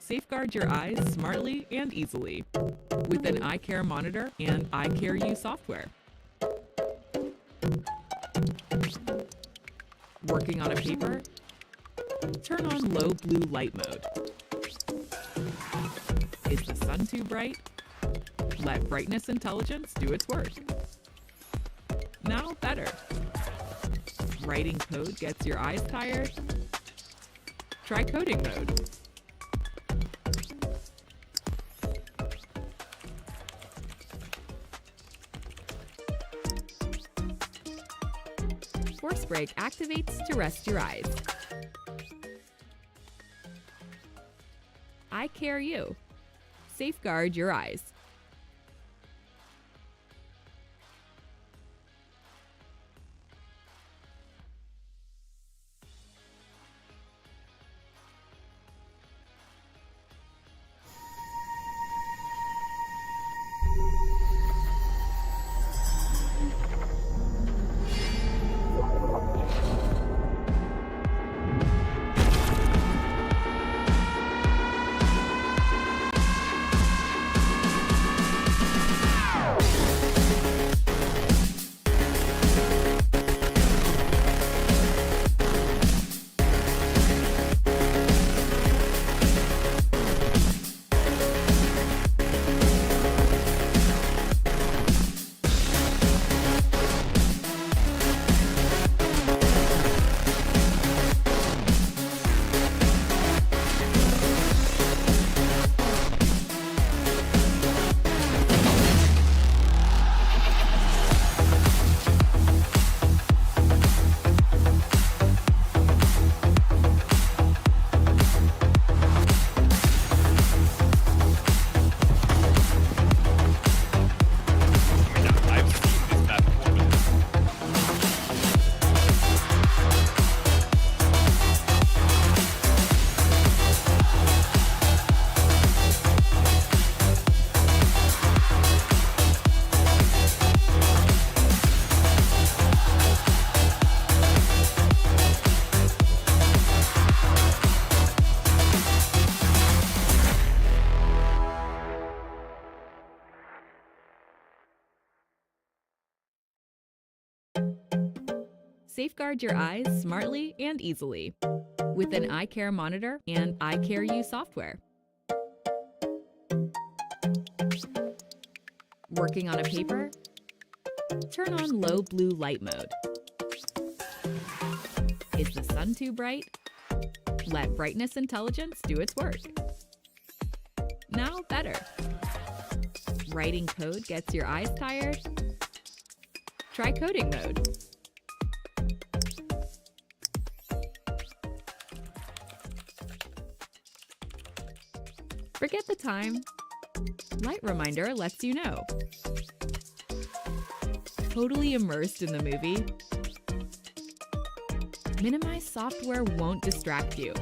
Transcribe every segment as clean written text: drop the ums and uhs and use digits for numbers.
Safeguard your eyes smartly and easily with an eye care monitor and eye care U software. Working on a paper? Turn on low blue light mode. Is the sun too bright? Let brightness intelligence do its work. Now better. Writing code gets your eyes tired? Try coding mode. Force brake activates to rest your eyes. Eye Care U. Safeguard your eyes. Safeguard your eyes smartly and easily with an eye care monitor and eye care U software. Working on a paper? Turn on low blue light mode. Is the sun too bright? Let brightness intelligence do its work. Now better. Writing code gets your eyes tired? Try coding mode. Forget the time. Light reminder lets you know. Totally immersed in the movie? Minimize software won't distract you.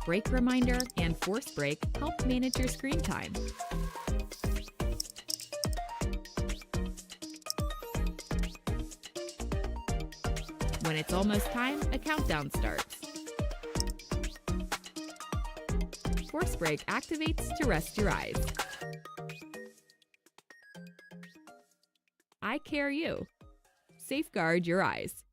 Brake reminder and force brake help manage your screen time. When it's almost time, a countdown starts. Force brake activates to rest your eyes. Eye Care U. Safeguard your eyes.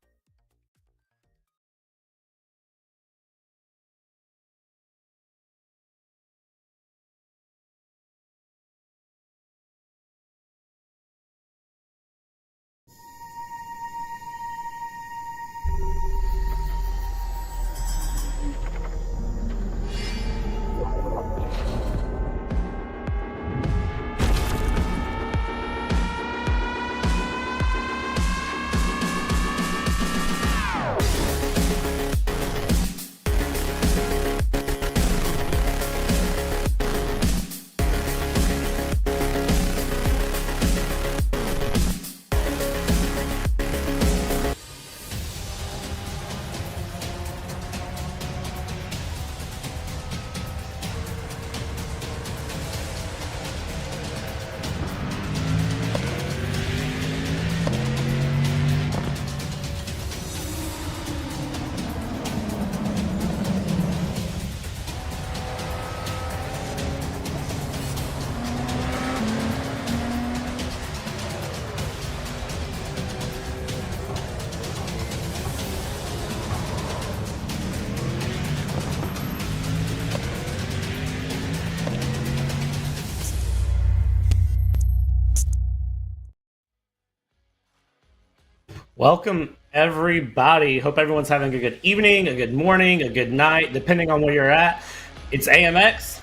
Welcome, everybody. Hope everyone's having a good evening, a good morning, a good night, depending on where you're at. It's AMX.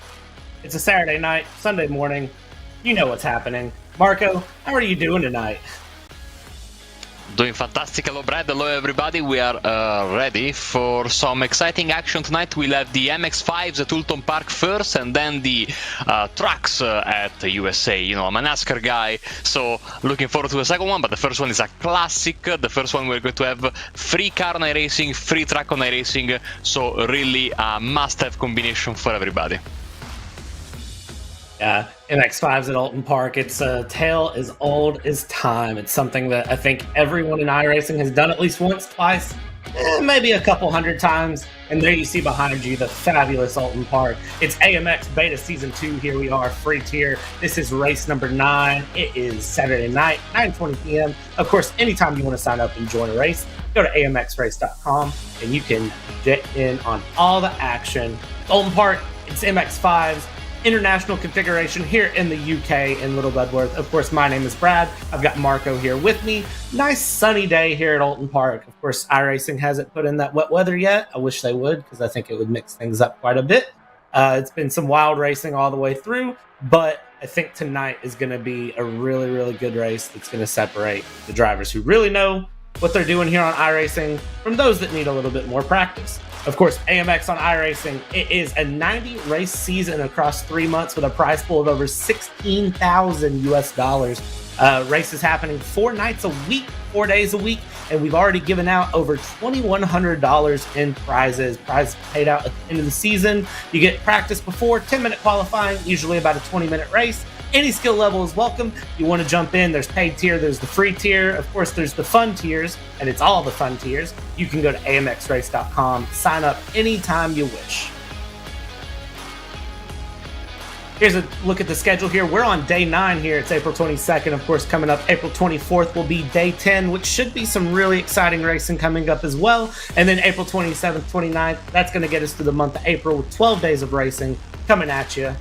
It's a Saturday night, Sunday morning. You know what's happening. Marco, how are you doing tonight? Doing fantastic. Hello, Brad. Hello, everybody. We are ready for some exciting action tonight. We'll have the MX-5s at Oulton Park first, and then the trucks at USA. You know, I'm a Nascar guy, so looking forward to the second one, but the first one is a classic. The first one we're going to have free car on iRacing, free track on iRacing, so really a must-have combination for everybody. Yeah, MX-5s at Oulton Park. It's a tale as old as time. It's something that I think everyone in iRacing has done at least once, twice, maybe a couple hundred times. And there you see behind you the fabulous Oulton Park. It's AMX Beta Season 2. Here we are, free tier. This is race number 9. It is Saturday night, 9:20 p.m. Of course, anytime you want to sign up and join a race, go to amxrace.com and you can get in on all the action. Oulton Park, it's MX-5s. International configuration here in the UK in Little Bedworth. Of course, my name is Brad. I've got Marco here with me. Nice sunny day here at Oulton Park. Of course, iRacing hasn't put in that wet weather yet. I wish they would, because I think it would mix things up quite a bit. It's been some wild racing all the way through, but I think tonight is going to be a really, really good race that's going to separate the drivers who really know what they're doing here on iRacing from those that need a little bit more practice. Of course, AMX on iRacing, it is a 90-race season across 3 months with a prize pool of over $16,000 US. Races happening 4 nights a week, 4 days a week, and we've already given out over $2,100 in prizes. Prizes paid out at the end of the season. You get practice before, 10-minute qualifying, usually about a 20-minute race. Any skill level is welcome. You want to jump in, there's paid tier, there's the free tier. Of course, there's the fun tiers, and it's all the fun tiers. You can go to amxrace.com, sign up anytime you wish. Here's a look at the schedule here. We're on day 9 here. It's April 22nd. Of course, coming up April 24th will be day 10, which should be some really exciting racing coming up as well. And then April 27th, 29th, that's going to get us through the month of April with 12 days of racing coming at you.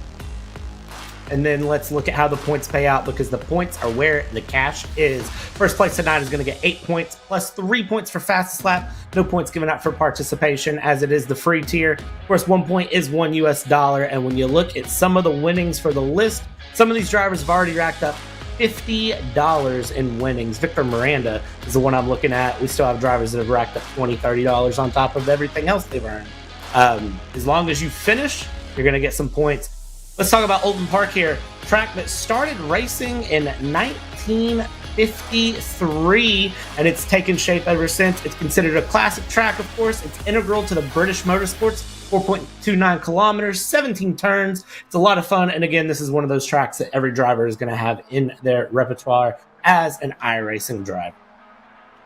And then let's look at how the points pay out, because the points are where the cash is. First place tonight is going to get 8 points plus 3 points for fastest lap. No points given out for participation, as it is the free tier. Of course, 1 point is $1 US. And when you look at some of the winnings for the list, some of these drivers have already racked up $50 in winnings. Victor Miranda is the one I'm looking at. We still have drivers that have racked up $20, $30 on top of everything else they've earned. As long as you finish, you're going to get some points. Let's talk about Oulton Park here. Track that started racing in 1953, and it's taken shape ever since. It's considered a classic track, of course. It's integral to the British motorsports. 4.29 kilometers, 17 turns. It's a lot of fun. And again, this is one of those tracks that every driver is going to have in their repertoire as an iRacing driver.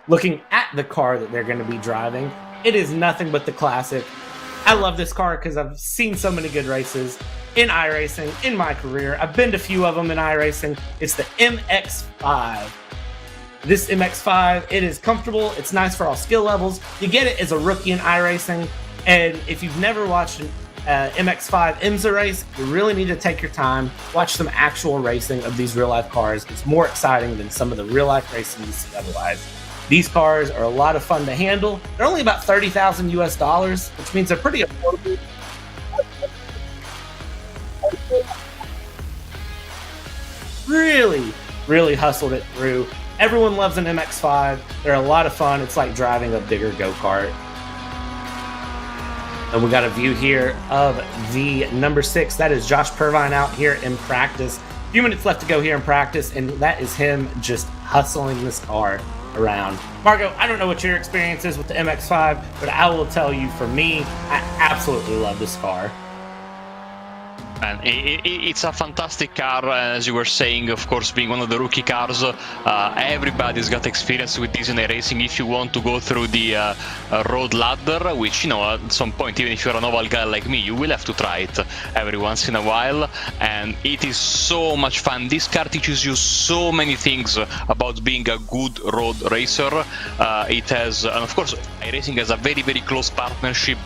Looking at the car that they're going to be driving, it is nothing but the classic. I love this car because I've seen so many good races in iRacing in my career. I've been to a few of them in iRacing. It's the MX-5. This MX-5, it is comfortable. It's nice for all skill levels. You get it as a rookie in iRacing. And if you've never watched an MX-5 IMSA race, you really need to take your time, watch some actual racing of these real-life cars. It's more exciting than some of the real-life racing you see otherwise. These cars are a lot of fun to handle. They're only about $30,000 US, which means they're pretty affordable. Really hustled it through. Everyone loves an MX-5. They're a lot of fun. It's like driving a bigger go-kart. And we got a view here of the number 6. That is Josh Purvine out here in practice. A few minutes left to go here in practice, and that is him just hustling this car around. Marco, I don't know what your experience is with the MX-5, but I will tell you, for me, I absolutely love this car. And it's a fantastic car, as you were saying, of course, being one of the rookie cars. Everybody's got experience with this in racing. If you want to go through the road ladder, which, you know, at some point, even if you're a novel guy like me, you will have to try it every once in a while. And it is so much fun. This car teaches you so many things about being a good road racer. It has, and of course, iRacing has a very, very close partnership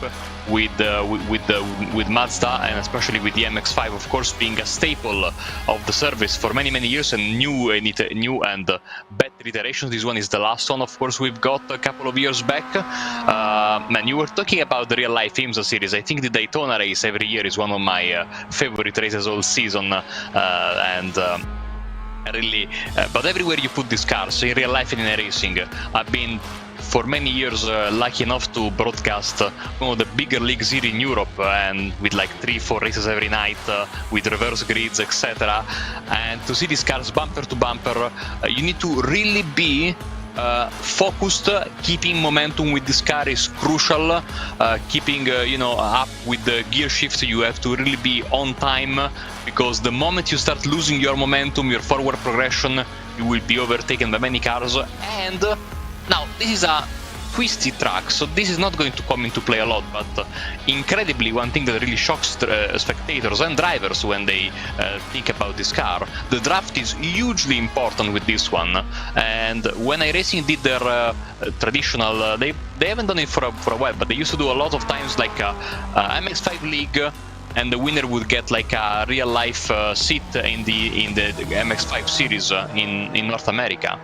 with Mazda, and especially with the MX-5, of course, being a staple of the service for many years, and new and better iterations. This one is the last one, of course, we've got a couple of years back. Man, you were talking about the real life IMSA series. I think the Daytona race every year is one of my favorite races all season, really, but everywhere you put these cars, in real life and in racing, I've been for many years lucky enough to broadcast one of the bigger leagues here in Europe, and with like 3-4 races every night, with reverse grids, etc. And to see these cars bumper to bumper, you need to really be focused. Keeping momentum with this car is crucial. Keeping up with the gear shift, you have to really be on time, because the moment you start losing your momentum, your forward progression, you will be overtaken by many cars. And now this is a twisty track, so this is not going to come into play a lot, but incredibly, one thing that really shocks spectators and drivers when they think about this car, the draft is hugely important with this one. And when iRacing did their traditional, they haven't done it for a while, but they used to do a lot of times like a MX-5 league, and the winner would get like a real life seat in the MX-5 series in North America.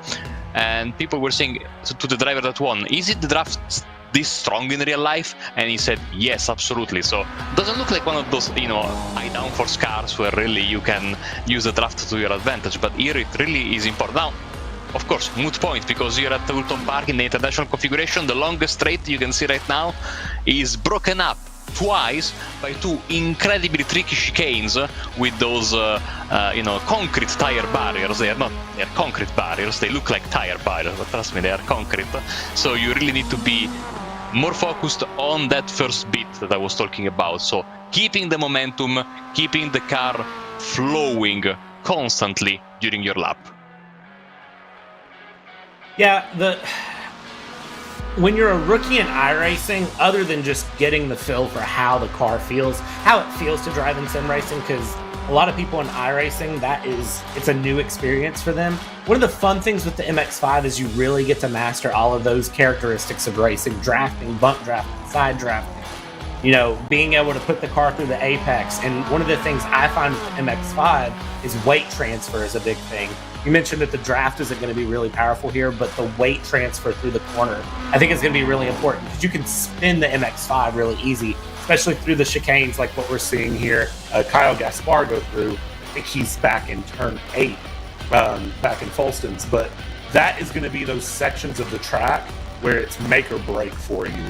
And people were saying to the driver that won, is it the draft this strong in real life? And he said, yes, absolutely. So it doesn't look like one of those, high downforce cars where really you can use the draft to your advantage, but here it really is important. Now, of course, moot point, because you're at Oulton Park in the international configuration. The longest straight you can see right now is broken up twice by two incredibly tricky chicanes with those concrete tire barriers. They're concrete barriers, they look like tire barriers, but trust me, they are concrete. So you really need to be more focused on that first bit that I was talking about. So keeping the momentum, keeping the car flowing constantly during your lap. Yeah, when you're a rookie in iRacing, other than just getting the feel for how the car feels, how it feels to drive in sim racing, because a lot of people in iRacing, it's a new experience for them. One of the fun things with the MX-5 is you really get to master all of those characteristics of racing: drafting, bump drafting, side drafting, being able to put the car through the apex. And one of the things I find with the MX-5 is weight transfer is a big thing. You mentioned that the draft isn't going to be really powerful here, but the weight transfer through the corner, I think, is going to be really important, because you can spin the MX-5 really easy, especially through the chicanes like what we're seeing here. Kyle Gaspar go through. I think he's back in turn 8, back in Folston's, but that is going to be those sections of the track where it's make or break for you.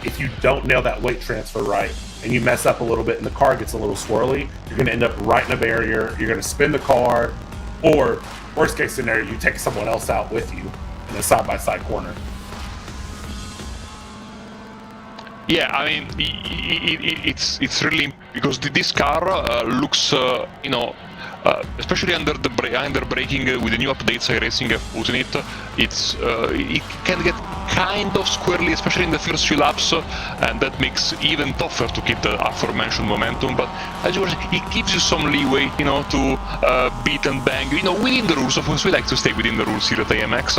If you don't nail that weight transfer right, and you mess up a little bit and the car gets a little swirly, you're going to end up right in a barrier. You're going to spin the car, or worst case scenario, you take someone else out with you in a side-by-side corner. Yeah, I mean, it's really, because this car looks, especially under braking with the new updates iRacing have put in it, it can get kind of squirrely, especially in the first few laps, and that makes it even tougher to keep the aforementioned momentum. But as you were saying, it gives you some leeway, to beat and bang, within the rules. Of course, we like to stay within the rules here at AMX.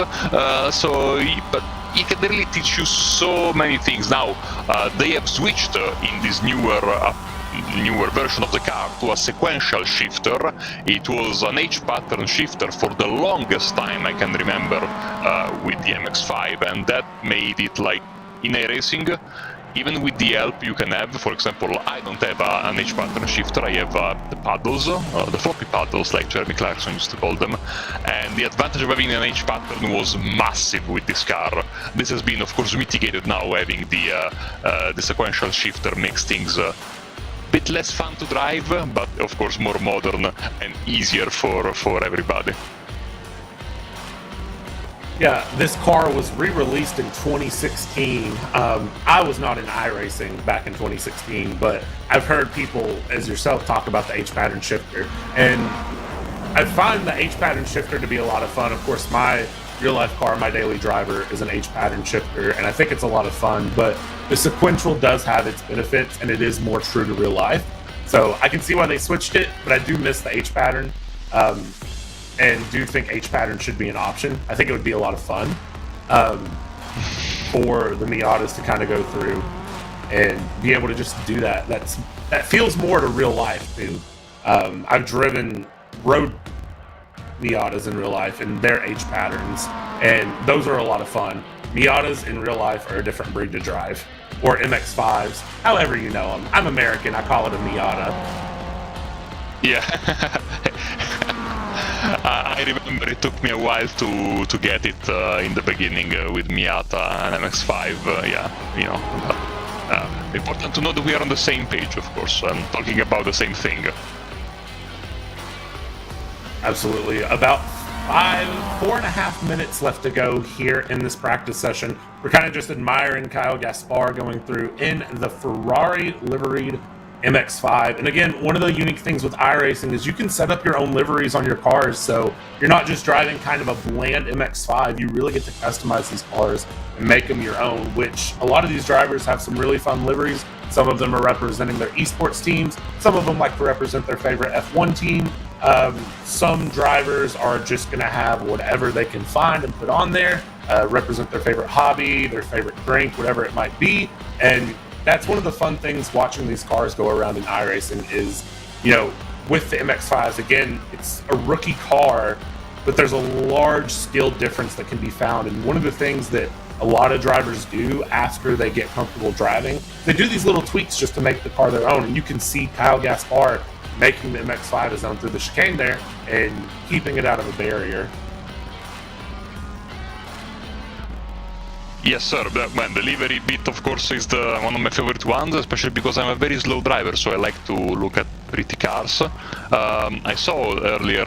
But it can really teach you so many things. Now, they have switched in this newer version of the car to a sequential shifter. It was an H-pattern shifter for the longest time I can remember with the MX-5, and that made it like in iRacing, even with the help you can have. For example, I don't have an H-pattern shifter, I have the paddles, the floppy paddles like Jeremy Clarkson used to call them, and the advantage of having an H-pattern was massive with this car. This has been, of course, mitigated now. Having the sequential shifter makes things bit less fun to drive, but of course more modern and easier for everybody. Yeah, this car was re-released in 2016. I was not in iRacing back in 2016, but I've heard people, as yourself, talk about the H-pattern shifter, and I find the H-pattern shifter to be a lot of fun. Of course, my real-life car, my daily driver, is an H-pattern shifter, and I think it's a lot of fun, but the sequential does have its benefits, and it is more true to real life. So I can see why they switched it, but I do miss the H-pattern, and do think H-pattern should be an option. I think it would be a lot of fun for the Miatas to kind of go through. and be able to just do that. That feels more to real life too. I've driven road Miatas in real life and their H patterns, and those are a lot of fun. Miatas in real life are a different breed to drive, or MX-5s, however you know them. I'm American, I call it a Miata. Yeah. I remember it took me a while to get it in the beginning with Miata and MX-5. Important to know that we are on the same page, of course, and talking about the same thing. Absolutely. About 4.5 minutes left to go here in this practice session. We're kind of just admiring Kyle Gaspar going through in the Ferrari liveried MX-5. And again, one of the unique things with iRacing is you can set up your own liveries on your cars, so you're not just driving kind of a bland MX-5. You really get to customize these cars and make them your own, which a lot of these drivers have some really fun liveries. Some of them are representing their esports teams. Some of them like to represent their favorite F1 team. Some drivers are just going to have whatever they can find and put on there, represent their favorite hobby, their favorite drink, whatever it might be. And that's one of the fun things watching these cars go around in iRacing is, with the MX-5s, again, it's a rookie car, but there's a large skill difference that can be found. And one of the things that a lot of drivers do after they get comfortable driving, they do these little tweaks just to make the car their own. And you can see Kyle Gaspar making the MX-5 his own through the chicane there and keeping it out of a barrier. Yes, sir. The livery bit, of course, is one of my favorite ones, especially because I'm a very slow driver, so I like to look at pretty cars. I saw earlier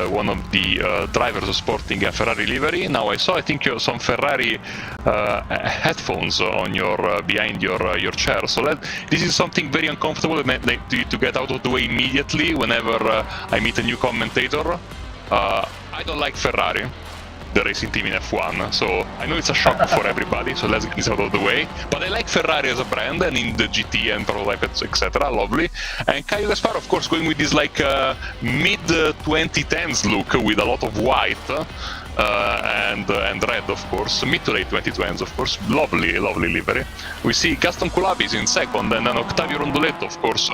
one of the drivers sporting a Ferrari livery. Now I saw, I think, some Ferrari headphones on behind your chair. So this is something very uncomfortable to get out of the way immediately whenever I meet a new commentator. I don't like Ferrari, the racing team in F1, so I know it's a shock for everybody, so let's get this out of the way. But I like Ferrari as a brand, and in the GT and prototype, etc. Lovely. And Kyle Gaspar, of course, going with this like mid 2010s look with a lot of white and red, of course, mid to late 2010s, of course. Lovely livery. We see Gaston Coulibaly is in second, and then Octavio Rondoletto, of course.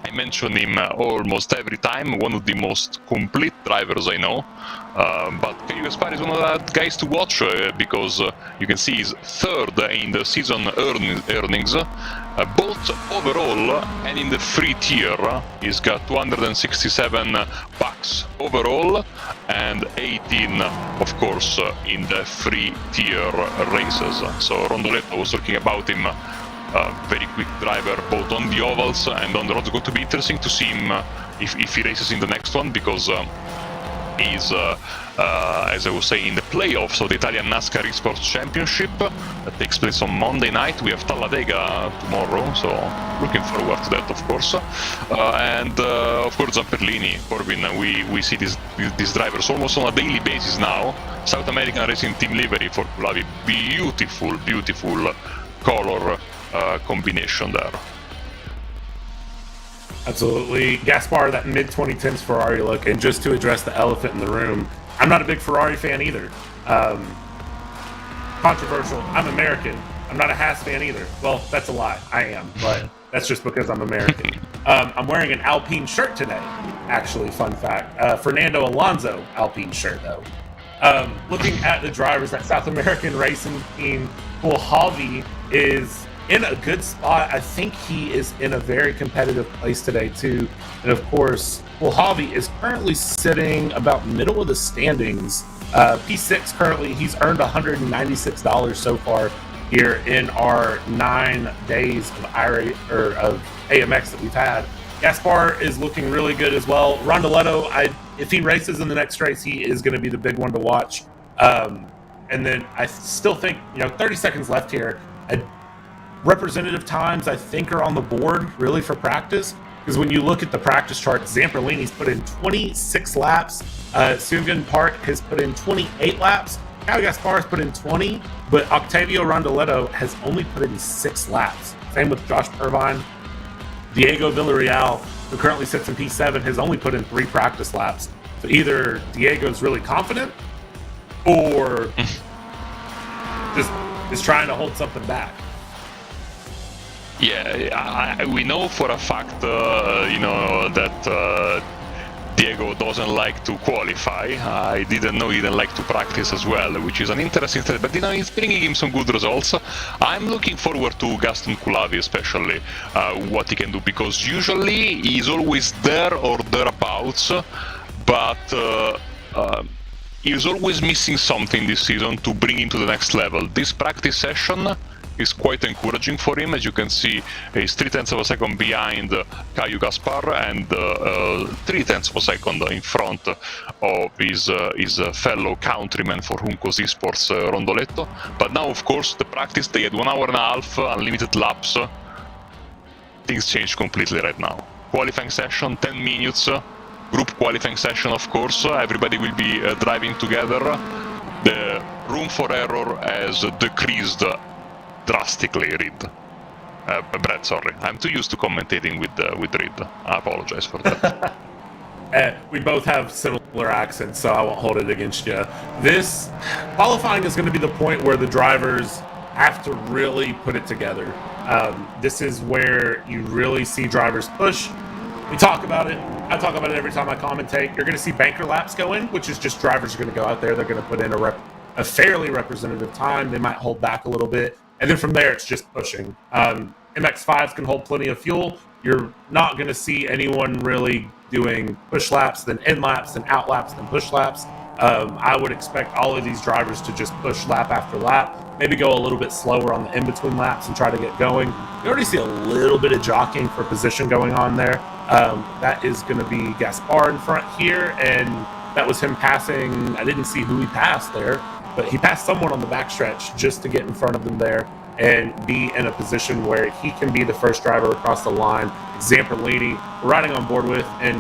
I mention him almost every time, one of the most complete drivers I know. But Kyle Gaspar is one of the guys to watch because you can see he's third in the season earnings, both overall and in the free tier. He's got 267 bucks overall and 18, of course, in the free tier races. So Rondoletto was talking about him. Very quick driver both on the ovals and on the road. It's going to be interesting to see him if he races in the next one, because he's, as I was saying, in the playoffs of the Italian Nascar Esports Championship that takes place on Monday night. We have Talladega tomorrow, so looking forward to that, of course. And of course Zamperlini, Corbin, we see these drivers almost on a daily basis now. South American Racing Team livery for Coulibaly. Beautiful color combination there. Absolutely. Gaspar, that mid-2010s Ferrari look, and just to address the elephant in the room, I'm not a big Ferrari fan either. Controversial. I'm American. I'm not a Haas fan either. Well, that's a lie. I am, but that's just because I'm American. I'm wearing an Alpine shirt today, actually, fun fact. Fernando Alonso Alpine shirt, though. Looking at the drivers, that South American racing team, Coulibaly is in a good spot. I think he is in a very competitive place today too. And of course, Coulibaly is currently sitting about middle of the standings. P6 currently, he's earned $196 so far here in our 9 days of AMX that we've had. Gaspar is looking really good as well. Rondoletto, if he races in the next race, he is going to be the big one to watch. And then I still think, 30 seconds left here. Representative times, I think, are on the board, really, for practice. Because when you look at the practice chart, Zamperlini's put in 26 laps. Sungan Park has put in 28 laps. Kyle Gaspar has put in 20. But Octavio Rondoletto has only put in 6 laps. Same with Josh Irvine. Diego Villarreal, who currently sits in P7, has only put in 3 practice laps. So either Diego's really confident or just is trying to hold something back. Yeah, we know for a fact, that Diego doesn't like to qualify. I didn't know he didn't like to practice as well, which is an interesting thing. But it's bringing him some good results. I'm looking forward to Gaston Kulavi, especially what he can do, because usually he's always there or thereabouts, but he's always missing something this season to bring him to the next level. This practice session is quite encouraging for him. As you can see, he's 0.3 of a second behind Caio Gaspar and 0.3 of a second in front of his fellow countryman for Juncos Esports, Rondoletto. But now, of course, the practice, they had 1 hour and a half, unlimited laps. Things change completely right now. Qualifying session, 10 minutes. Group qualifying session, of course. Everybody will be driving together. The room for error has decreased drastically, Reed. Brad, sorry. I'm too used to commentating with Reed. I apologize for that. We both have similar accents, so I won't hold it against you. This qualifying is going to be the point where the drivers have to really put it together. This is where you really see drivers push. We talk about it. I talk about it every time I commentate. You're going to see banker laps go in, which is just drivers are going to go out there. They're going to put in a fairly representative time. They might hold back a little bit. And then from there, it's just pushing. MX-5s can hold plenty of fuel. You're not going to see anyone really doing push laps, then in laps, then out laps, then push laps. I would expect all of these drivers to just push lap after lap, maybe go a little bit slower on the in-between laps and try to get going. You already see a little bit of jockeying for position going on there. That is going to be Gaspar in front here, and that was him passing. I didn't see who he passed there, but he passed someone on the backstretch just to get in front of them there and be in a position where he can be the first driver across the line. Zamperlini, we're riding on board with, and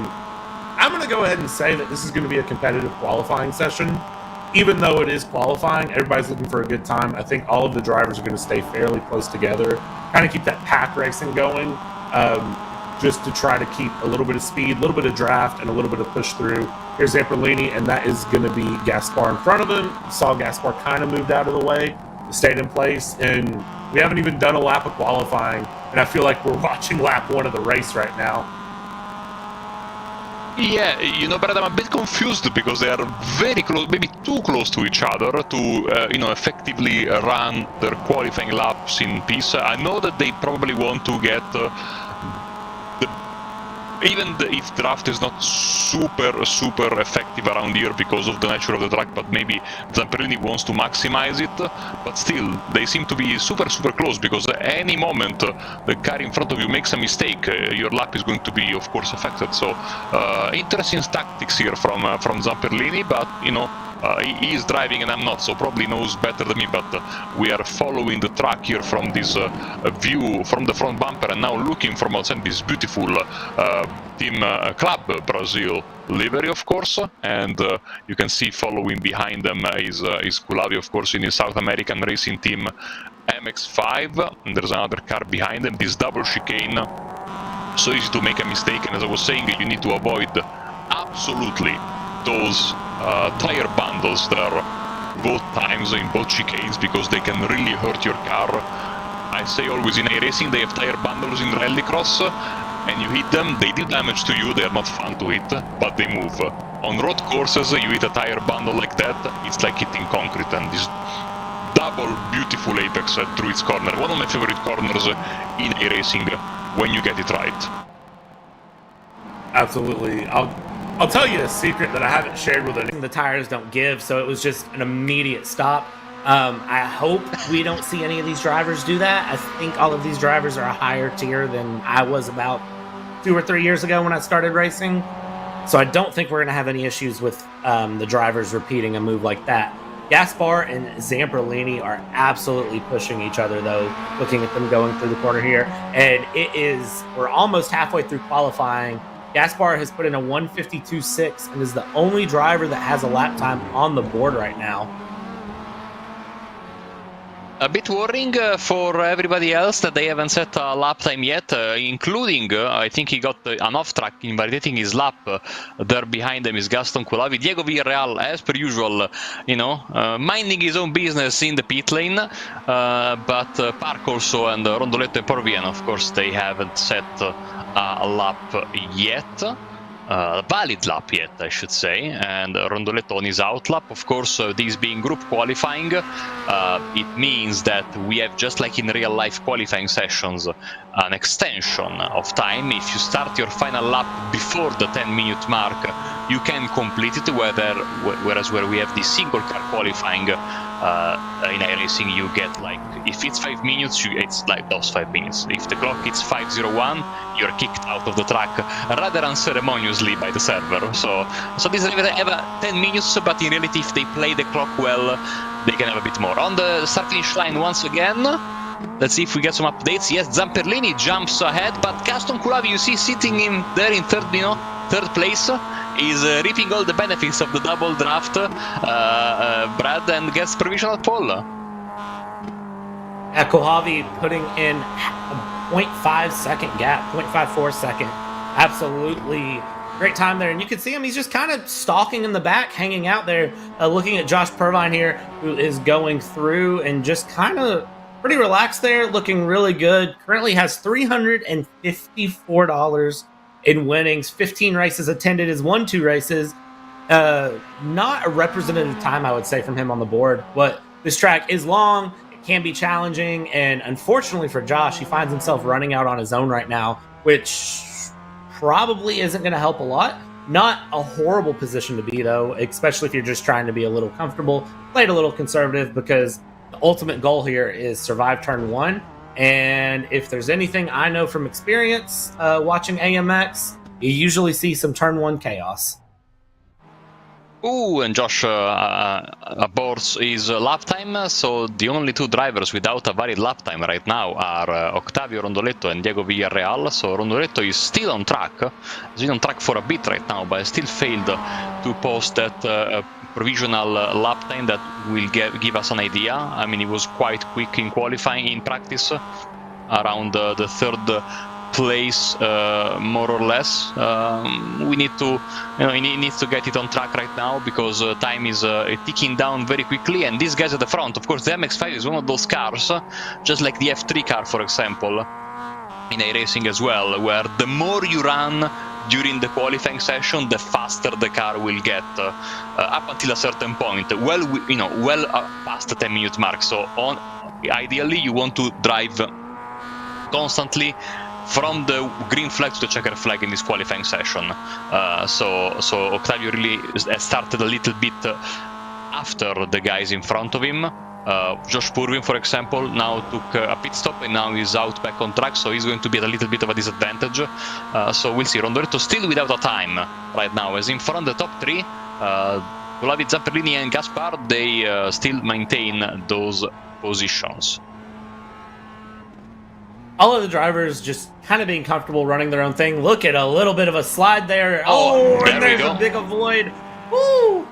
I'm going to go ahead and say that this is going to be a competitive qualifying session. Even though it is qualifying, everybody's looking for a good time. I think all of the drivers are going to stay fairly close together, kind of keep that pack racing going, just to try to keep a little bit of speed, a little bit of draft, and a little bit of push through. Here's Zamperlini, and that is going to be Gaspar in front of him. You saw Gaspar kind of moved out of the way, stayed in place, and we haven't even done a lap of qualifying, and I feel like we're watching lap 1 of the race right now. Yeah, but I'm a bit confused because they are very close, maybe too close to each other to, effectively run their qualifying laps in peace. I know that they probably want to get even if draft is not super effective around here because of the nature of the track, but maybe Zamperini wants to maximize it. But still, they seem to be super close, because at any moment the car in front of you makes a mistake, your lap is going to be, of course, affected. So interesting tactics here from Zamperlini, but he is driving and I'm not, so probably knows better than me, but we are following the track here from this view from the front bumper, and now looking from outside this beautiful Team Club Brazil livery, of course, and you can see following behind them is Kulavi, of course, in his South American racing team MX-5, and there's another car behind them. This double chicane, so easy to make a mistake, and as I was saying, you need to avoid absolutely those tire bundles there both times in both chicanes, because they can really hurt your car. I say always, in iRacing they have tire bundles in rallycross, and you hit them, they do damage to you, they are not fun to hit, but they move. On road courses, you hit a tire bundle like that, it's like hitting concrete, and this double beautiful apex through its corner, one of my favorite corners in iRacing when you get it right. Absolutely. I'll tell you a secret that I haven't shared with anyone. The tires don't give, so it was just an immediate stop. I hope we don't see any of these drivers do that. I think all of these drivers are a higher tier than I was about 2 or 3 years ago when I started racing. So I don't think we're going to have any issues with the drivers repeating a move like that. Gaspar and Zamperlini are absolutely pushing each other, though, looking at them going through the corner here. And we're almost halfway through qualifying. Gaspar has put in a 1:52.6 and is the only driver that has a lap time on the board right now. A bit worrying for everybody else that they haven't set a lap time yet, including, I think he got an off-track invalidating his lap. There behind them is Gaston Coulavi. Diego Villarreal, as per usual, minding his own business in the pit lane. But Park also and Rondoletto and Porvian, of course, they haven't set a lap yet. Valid lap yet, I should say, and Rondoletto on his out lap. Of course, these being group qualifying, it means that we have, just like in real life qualifying sessions, an extension of time. If you start your final lap before the 10-minute mark, you can complete it, whereas where we have the single car qualifying in iRacing, you get, like, if it's 5 minutes, it's like those 5 minutes. If the clock hits 5:01, you're kicked out of the track rather unceremoniously by the server. So this is have 10 minutes, but in reality, if they play the clock well, they can have a bit more. On the start-finish line once again, let's see if we get some updates. Yes, Zamperlini jumps ahead, but Gaston Coulavi, you see, sitting in there in third place, is reaping all the benefits of the double draft, Brad, and gets provisional pole. Coulavi putting in a 0.5 second gap, 0.54 second. Absolutely great time there. And you can see him, he's just kind of stalking in the back, hanging out there, looking at Josh Purvine here, who is going through and just kind of pretty relaxed there, looking really good. Currently has $354 in winnings, 15 races attended, has won 2 races. Not a representative time, I would say, from him on the board, but this track is long, it can be challenging, and unfortunately for Josh, he finds himself running out on his own right now, which probably isn't going to help a lot. Not a horrible position to be, though, especially if you're just trying to be a little comfortable, played a little conservative, because the ultimate goal here is survive turn 1. And if there's anything I know from experience watching AMX, you usually see some turn 1 chaos. Ooh, and Josh aborts his lap time, so the only 2 drivers without a valid lap time right now are Octavio Rondoletto and Diego Villarreal. So Rondoletto is still on track. He's been on track for a bit right now, but still failed to post that provisional lap time that will give us an idea. I mean, he was quite quick in qualifying, in practice, around the 3rd place, more or less. We need to, he needs to get it on track right now, because time is ticking down very quickly, and these guys at the front, of course, the MX-5 is one of those cars, just like the F3 car, for example, in iRacing as well, where the more you run during the qualifying session, the faster the car will get, up until a certain point, well past the 10-minute mark. So ideally, you want to drive constantly from the green flag to the checker flag in this qualifying session. So Octavio really started a little bit after the guys in front of him. Josh Purvin, for example, now took a pit stop and now he's out back on track, so he's going to be at a little bit of a disadvantage. So we'll see. Rondoletto still without a time right now, as in front of the top 3. Coulavi, Zamperlini and Gaspar, they still maintain those positions. All of the drivers just kind of being comfortable running their own thing. Look at a little bit of a slide there. Oh, and there's a big avoid. Woo!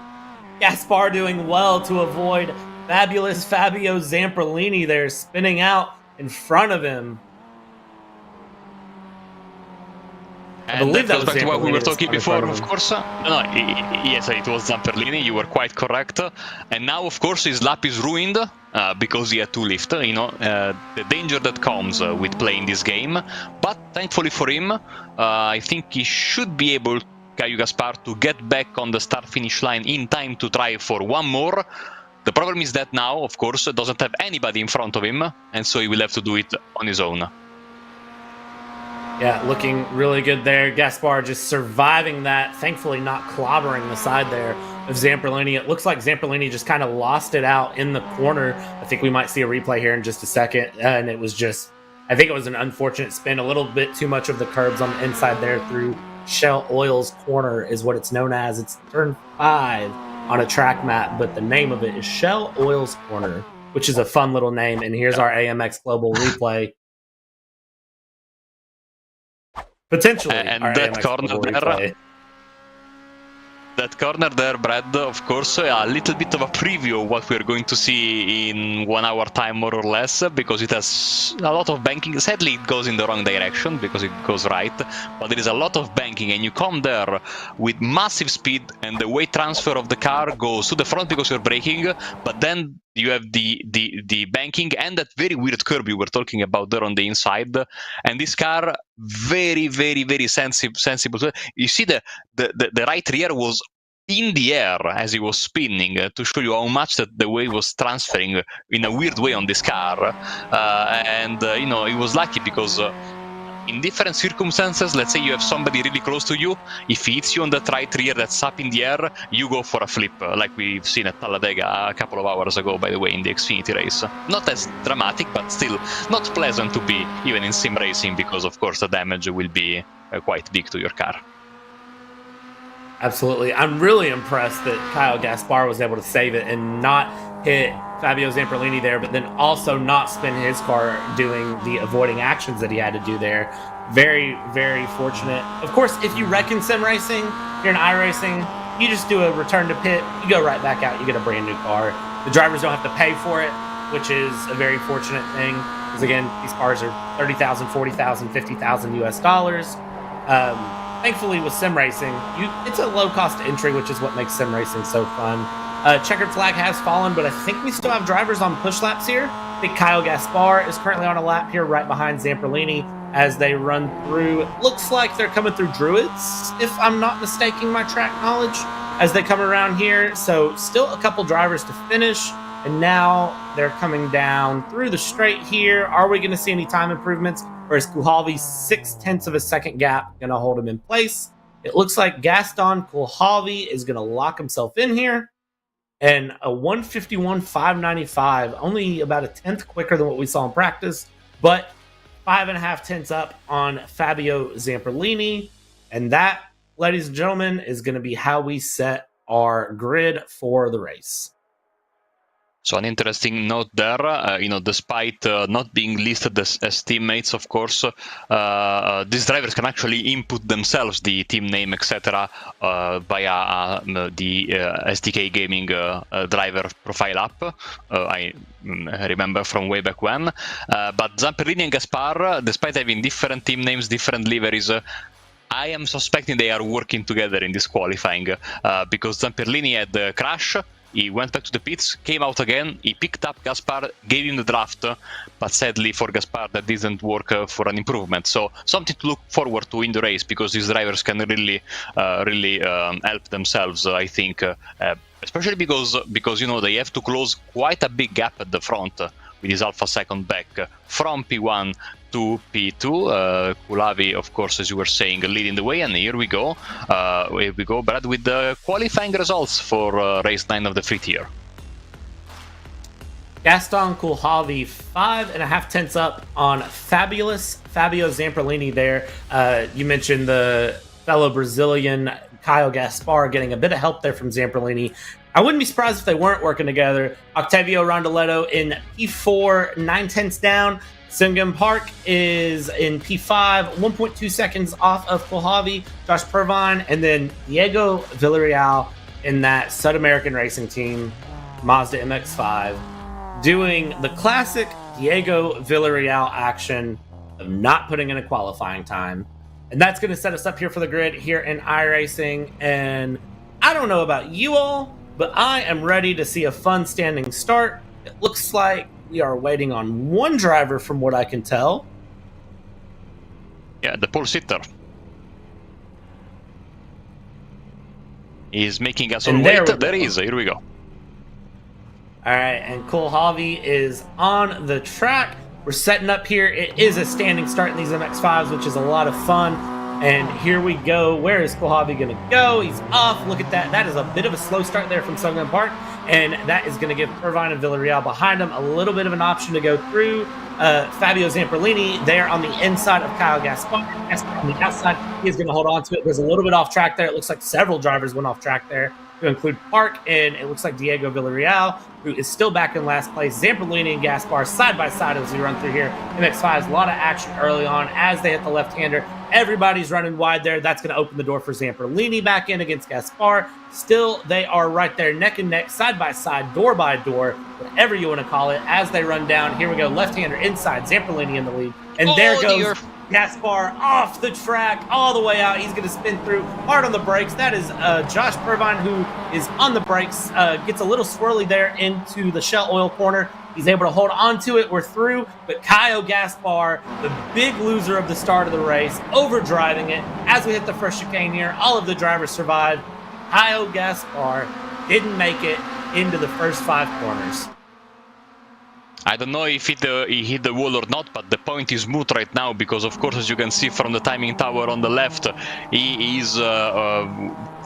Gaspar doing well to avoid fabulous Fabio Zamperlini there, spinning out in front of him. I believe that goes was back to what we were Zamperlini talking before, of course. Yes, it was Zamperlini, you were quite correct. And now, of course, his lap is ruined because he had to lift, the danger that comes with playing this game. But thankfully for him, I think he should be able, Caio Gaspar, to get back on the start-finish line in time to try for one more. The problem is that now, of course, doesn't have anybody in front of him, and so he will have to do it on his own. Yeah, looking really good there. Gaspar just surviving that, thankfully not clobbering the side there of Zamperlini. It looks like Zamperlini just kind of lost it out in the corner. I think we might see a replay here in just a second. And it was just, I think it was an unfortunate spin, a little bit too much of the curbs on the inside there through Shell Oil's corner is what it's known as. It's turn 5 on a track map, but the name of it is Shell Oil's Corner, which is a fun little name. And here's our AMX Global replay. Potentially, and our that AMX corner Global there, replay. That corner there, Brad, of course, a little bit of a preview of what we're going to see in 1 hour time, more or less, because it has a lot of banking. Sadly, it goes in the wrong direction because it goes right, but there is a lot of banking, and you come there with massive speed, and the weight transfer of the car goes to the front because you're braking, but then you have the banking and that very weird curb you were talking about there on the inside, and this car very, very, very sensible. You see the right rear was in the air as he was spinning to show you how much that the weight was transferring in a weird way on this car, and you know, he was lucky because in different circumstances, let's say you have somebody really close to you, if he hits you on that right rear that's up in the air, you go for a flip, like we've seen at Talladega a couple of hours ago, by the way, in the Xfinity race. Not as dramatic, but still not pleasant to be, even in sim racing, because of course the damage will be quite big to your car. Absolutely. I'm really impressed that Kyle Gaspar was able to save it and not hit Fabio Zamperlini there, but then also not spin his car doing the avoiding actions that he had to do there. Very, very fortunate. Of course, if you reckon sim racing, you're in iRacing, you just do a return to pit, you go right back out, you get a brand new car. The drivers don't have to pay for it, which is a very fortunate thing. Because again, these cars are $30,000, $40,000, $50,000 US dollars. Thankfully, with sim racing, it's a low-cost entry, which is what makes sim racing so fun. Checkered flag has fallen, but I think we still have drivers on push laps here. I think Kyle Gaspar is currently on a lap here right behind Zamperlini as they run through. It looks like they're coming through Druids, if I'm not mistaking my track knowledge, as they come around here. So still a couple drivers to finish, and now they're coming down through the straight here. Are we going to see any time improvements? Or is Kulhalvi's 0.6 of a second gap going to hold him in place? It looks like Gaston Kulhalvi is going to lock himself in here. And a 151.595, only about a tenth quicker than what we saw in practice, but 5.5 tenths up on Fabio Zamperlini. And that, ladies and gentlemen, is going to be how we set our grid for the race. So an interesting note there, you know, despite not being listed as teammates, of course, these drivers can actually input themselves the team name, etc., via the SDK Gaming driver profile app. I remember from way back when. But Zamperlini and Gaspar, despite having different team names, different liveries, I am suspecting they are working together in this qualifying, because Zamperlini had a crash. He went back to the pits, came out again, he picked up Gaspar, gave him the draft, but sadly for Gaspar that didn't work for an improvement. So something to look forward to in the race, because these drivers can really help themselves, I think, especially because you know, they have to close quite a big gap at the front with his alpha second back from P1 to P2. Kulhalvi, of course, as you were saying, leading the way, and here we go, Brad, with the qualifying results for race 9 of the free tier. Gaston Kulhalvi, 5.5 tenths up on fabulous Fabio Zamperlini there. You mentioned the fellow Brazilian Kyle Gaspar getting a bit of help there from Zamperlini. I wouldn't be surprised if they weren't working together. Octavio Rondoletto in P4, 9 tenths down. Sungam Park is in P5, 1.2 seconds off of Kulhalvi, Josh Pervine, and then Diego Villarreal in that Sud American Racing Team, Mazda MX-5, doing the classic Diego Villarreal action of not putting in a qualifying time. And that's going to set us up here for the grid here in iRacing. And I don't know about you all, but I am ready to see a fun standing start. It looks like we are waiting on one driver from what I can tell. Yeah, the pole sitter. He's making us all wait. There he is. Here we go. All right, and Kulhalvi is on the track. We're setting up here. It is a standing start in these MX-5s, which is a lot of fun. And here we go. Where is Kulhalvi going to go? He's off. Look at that. That is a bit of a slow start there from Sungam Park. And that is going to give Pervine and Villarreal behind him a little bit of an option to go through. Fabio Zamperlini there on the inside of Kyle Gaspar. Gaspar on the outside. He is going to hold on to it. There's a little bit off track there. It looks like several drivers went off track there, to include Park, and it looks like Diego Villarreal, who is still back in last place. Zamperlini and Gaspar side by side as we run through here. MX-5s, a lot of action early on as they hit the left-hander. Everybody's running wide there. That's going to open the door for Zamperlini back in against Gaspar. Still, they are right there neck and neck, side by side, door by door, whatever you want to call it, as they run down. Here we go, left-hander inside, Zamperlini in the lead. And there goes Gaspar off the track all the way out. He's going to spin through hard on the brakes. That is Josh Purvine, who is on the brakes, gets a little swirly there into the Shell Oil corner. He's able to hold on to it. We're through. But Caio Gaspar, the big loser of the start of the race, overdriving it. As we hit the first chicane here, all of the drivers survived. Caio Gaspar didn't make it into the first 5 corners. I don't know if he hit the wall or not, but the point is moot right now because, of course, as you can see from the timing tower on the left, he is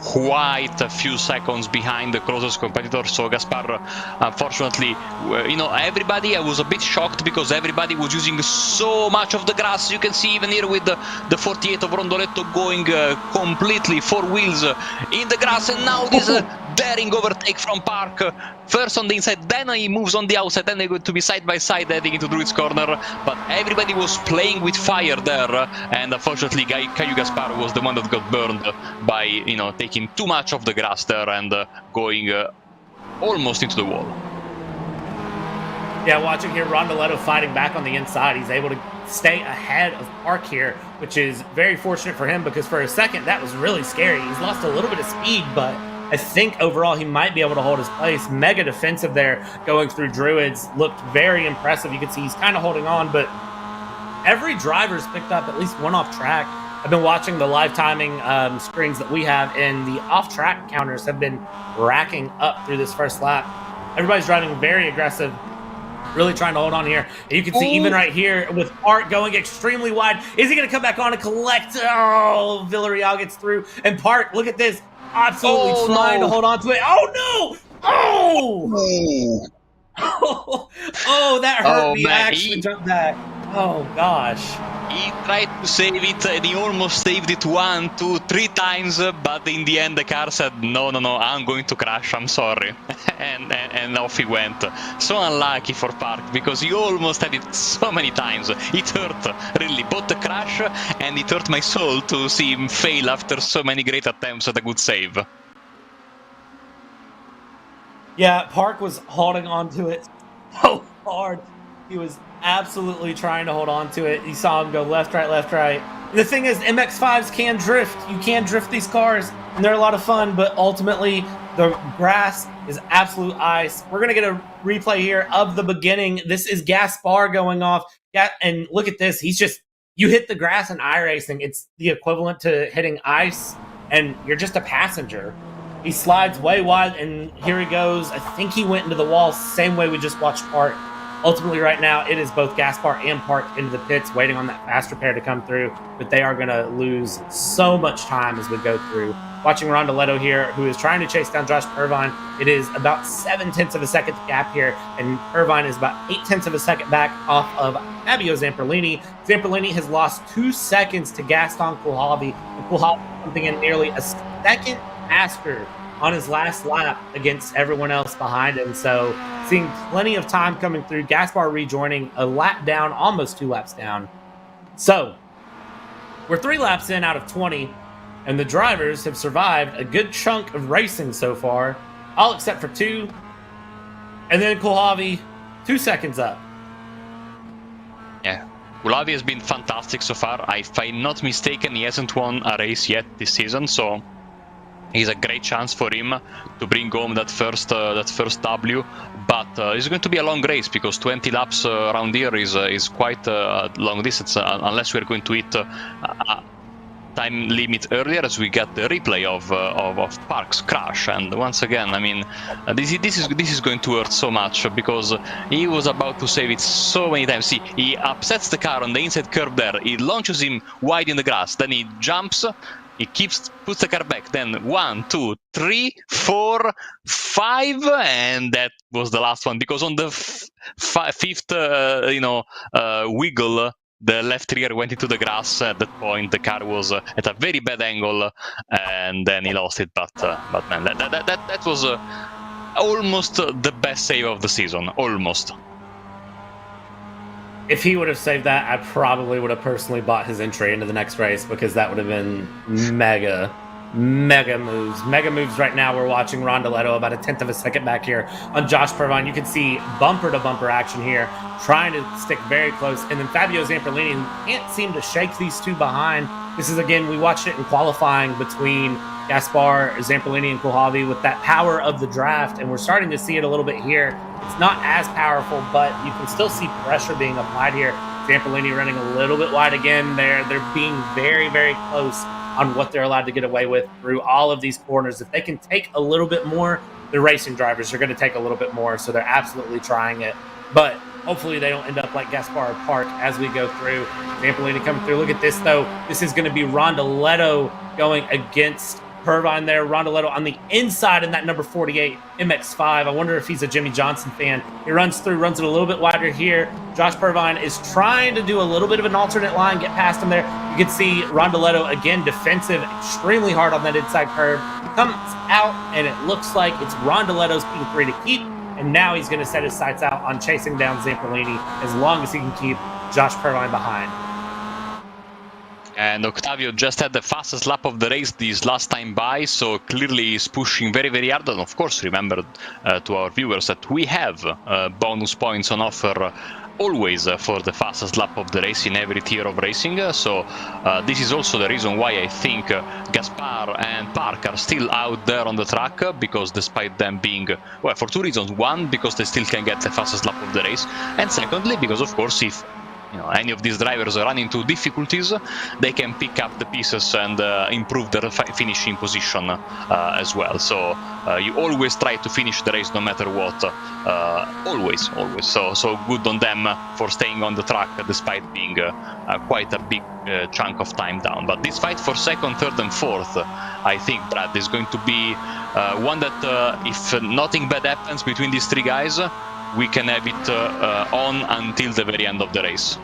quite a few seconds behind the closest competitor. So Gaspar, unfortunately, everybody, I was a bit shocked because everybody was using so much of the grass. You can see even here with the 48 of Rondoletto going completely 4 wheels in the grass, and now this daring overtake from Park. First on the inside, then he moves on the outside, then they're going to be side by side heading into Druid's corner. But everybody was playing with fire there, and unfortunately Caio Gaspar was the one that got burned by taking too much of the grass there and going almost into the wall. Yeah, watching here, Rondoletto fighting back on the inside. He's able to stay ahead of Park here, which is very fortunate for him because for a second that was really scary. He's lost a little bit of speed, but I think overall he might be able to hold his place. Mega defensive there going through Druids. Looked very impressive. You can see he's kind of holding on, but every driver's picked up at least one off track. I've been watching the live timing screens that we have, and the off track counters have been racking up through this first lap. Everybody's driving very aggressive, really trying to hold on here. And you can see even right here with Park going extremely wide. Is he going to come back on and collect? Oh, Villarreal gets through. And Park, look at this. Absolutely trying to hold on to it. Oh, no! Oh, that hurt me. I actually jumped back. Oh, gosh. He tried to save it, and he almost saved it 1, 2, 3 times, but in the end the car said, no, I'm going to crash, I'm sorry. and off he went. So unlucky for Park, because he almost had it so many times. It hurt, really, both the crash, and it hurt my soul to see him fail after so many great attempts at a good save. Yeah, Park was holding on to it so hard. He was absolutely trying to hold on to it. You saw him go left, right, left, right. And the thing is, MX-5s can drift. You can drift these cars, and they're a lot of fun, but ultimately, the grass is absolute ice. We're going to get a replay here of the beginning. This is Gaspar going off. Yeah, and look at this. You hit the grass in iRacing. It's the equivalent to hitting ice, and you're just a passenger. He slides way wide, and here he goes. I think he went into the wall, same way we just watched Park. Ultimately, right now, it is both Gaspar and Park into the pits, waiting on that fast repair to come through, but they are going to lose so much time as we go through. Watching Rondoletto here, who is trying to chase down Josh Purvine. It is about 0.7 of a second gap here, and Purvine is about 0.8 of a second back off of Fabio Zamperlini. Zamperlini has lost 2 seconds to Gaston Kulhavi, and Kulhavi something in nearly a second faster on his last lap against everyone else behind him. So seeing plenty of time coming through. Gaspar rejoining a lap down, almost 2 laps down. So we're 3 laps in out of 20, and the drivers have survived a good chunk of racing so far, all except for 2. And then Kulhavi, 2 seconds up. Yeah, Kulhavi has been fantastic so far. If I'm not mistaken, he hasn't won a race yet this season, so it's a great chance for him to bring home that first W, but it's going to be a long race because 20 laps around here is quite a long distance, unless we're going to hit a time limit earlier as we get the replay of Park's crash. And once again, I mean, this is going to hurt so much because he was about to save it so many times. See, he upsets the car on the inside curve there, he launches him wide in the grass, then he jumps. He puts the car back, then 1, 2, 3, 4, 5, and that was the last one. Because on the fifth, wiggle, the left rear went into the grass. At that point, the car was at a very bad angle, and then he lost it. But man, that was almost the best save of the season, almost. If he would have saved that, I probably would have personally bought his entry into the next race because that would have been mega moves. Mega moves right now. We're watching Rondoletto about a 1/10 of a second back here on Josh Pervine. You can see bumper to bumper action here, trying to stick very close. And then Fabio Zamperlini, who can't seem to shake these two behind. This is, again, we watched it in qualifying between Gaspar, Zamperlini, and Kulhavi with that power of the draft, and we're starting to see it a little bit here. It's not as powerful, but you can still see pressure being applied here. Zamperlini running a little bit wide again. They're being very, very close on what they're allowed to get away with through all of these corners. If they can take a little bit more, the racing drivers are going to take a little bit more, so they're absolutely trying it. But hopefully they don't end up like Gaspar Park as we go through. Zamperlini coming through. Look at this, though. This is going to be Rondoletto going against Pervine there. Rondoletto on the inside in that number 48 MX-5. I wonder if he's a Jimmy Johnson fan. He runs through, runs it a little bit wider here. Josh Pervine is trying to do a little bit of an alternate line, get past him there. You can see Rondoletto, again, defensive, extremely hard on that inside curve. Comes out, and it looks like it's Rondoletto's P3 to keep. And now he's going to set his sights out on chasing down Zamperlini as long as he can keep Josh Pervine behind. And Octavio just had the fastest lap of the race this last time by, so clearly he's pushing very, very hard. And of course, remember to our viewers that we have bonus points on offer always for the fastest lap of the race in every tier of racing. So this is also the reason why I think Gaspar and Park are still out there on the track, because despite them being, well, for two reasons. One, because they still can get the fastest lap of the race, and secondly, because of course if any of these drivers run into difficulties, they can pick up the pieces and improve their finishing position as well. So you always try to finish the race no matter what. Always. So good on them for staying on the track despite being quite a big chunk of time down. But this fight for second, third, and fourth, I think, Brad, is going to be one that if nothing bad happens between these three guys, we can have it on until the very end of the race.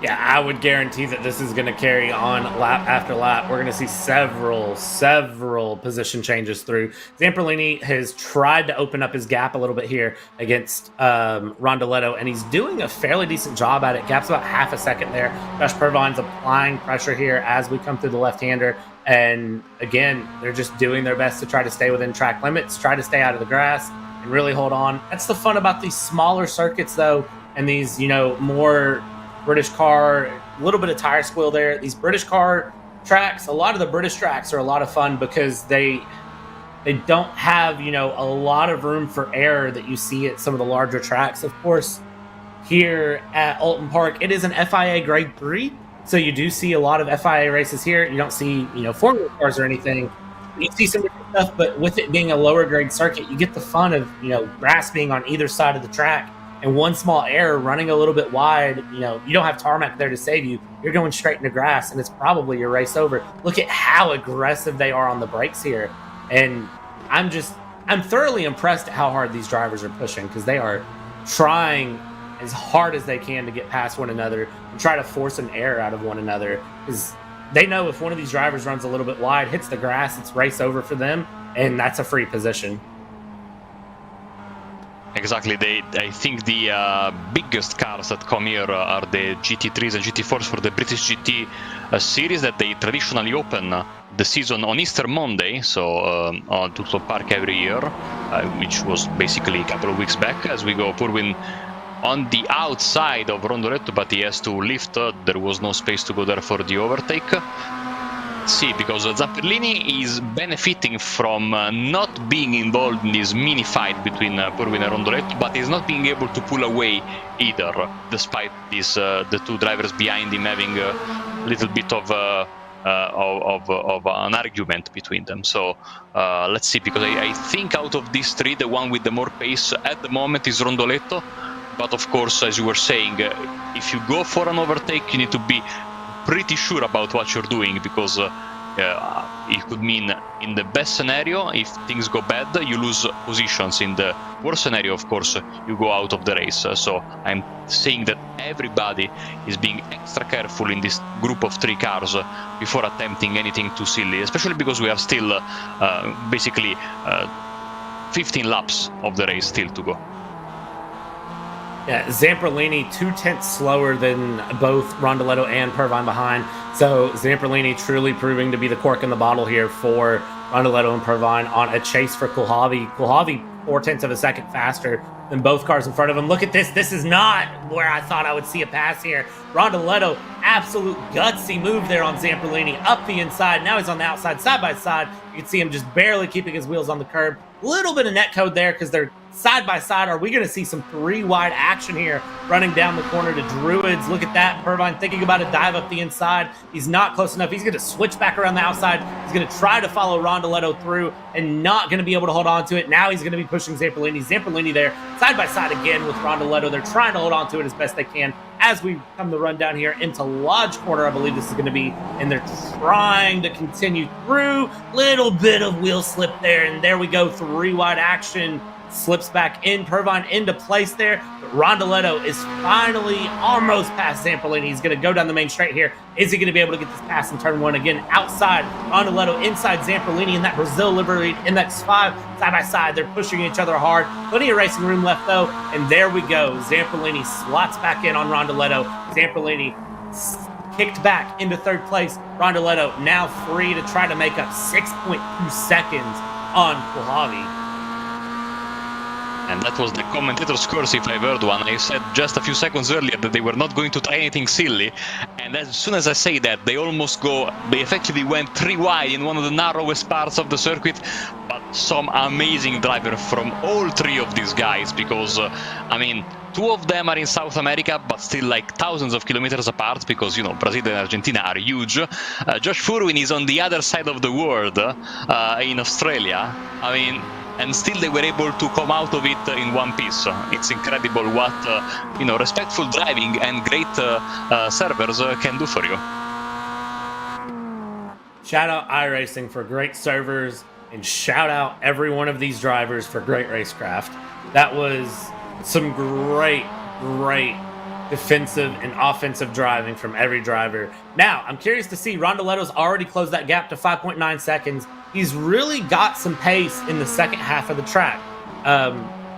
Yeah, I would guarantee that this is going to carry on lap after lap. We're going to see several position changes through. Zamperlini has tried to open up his gap a little bit here against Rondoletto, and he's doing a fairly decent job at it. Gap's about half a second there. Josh Pervine's applying pressure here as we come through the left-hander. And again, they're just doing their best to try to stay within track limits, try to stay out of the grass, and really hold on. That's the fun about these smaller circuits, though, and these, more British car, a little bit of tire squeal there. These British car tracks, a lot of the British tracks are a lot of fun because they don't have, a lot of room for error that you see at some of the larger tracks. Of course, here at Oulton Park, it is an FIA Grade 3, so you do see a lot of FIA races here. You don't see, Formula cars or anything. You see some different stuff, but with it being a lower grade circuit, you get the fun of, grass being on either side of the track, and one small error running a little bit wide, you don't have tarmac there to save you. You're going straight into grass, and it's probably your race over. Look at how aggressive they are on the brakes here. And I'm thoroughly impressed at how hard these drivers are pushing, because they are trying as hard as they can to get past one another and try to force an error out of one another, because they know if one of these drivers runs a little bit wide, hits the grass, it's race over for them, and that's a free position. Exactly. I think the biggest cars that come here are the GT3s and GT4s for the British GT series, that they traditionally open the season on Easter Monday, so on Oulton Park every year, which was basically a couple of weeks back, as we go Purwin on the outside of Rondoletto, but he has to lift. There was no space to go there for the overtake. See, because Zamperlini is benefiting from not being involved in this mini fight between Purwin and Rondoletto, but he's not being able to pull away either, despite this, the two drivers behind him having a little bit of an argument between them. So let's see, because I think out of these three, the one with the more pace at the moment is Rondoletto. But of course, as you were saying, if you go for an overtake, you need to be pretty sure about what you're doing, because it could mean, in the best scenario, if things go bad, you lose positions. In the worst scenario, of course, you go out of the race. So I'm saying that everybody is being extra careful in this group of three cars before attempting anything too silly, especially because we are still basically 15 laps of the race still to go. Yeah, Zamperlini 2/10 slower than both Rondoletto and Pervine behind. So Zamperlini truly proving to be the cork in the bottle here for Rondoletto and Pervine on a chase for Kulhavy. Kulhavy 4/10 of a second faster than both cars in front of him. Look at this. This is not where I thought I would see a pass here. Rondoletto, absolute gutsy move there on Zamperlini up the inside. Now he's on the outside, side by side. You can see him just barely keeping his wheels on the curb. Little bit of net code there because they're side by side. Are we going to see some 3-wide action here running down the corner to Druids? Look at that. Pervine thinking about a dive up the inside. He's not close enough. He's going to switch back around the outside. He's going to try to follow Rondoletto through and not going to be able to hold on to it. Now he's going to be pushing Zamperlini. Zamperlini there side by side again with Rondoletto. They're trying to hold on to it as best they can as we come to run down here into Lodge Corner, I believe this is going to be, and they're trying to continue through. Little bit of wheel slip there, and there we go, 3-wide action. Slips back in, Pervine into place there, but Rondoletto is finally almost past Zamperlini. He's going to go down the main straight here. Is he going to be able to get this pass in turn 1? Again, outside, Rondoletto inside Zamperlini in that Brazil livery MX-5, side by side. They're pushing each other hard. Plenty of racing room left, though, and there we go. Zamperlini slots back in on Rondoletto. Zamperlini kicked back into third place. Rondoletto now free to try to make up 6.2 seconds on Kulhavy. And that was the commentator's curse, if I've heard one. I said just a few seconds earlier that they were not going to try anything silly. And as soon as I say that, they effectively went 3 wide in one of the narrowest parts of the circuit. But some amazing driver from all 3 of these guys, because, I mean, 2 of them are in South America, but still like thousands of kilometers apart, because, you know, Brazil and Argentina are huge. Josh Furwin is on the other side of the world, in Australia. I mean, and still they were able to come out of it in one piece. It's incredible what you know, respectful driving and great servers can do for you. Shout out iRacing for great servers, and shout out every one of these drivers for great racecraft. That was some great defensive and offensive driving from every driver. Now, I'm curious to see, Rondoletto's already closed that gap to 5.9 seconds. He's really got some pace in the second half of the track.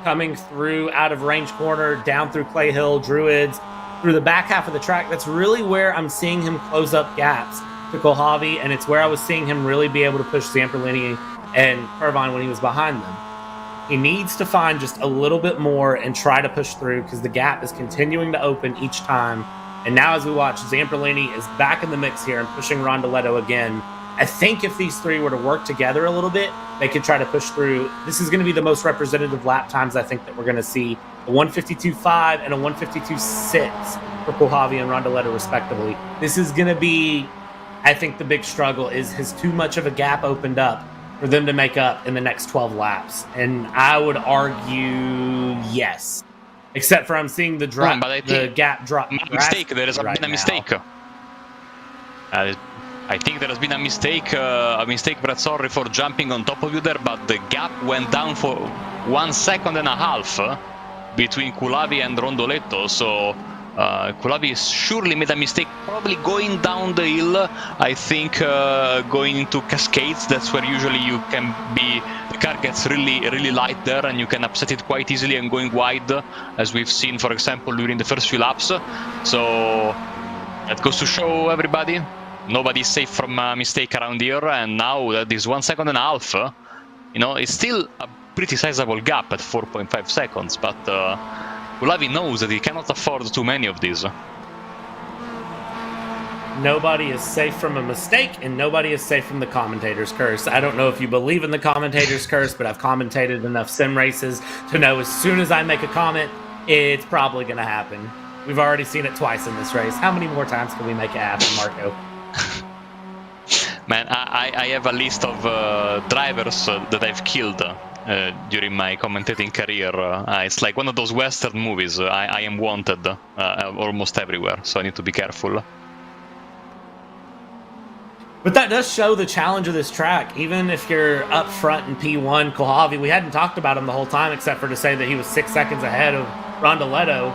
Coming through out of Range Corner, down through Clay Hill, Druids, through the back half of the track. That's really where I'm seeing him close up gaps to Kulhavy, and it's where I was seeing him really be able to push Zamperlini and Pervine when he was behind them. He needs to find just a little bit more and try to push through, because the gap is continuing to open each time. And now as we watch, Zamperlini is back in the mix here and pushing Rondoletto again. I think if these 3 were to work together a little bit, they could try to push through. This is going to be the most representative lap times I think that we're going to see. A 152.5 and a 152.6 for Kulhavy and Rondoletto respectively. This is going to be, I think, the big struggle is, has too much of a gap opened up for them to make up in the next 12 laps? And I would argue yes. Except for I'm seeing the drop, the gap drop. Mistake. There has been a mistake. I think there has been a mistake, Brett, sorry for jumping on top of you there, but the gap went down for 1.5 seconds between Kulhavy and Rondoletto, so Kulhavy surely made a mistake, probably going down the hill. I think going into Cascades, that's where usually you can be, the car gets really light there and you can upset it quite easily and going wide, as we've seen, for example, during the first few laps. So that goes to show everybody, nobody's safe from a mistake around here, and now that is 1.5 seconds, you know, it's still a pretty sizable gap at 4.5 seconds, but Kulhavy knows that he cannot afford too many of these. Nobody is safe from a mistake, and nobody is safe from the commentator's curse. I don't know if you believe in the commentator's curse, but I've commentated enough sim races to know as soon as I make a comment, it's probably going to happen. We've already seen it twice in this race. How many more times can we make it happen, Marco? Man, I have a list of drivers that I've killed during my commentating career. It's like one of those Western movies. I am wanted almost everywhere, so I need to be careful. But that does show the challenge of this track. Even if you're up front in P1, Kulhavy, we hadn't talked about him the whole time except for to say that he was 6 seconds ahead of Rondoletto.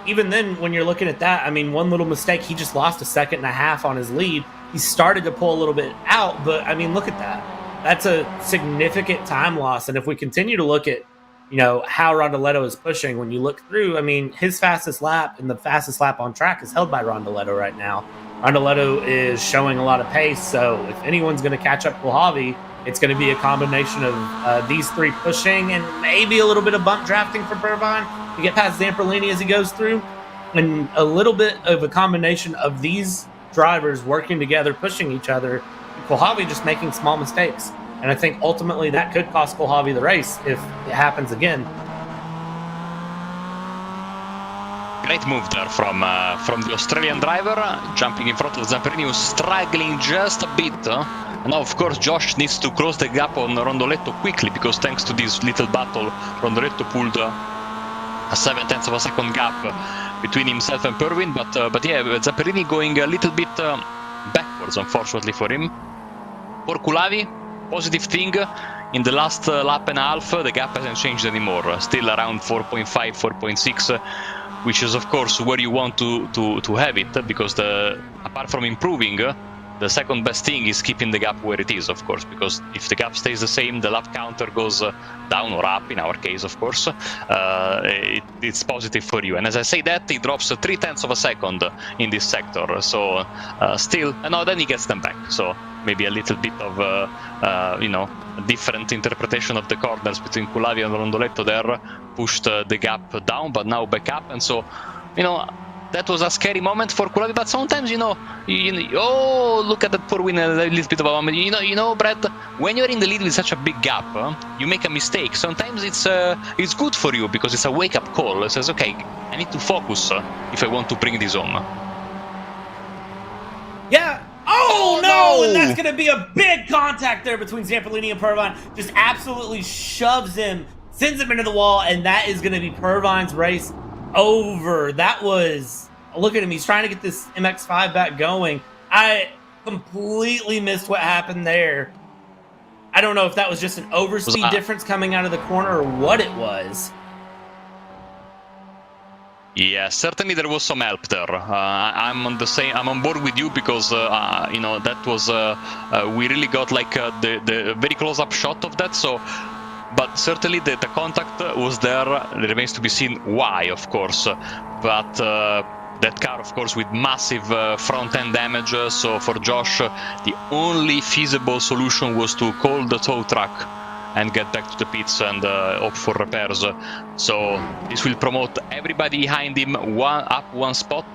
Even then, when you're looking at that, I mean, one little mistake, he just lost 1.5 seconds on his lead. He started to pull a little bit out, but I mean, look at that. That's a significant time loss. And if we continue to look at you know, how Rondoletto is pushing. When you look through, I mean, his fastest lap and the fastest lap on track is held by Rondoletto right now. Rondoletto is showing a lot of pace, so if anyone's going to catch up Kulhavi, it's going to be a combination of these three pushing and maybe a little bit of bump drafting for Irvine to get past Zamperlini as he goes through, and a little bit of a combination of these drivers working together, pushing each other, Kulhavi just making small mistakes. And I think ultimately that could cost Kulhavi the race if it happens again. Great move there from the Australian driver, jumping in front of Zamperini, who's struggling just a bit. And now, of course, Josh needs to close the gap on Rondoletto quickly, because thanks to this little battle, Rondoletto pulled a 0.7 of a second gap between himself and Perwin. But yeah, Zamperini going a little bit backwards, unfortunately for him. For Kulhavi, positive thing, in the last lap and a half, the gap hasn't changed anymore. Still around 4.5, 4.6, which is of course where you want to have it, because apart from improving, the second best thing is keeping the gap where it is, of course, because if the gap stays the same, the lap counter goes down or up, in our case, of course, it's positive for you. And as I say that, he drops 0.3 of a second in this sector, so still, no, then he gets them back, so maybe a little bit of, you know, a different interpretation of the corners between Kulhavi and Rondoletto there, pushed the gap down, but now back up, and so, you know, that was a scary moment for Kulhavi, but sometimes, you know, oh, look at that poor winner, a little bit of a moment. You know, Brad, when you're in the lead with such a big gap, you make a mistake. Sometimes it's good for you, because it's a wake-up call. It says, okay, I need to focus if I want to bring this home. Yeah. Oh, no! And that's going to be a big contact there between Zamperlini and Pervine. Just absolutely shoves him, sends him into the wall, and that is going to be Pervine's race over. That was, look at him, he's trying to get this MX-5 back going. I completely missed what happened there. I don't know if that was just an overspeed difference coming out of the corner or what it was. Yeah, certainly there was some help there. I'm on board with you, because you know, that was we really got like the very close-up shot of that. So, but certainly the contact was there. It remains to be seen why, of course. But that car, of course, with massive front-end damage. So for Josh, the only feasible solution was to call the tow truck and get back to the pits and opt for repairs. So this will promote everybody behind him up one spot,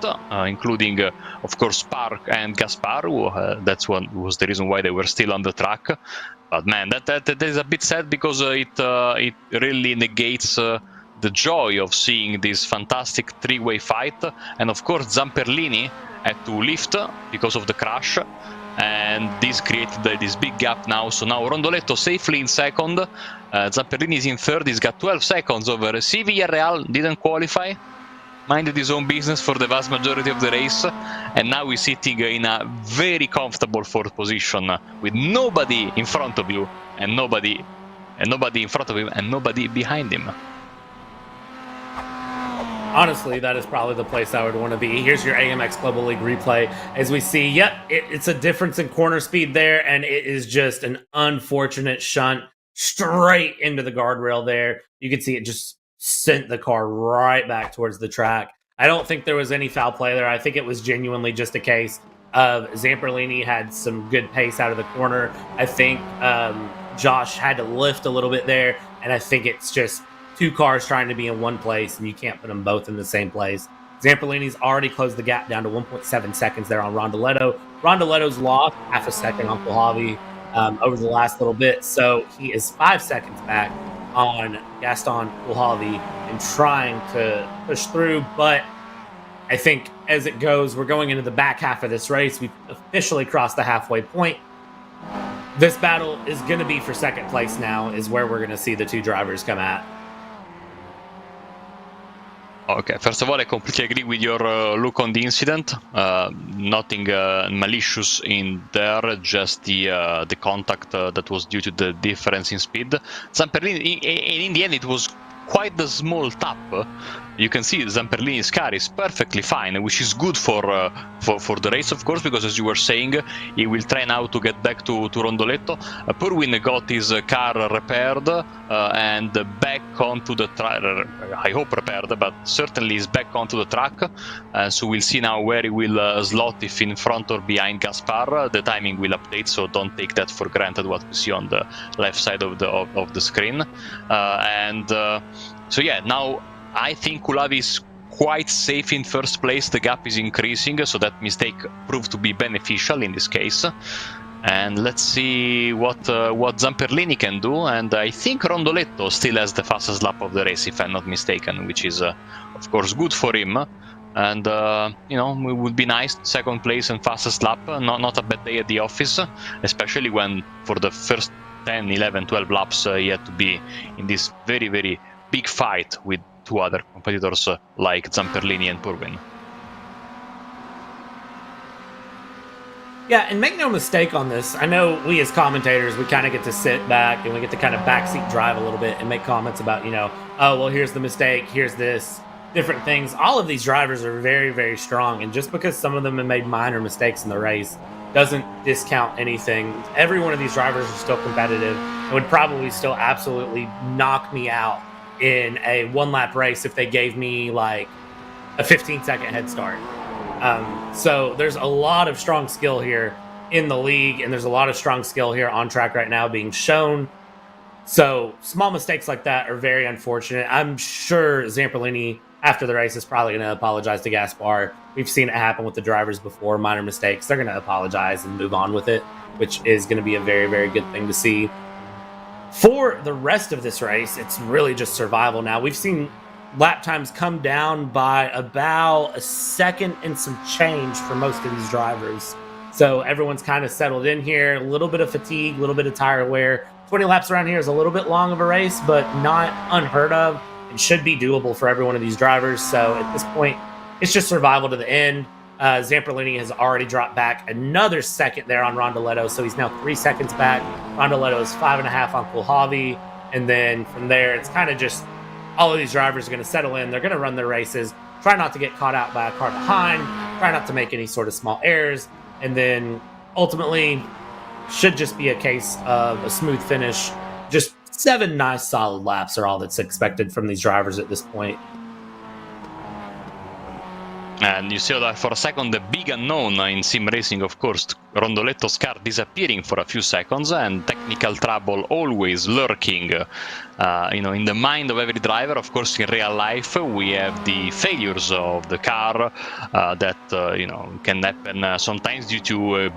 including, of course, Park and Gaspar, who that's one was the reason why they were still on the track. But man, that is a bit sad, because it really negates the joy of seeing this fantastic three-way fight. And of course, Zamperlini had to lift because of the crash, and this created this big gap now. So now Rondoletto safely in second, Zamperlini is in third. He's got 12 seconds over CV Real, didn't qualify, minded his own business for the vast majority of the race, and now he's sitting in a very comfortable fourth position with nobody in front of you, and nobody in front of him, and nobody behind him. Honestly, that is probably the place I would want to be. Here's your AMX Global League replay. As we see, yep, it's a difference in corner speed there, and it is just an unfortunate shunt straight into the guardrail there. You can see it just sent the car right back towards the track. I don't think there was any foul play there. I think it was genuinely just a case of Zamperlini had some good pace out of the corner. I think Josh had to lift a little bit there, and I think it's just two cars trying to be in one place, and you can't put them both in the same place. Zamperlini's already closed the gap down to 1.7 seconds there on Rondoletto. Rondoletto's lost half a second on Kulhavi over the last little bit, so he is 5 seconds back on Gaston Kulhavi and trying to push through. But I think as it goes, we're going into the back half of this race. We've officially crossed the halfway point. This battle is going to be for second place now, is where we're going to see the two drivers come at. Okay, first of all, I completely agree with your look on the incident. Nothing malicious in there, just the contact that was due to the difference in speed. Zamperlini, in the end, it was quite the small tap. You can see Zamperlini's car is perfectly fine, which is good for the race, of course, because as you were saying, he will try now to get back to Rondoletto. Purwin got his car repaired and back onto the track. I hope repaired, but certainly is back onto the track. So we'll see now where he will slot, if in front or behind Gaspar. The timing will update, so don't take that for granted what we see on the left side of the screen. So yeah, now I think Kulavi is quite safe in first place. The gap is increasing, so that mistake proved to be beneficial in this case. And let's see what Zamperlini can do. And I think Rondoletto still has the fastest lap of the race, if I'm not mistaken, which is of course good for him. And you know, it would be nice, second place and fastest lap. Not a bad day at the office, especially when for the first 10, 11, 12 laps he had to be in this very, very big fight with two other competitors like Zamperlini and Purwin. Yeah, and make no mistake on this. I know we as commentators, we kind of get to sit back and we get to kind of backseat drive a little bit and make comments about, you know, oh, well, here's the mistake, here's this, different things. All of these drivers are very, very strong. And just because some of them have made minor mistakes in the race doesn't discount anything. Every one of these drivers are still competitive and would probably still absolutely knock me out in a one-lap race if they gave me like a 15-second head start. So there's a lot of strong skill here in the league, and there's a lot of strong skill here on track right now being shown. So small mistakes like that are very unfortunate. I'm sure Zamperlini, after the race, is probably going to apologize to Gaspar. We've seen it happen with the drivers before, minor mistakes. They're going to apologize and move on with it, which is going to be a very, very good thing to see. For the rest of this race, it's really just survival now. We've seen lap times come down by about a second and some change for most of these drivers. So everyone's kind of settled in here. A little bit of fatigue, a little bit of tire wear. 20 laps around here is a little bit long of a race, but not unheard of. It should be doable for every one of these drivers. So at this point, it's just survival to the end. Zamperlini has already dropped back another second there on Rondoletto, so he's now 3 seconds back. Rondoletto is 5.5 on Kulhavi, and then from there, it's kind of just all of these drivers are going to settle in. They're going to run their races, try not to get caught out by a car behind, try not to make any sort of small errors, and then ultimately should just be a case of a smooth finish. Just 7 nice solid laps are all that's expected from these drivers at this point. And you see that for a second, the big unknown in sim racing, of course, Rondoletto's car disappearing for a few seconds, and technical trouble always lurking, in the mind of every driver. Of course, in real life, we have the failures of the car that can happen sometimes due to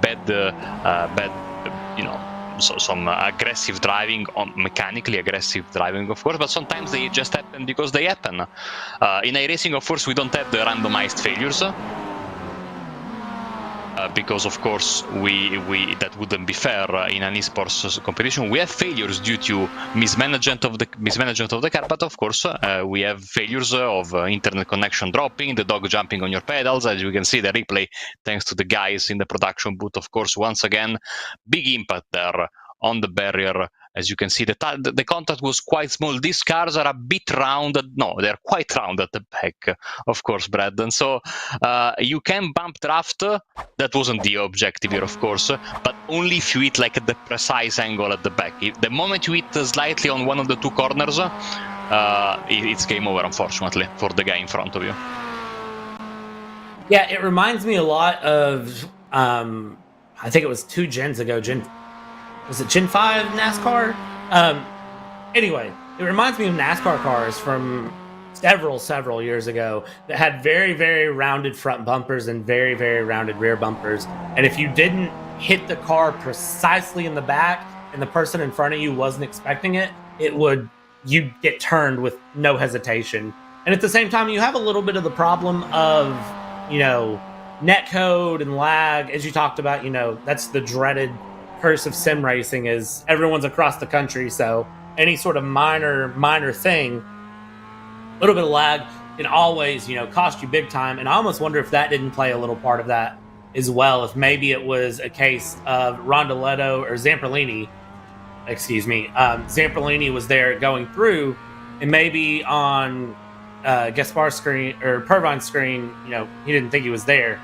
some aggressive driving, mechanically aggressive driving, of course, but sometimes they just happen because they happen. In iRacing, of course, we don't have the randomized failures, because, of course, we that wouldn't be fair in an esports competition. We have failures due to mismanagement of the car, but of course, we have failures of internet connection dropping, the dog jumping on your pedals, as you can see the replay, thanks to the guys in the production booth. Of course, once again, big impact there on the barrier. As you can see, the contact was quite small. These cars are a bit rounded. No, they're quite round at the back, of course, Brad. And so you can bump draft. That wasn't the objective here, of course, but only if you hit like at the precise angle at the back. The moment you hit slightly on one of the two corners, it's game over, unfortunately, for the guy in front of you. Yeah, it reminds me a lot of, I think it was 2 gens ago, was it Gen 5 NASCAR? Anyway, it reminds me of NASCAR cars from several years ago that had very, very rounded front bumpers and very, very rounded rear bumpers. And if you didn't hit the car precisely in the back and the person in front of you wasn't expecting it, you'd get turned with no hesitation. And at the same time, you have a little bit of the problem of, net code and lag, as you talked about. That's the dreaded curse of sim racing, is everyone's across the country, so any sort of minor thing, a little bit of lag can always cost you big time. And I almost wonder if that didn't play a little part of that as well, if maybe it was a case of Rondoletto or Zamperlini was there going through, and maybe on Gaspar's screen or Pervine's screen, he didn't think he was there.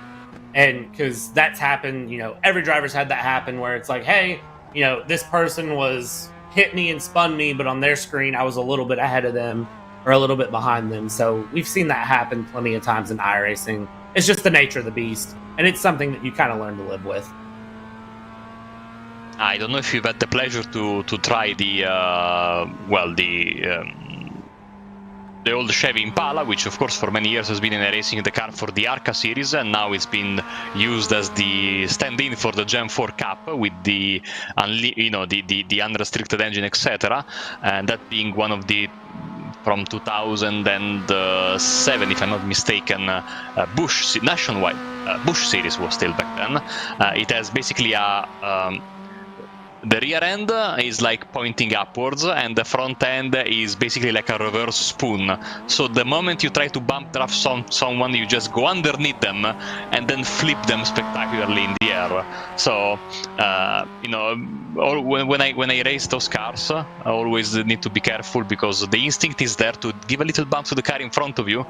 And because that's happened, every driver's had that happen where it's like, hey, this person was hit me and spun me, but on their screen, I was a little bit ahead of them or a little bit behind them. So we've seen that happen plenty of times in iRacing. It's just the nature of the beast, and it's something that you kind of learn to live with. I don't know if you've had the pleasure to try the old Chevy Impala, which of course for many years has been in racing the car for the Arca series, and now it's been used as the stand-in for the Gen 4 Cup with the unrestricted engine, etc. And that being one of the from 2007, if I'm not mistaken, Bush nationwide Bush series was still back then. It has basically a the rear end is like pointing upwards, and the front end is basically like a reverse spoon. So the moment you try to bump draft someone, you just go underneath them and then flip them spectacularly in the air. So when I race those cars, I always need to be careful, because the instinct is there to give a little bump to the car in front of you,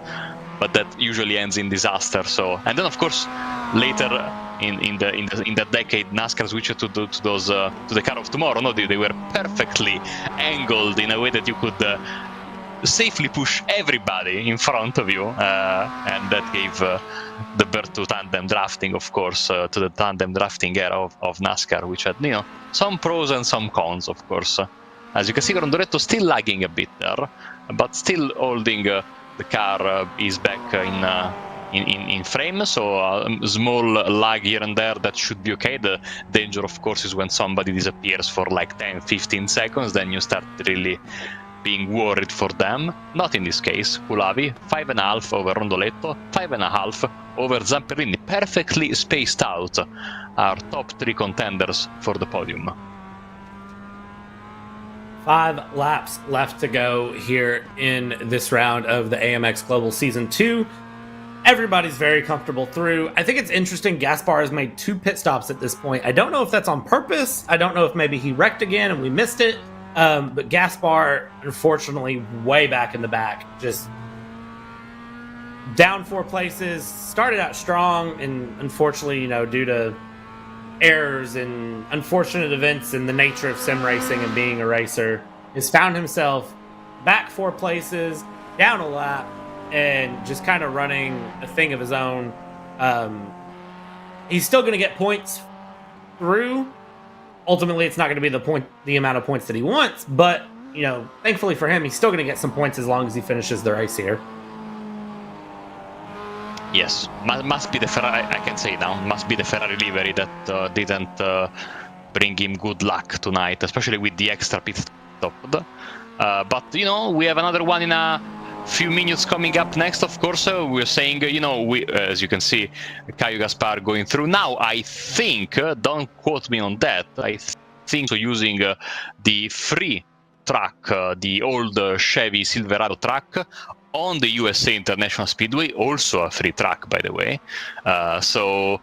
but that usually ends in disaster. So, and then of course later in the decade, NASCAR switched to the car of tomorrow. No, they were perfectly angled in a way that you could safely push everybody in front of you, and that gave the birth to tandem drafting, of course, to the tandem drafting era of NASCAR, which had some pros and some cons, of course. As you can see, Rondoletto still lagging a bit there, but still holding the car is back in frame, so a small lag here and there, that should be okay. The danger, of course, is when somebody disappears for like 10-15 seconds, then you start really being worried for them. Not in this case. Kulavi 5.5 over Rondoletto, 5.5 over Zamperini, perfectly spaced out, our top 3 contenders for the podium. 5 laps left to go here in this round of the AMX Global Season 2. Everybody's very comfortable through. I think it's interesting, Gaspar has made 2 pit stops at this point. I don't know if that's on purpose. I don't know if maybe he wrecked again and we missed it. But Gaspar, unfortunately, way back in the back. Just down 4 places. Started out strong, and unfortunately, due to errors and unfortunate events in the nature of sim racing and being a racer, has found himself back 4 places, down a lap, and just kind of running a thing of his own. He's still going to get points through. Ultimately, it's not going to be the amount of points that he wants, but thankfully for him, he's still going to get some points as long as he finishes the race here. Yes, must be the Ferrari. I can say now, must be the Ferrari livery that didn't bring him good luck tonight, especially with the extra pit stop. But we have another one in a few minutes coming up next. Of course, we're saying, we, as you can see, Caio Gaspar going through now. I think, don't quote me on that, I think so, using the free track, the old Chevy Silverado track on the USA International Speedway, also a free track, by the way. So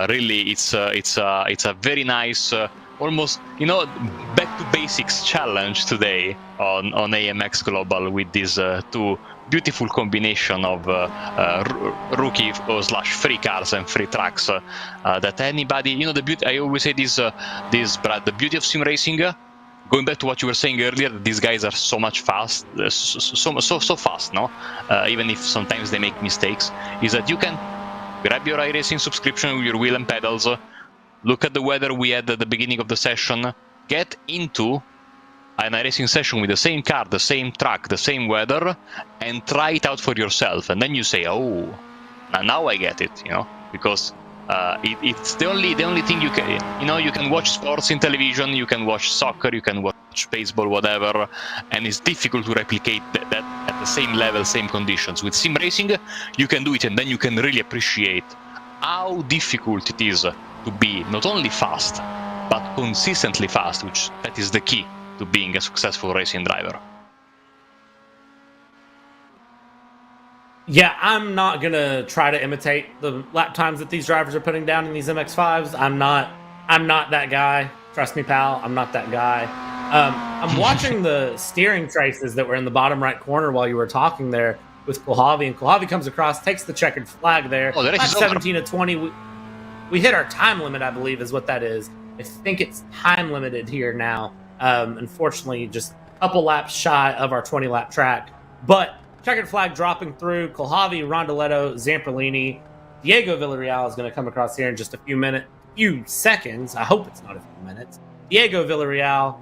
really, it's a very nice, almost back to basics challenge today on AMX Global, with these 2 beautiful combination of rookie / free cars and free tracks that anybody, the beauty, I always say this Brad, the beauty of sim racing, going back to what you were saying earlier, these guys are so much fast, so fast, no? Even if sometimes they make mistakes, is that you can grab your iRacing subscription with your wheel and pedals, look at the weather we had at the beginning of the session, get into an iRacing session with the same car, the same track, the same weather, and try it out for yourself. And then you say, oh, now I get it, because it's the only thing you can, you can watch sports in television, you can watch soccer, you can watch baseball, whatever, and it's difficult to replicate that at the same level, same conditions. With sim racing, you can do it, and then you can really appreciate how difficult it is to be not only fast, but consistently fast, which that is the key to being a successful racing driver. Yeah, I'm not going to try to imitate the lap times that these drivers are putting down in these MX-5s. I'm not that guy. Trust me, pal, I'm not that guy. I'm watching the steering traces that were in the bottom right corner while you were talking there with Kohlhavi, and Kohlhavi comes across, takes the checkered flag there. Oh, the race Lap is over. 17 to 20. We hit our time limit, I believe, is what that is. I think it's time limited here now. Unfortunately, just a couple laps shy of our 20-lap track. But checkered flag dropping through. Kohlhavi, Rondoletto, Zamperlini. Diego Villarreal is going to come across here in just a few seconds. I hope it's not a few minutes. Diego Villarreal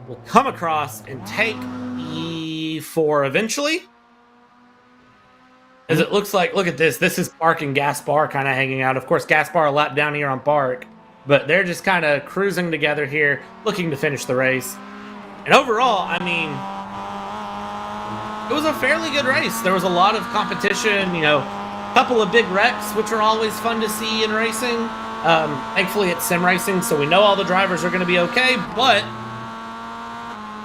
will come across and take E4 eventually. As it looks like, look at this. This is Park and Gaspar kind of hanging out. Of course, Gaspar a lap down here on Park, but they're just kind of cruising together here, looking to finish the race. And overall, I mean, it was a fairly good race. There was a lot of competition, a couple of big wrecks, which are always fun to see in racing. Thankfully, it's sim racing, so we know all the drivers are going to be okay, but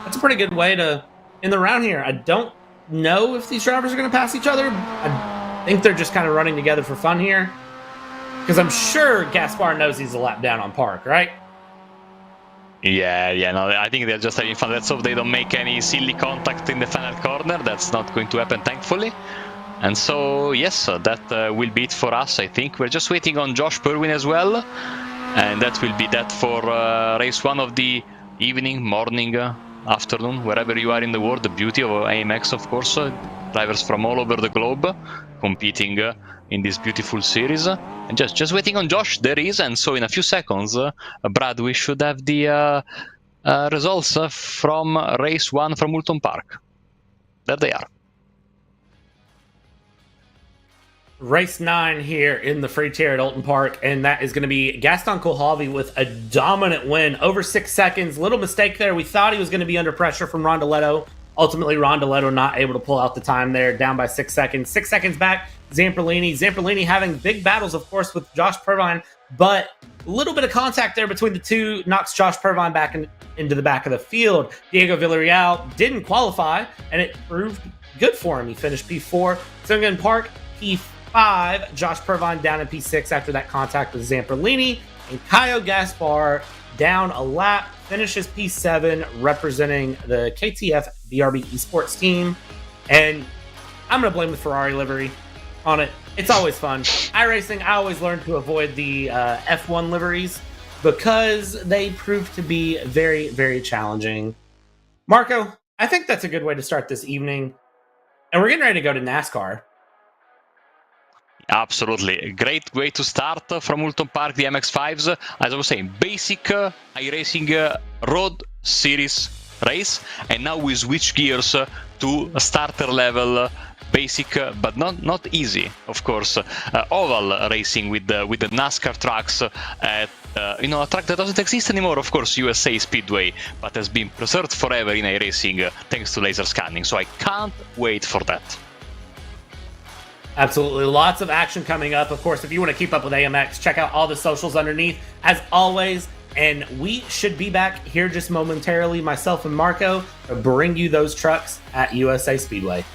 that's a pretty good way to end the round here. I don't know if these drivers are going to pass each other. I think they're just kind of running together for fun here, because I'm sure Gaspar knows he's a lap down on Park, right? No, I think they're just having fun. Let's hope they don't make any silly contact in the final corner. That's not going to happen, thankfully. And so, yes, that will be it for us, I think. We're just waiting on Josh Perwin as well. And that will be that for race 1 of the evening, morning, afternoon, wherever you are in the world. The beauty of AMX, of course, drivers from all over the globe competing in this beautiful series. And just waiting on Josh, there is. And so in a few seconds, Brad, we should have the results from race 1 from Oulton Park. There they are. Race 9 here in the free tier at Oulton Park, and that is going to be Gaston Kohlhavi with a dominant win, over 6 seconds. Little mistake there. We thought he was going to be under pressure from Rondoletto. Ultimately, Rondoletto not able to pull out the time there, down by 6 seconds. 6 seconds back, Zamperlini. Zamperlini having big battles, of course, with Josh Pervine, but a little bit of contact there between the two knocks Josh Pervine back into the back of the field. Diego Villarreal didn't qualify, and it proved good for him. He finished P4. Oulton Park, P5. Josh Pervine down in P6 after that contact with Zamperlini. And Caio Gaspar down a lap, finishes P7, representing the KTF BRB Esports team. And I'm going to blame the Ferrari livery on it. It's always fun. iRacing, I always learn to avoid the F1 liveries because they prove to be very, very challenging. Marco, I think that's a good way to start this evening. And we're getting ready to go to NASCAR. Absolutely. A great way to start from Oulton Park, the MX-5s. As I was saying, basic iRacing road series race. And now we switch gears to a starter level, basic, but not easy, of course, oval racing with the NASCAR tracks at a track that doesn't exist anymore, of course, USA Speedway, but has been preserved forever in iRacing thanks to laser scanning. So I can't wait for that. Absolutely. Lots of action coming up. Of course, if you want to keep up with AMX, check out all the socials underneath, as always. And we should be back here just momentarily, myself and Marco, to bring you those trucks at USA Speedway.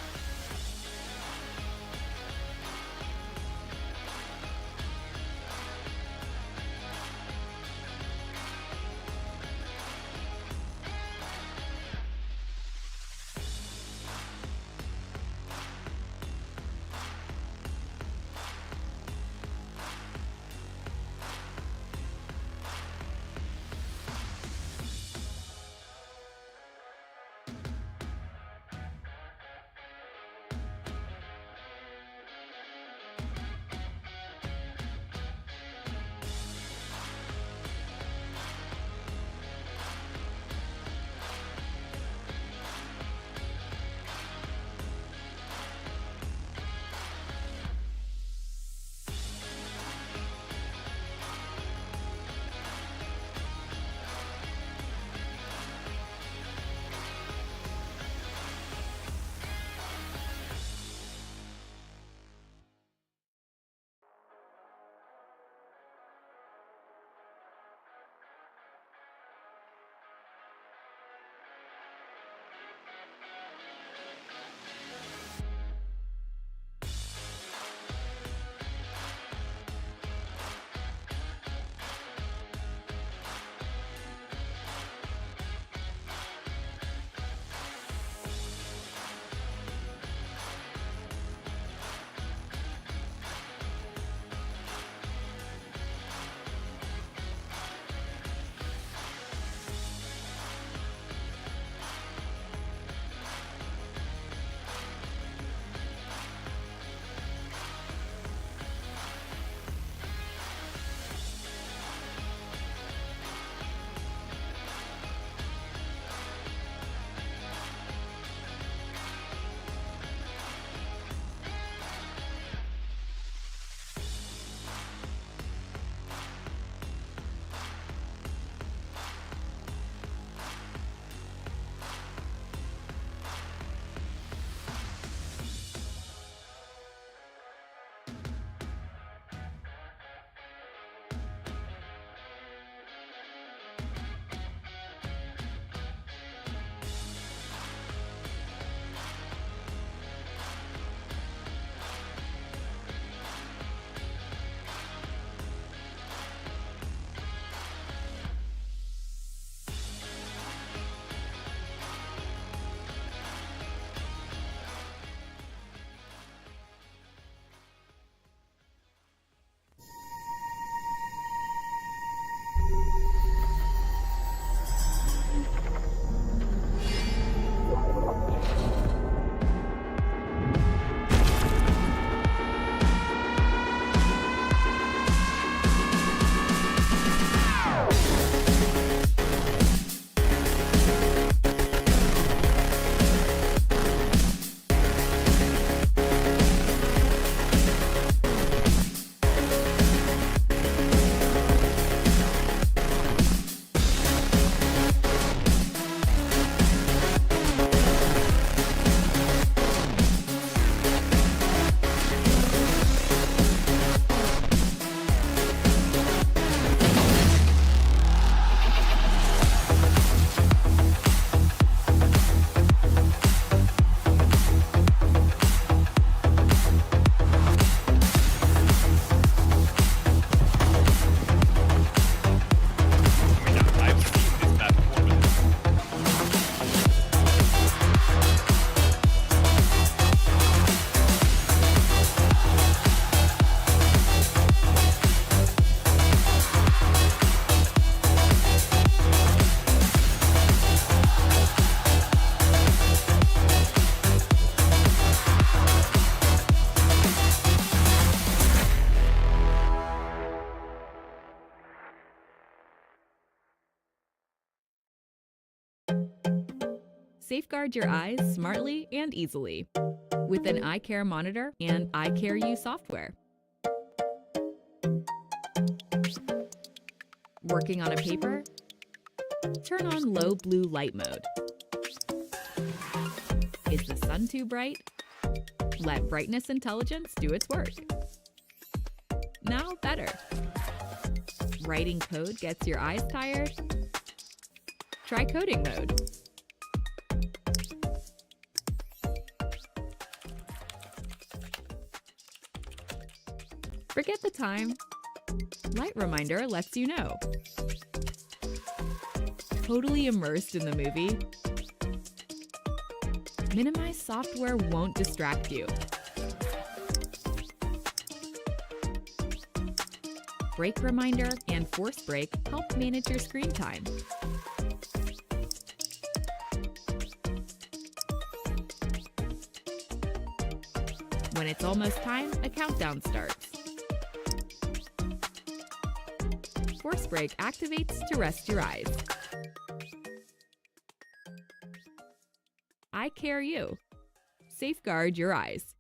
Safeguard your eyes smartly and easily with an eye care monitor and eye care U software. Working on a paper? Turn on low blue light mode. Is the sun too bright? Let brightness intelligence do its work. Now better. Writing code gets your eyes tired? Try coding mode. Forget the time. Light reminder lets you know. Totally immersed in the movie? Minimize software won't distract you. Brake reminder and force brake help manage your screen time. When it's almost time, a countdown starts. Force brake activates to rest your eyes. Eye care you. Safeguard your eyes.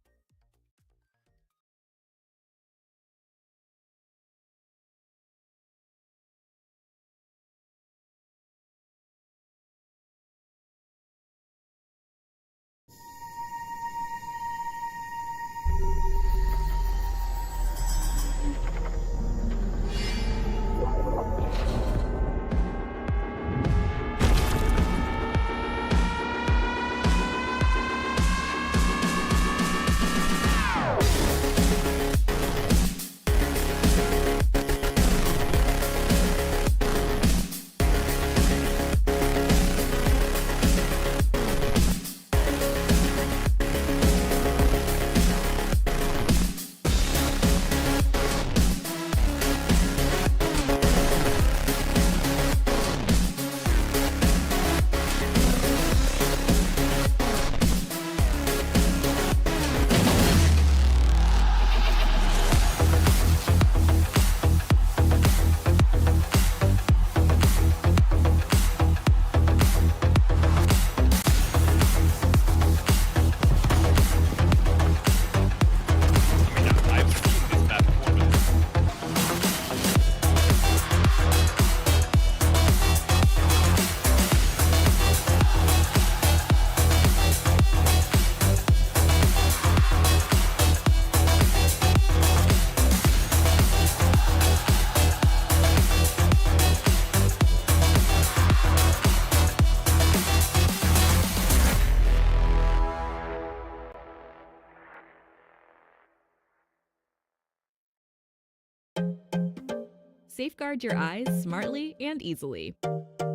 Safeguard your eyes smartly and easily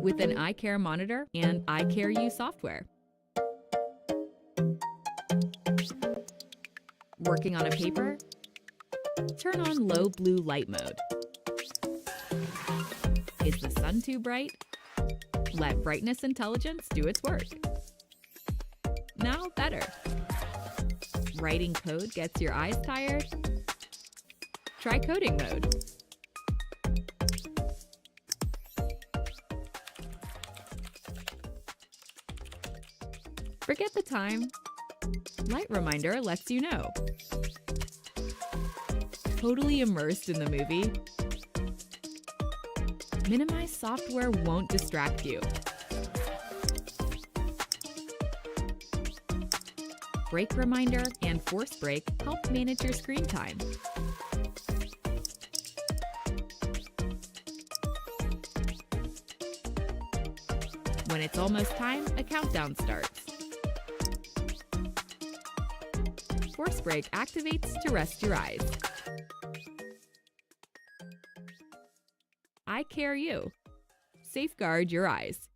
with an eye care monitor and eye care U software. Working on a paper? Turn on low blue light mode. Is the sun too bright? Let brightness intelligence do its work. Now better. Writing code gets your eyes tired? Try coding mode. Forget the time. Light reminder lets you know. Totally immersed in the movie? Minimize software won't distract you. Brake reminder and force brake help manage your screen time. When it's almost time, a countdown starts. Force brake activates to rest your eyes. Eye care you. Safeguard your eyes.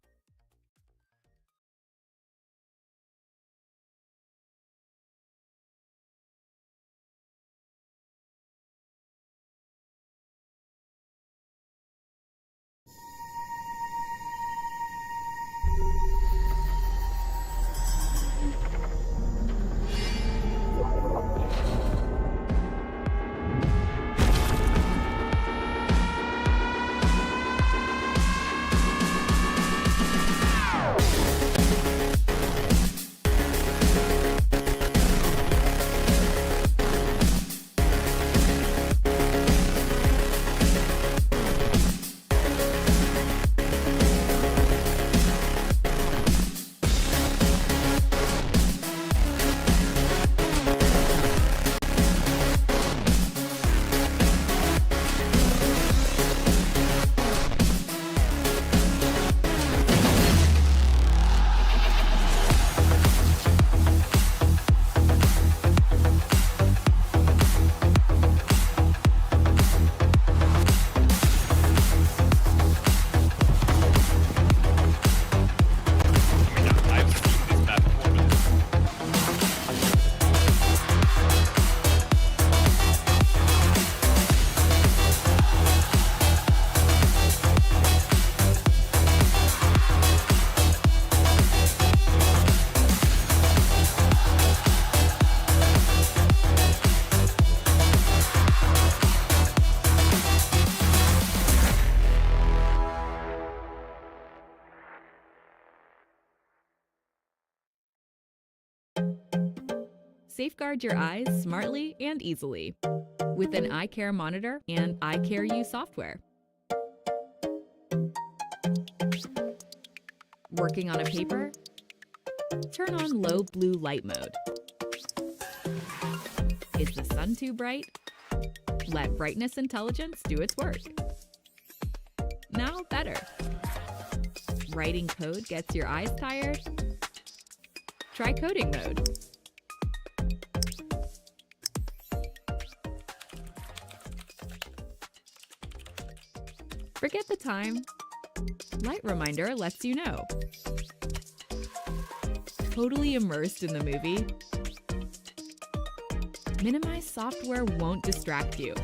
Safeguard your eyes smartly and easily with an eye care monitor and eye care U software. Working on a paper? Turn on low blue light mode. Is the sun too bright? Let brightness intelligence do its work. Now better. Writing code gets your eyes tired? Try coding mode. Forget the time. Light reminder lets you know. Totally immersed in the movie? Minimize software won't distract you.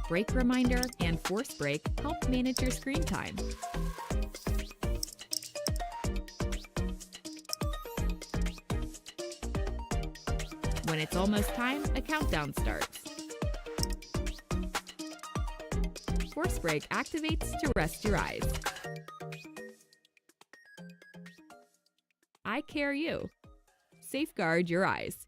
Brake reminder and force brake help manage your screen time. When it's almost time, a countdown starts. Force brake activates to rest your eyes. Eye care U. Safeguard your eyes.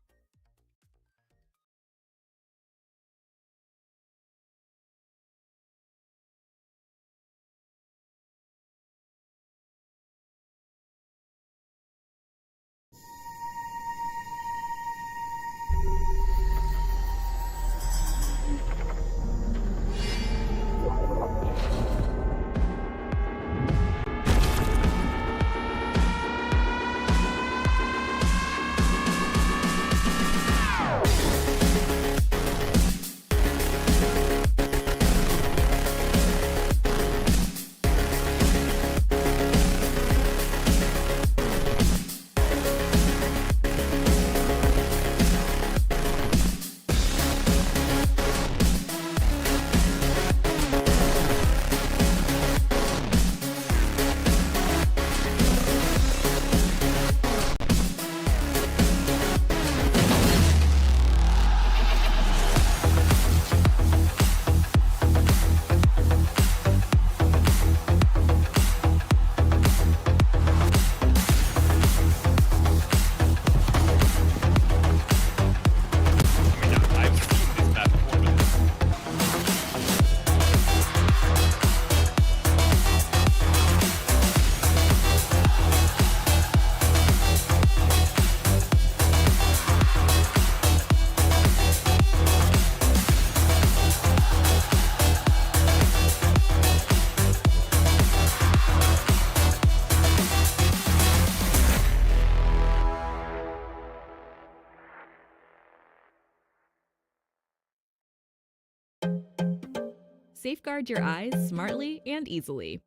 Safeguard your eyes smartly and easily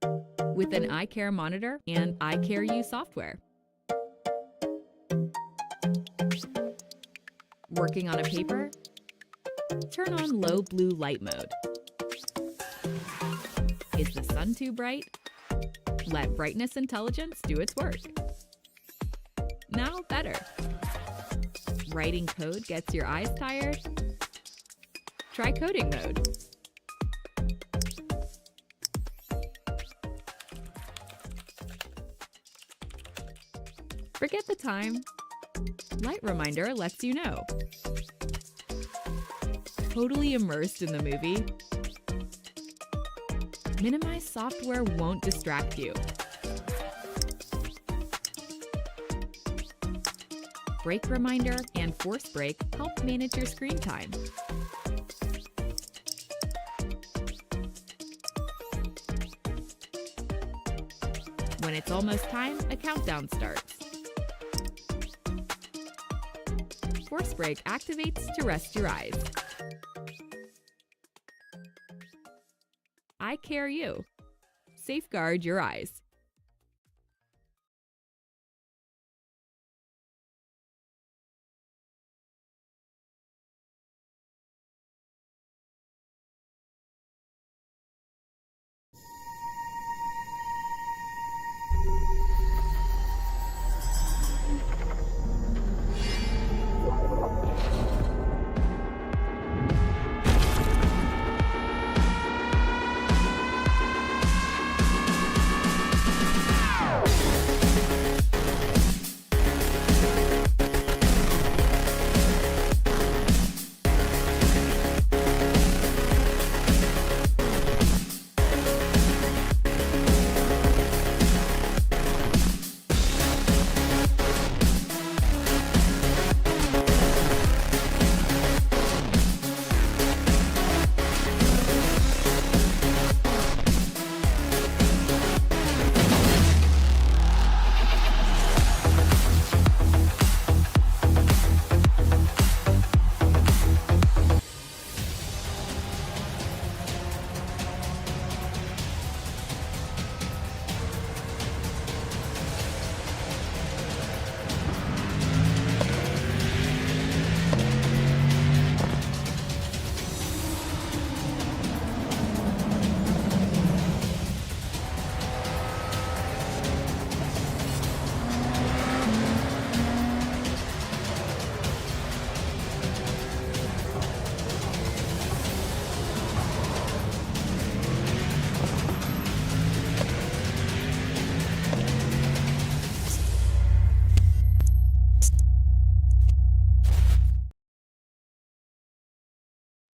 with an eye care monitor and eye care U software. Working on a paper? Turn on low blue light mode. Is the sun too bright? Let brightness intelligence do its work. Now better. Writing code gets your eyes tired? Try coding mode. Forget the time. Light reminder lets you know. Totally immersed in the movie? Minimize software won't distract you. Brake reminder and force brake help manage your screen time. When it's almost time, a countdown starts. Force brake activates to rest your eyes. Eye care U. Safeguard your eyes.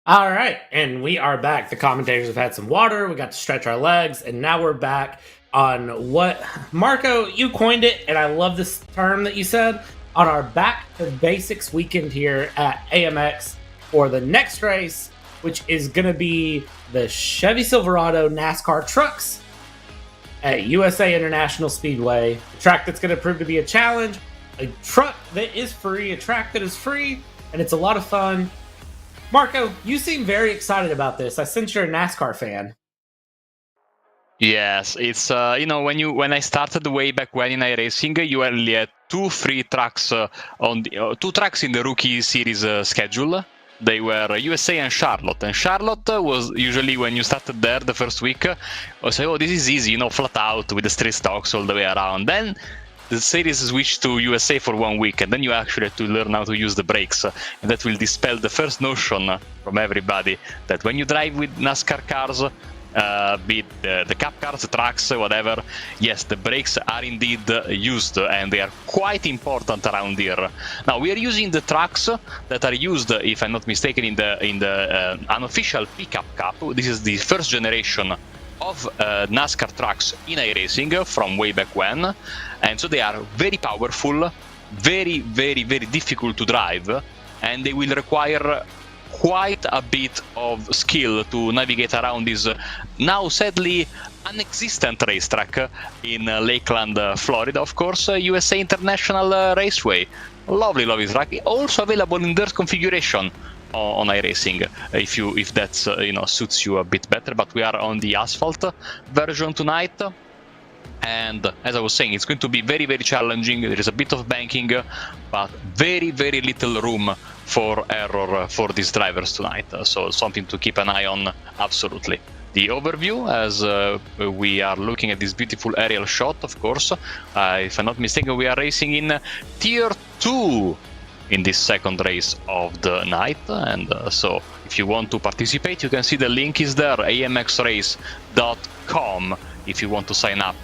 All right, and we are back. The commentators have had some water. We got to stretch our legs, and now we're back on what Marco, you coined it, and I love this term that you said, on our back to basics weekend here at AMX for the next race, which is going to be the Chevy Silverado NASCAR trucks at USA International Speedway. A track that's going to prove to be a challenge, a truck that is free, a track that is free, and it's a lot of fun. Marco, you seem very excited about this. I sense you're a NASCAR fan. Yes, it's when I started way back when in iRacing, you only had two free tracks two tracks in the rookie series schedule. They were USA and Charlotte. And Charlotte was usually when you started there the first week, I say, oh, this is easy, flat out with the straight stocks all the way around. Then the series switched to USA for 1 week, and then you actually have to learn how to use the brakes. And that will dispel the first notion from everybody that when you drive with NASCAR cars, be it the cup cars, the trucks, whatever, yes, the brakes are indeed used, and they are quite important around here. Now, we are using the trucks that are used, if I'm not mistaken, in the unofficial pickup cup. This is the first generation of NASCAR trucks in iRacing from way back when, and so they are very powerful, very, very, very difficult to drive, and they will require quite a bit of skill to navigate around this now sadly non-existent racetrack in Lakeland, Florida, of course, USA International Raceway. Lovely track, also available in dirt configuration on iRacing, if that suits you a bit better. But we are on the asphalt version tonight, and as I was saying, it's going to be very, very challenging. There is a bit of banking, but very, very little room for error for these drivers tonight, so something to keep an eye on, absolutely. The overview, as we are looking at this beautiful aerial shot, of course, if I'm not mistaken, we are racing in Tier 2 in this second race of the night, and so if you want to participate, you can see the link is there, amxrace.com, if you want to sign up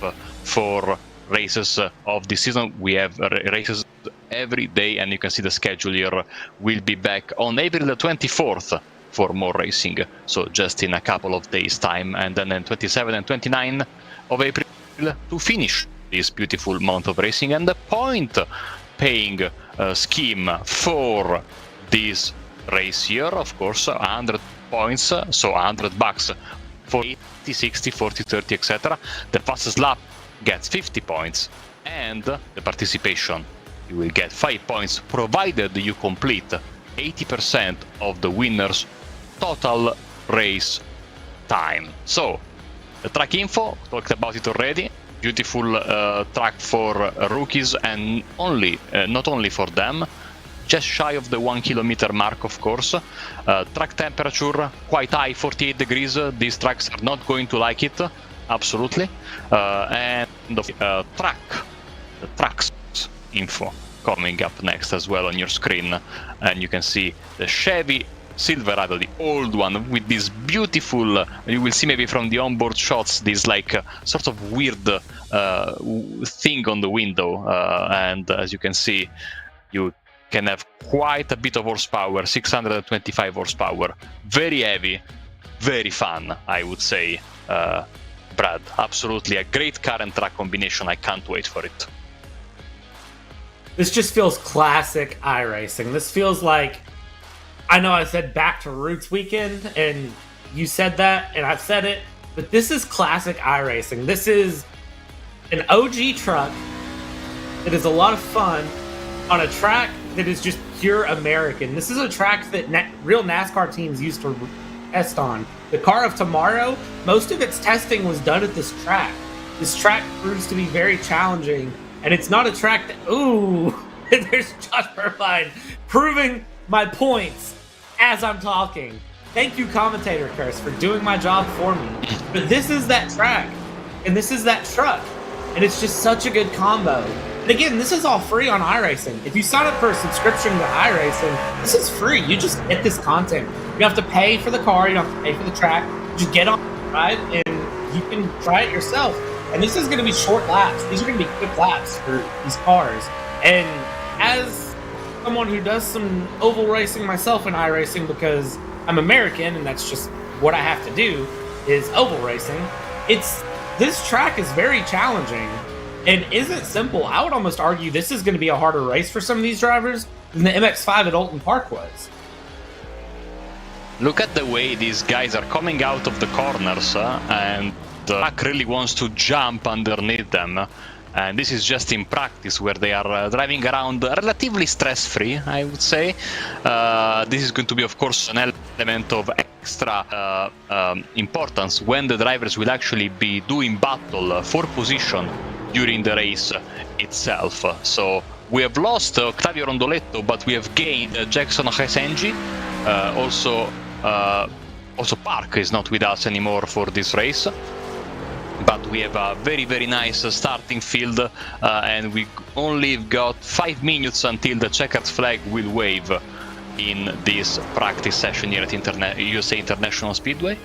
for races of this season. We have races every day, and you can see the schedule here. We'll be back on April the 24th for more racing, so just in a couple of days time, and then on 27 and 29 of April to finish this beautiful month of racing. And the point paying scheme for this race here, of course, 100 points, so $100 for 80, 60, 40, 30, etc. The fastest lap gets 50 points, and the participation, you will get 5 points provided you complete 80% of the winner's total race time. So the track info, talked about it already. Beautiful track for rookies, and not only for them, just shy of the 1 kilometer mark, of course. Track temperature quite high, 48 degrees. These tracks are not going to like it, absolutely. And the tracks info coming up next as well on your screen, and you can see the Chevy Silverado, the old one, with this beautiful, you will see maybe from the onboard shots, this like sort of weird thing on the window, and as you can see, you can have quite a bit of horsepower, 625 horsepower, very heavy, very fun, I would say. Brad, absolutely a great car and track combination. I can't wait for it. This just feels classic iRacing. This feels like, I know I said back to roots weekend, and you said that, and I've said it, but this is classic iRacing. This is an OG truck that is a lot of fun on a track that is just pure American. This is a track that real NASCAR teams used to test on. The car of tomorrow, most of its testing was done at this track. This track proves to be very challenging, and it's not a track that, ooh, there's Josh Burbine proving my points as I'm talking. Thank you, commentator Curse, for doing my job for me. But this is that track, and this is that truck, and it's just such a good combo. And again, this is all free on iRacing. If you sign up for a subscription to iRacing, this is free. You just get this content. You don't have to pay for the car. You don't have to pay for the track. You just get on the ride, and you can try it yourself. And this is going to be short laps. These are going to be quick laps for these cars. And as someone who does some oval racing myself in iRacing, because I'm American, and that's just what I have to do, is oval racing. This track is very challenging and isn't simple. I would almost argue this is going to be a harder race for some of these drivers than the MX-5 at Oulton Park was. Look at the way these guys are coming out of the corners, and the track really wants to jump underneath them. And this is just in practice, where they are driving around relatively stress-free, I would say. This is going to be, of course, an element of extra importance when the drivers will actually be doing battle for position during the race itself. So we have lost Octavio Rondoletto, but we have gained Jackson Hesenji. Also Park is not with us anymore for this race. But we have a very, very nice starting field, and we only got 5 minutes until the checkered flag will wave in this practice session here at USA International Speedway.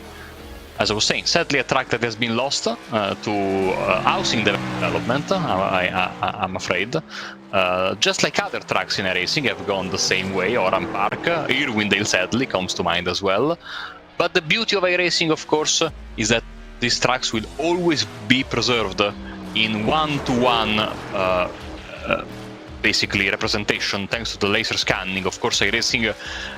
As I was saying, sadly a track that has been lost to housing development, I'm afraid. Just like other tracks in racing have gone the same way. Oran Park, Irwindale sadly comes to mind as well. But the beauty of iRacing, of course, is that these tracks will always be preserved in one-to-one basically representation thanks to the laser scanning. Of course, iRacing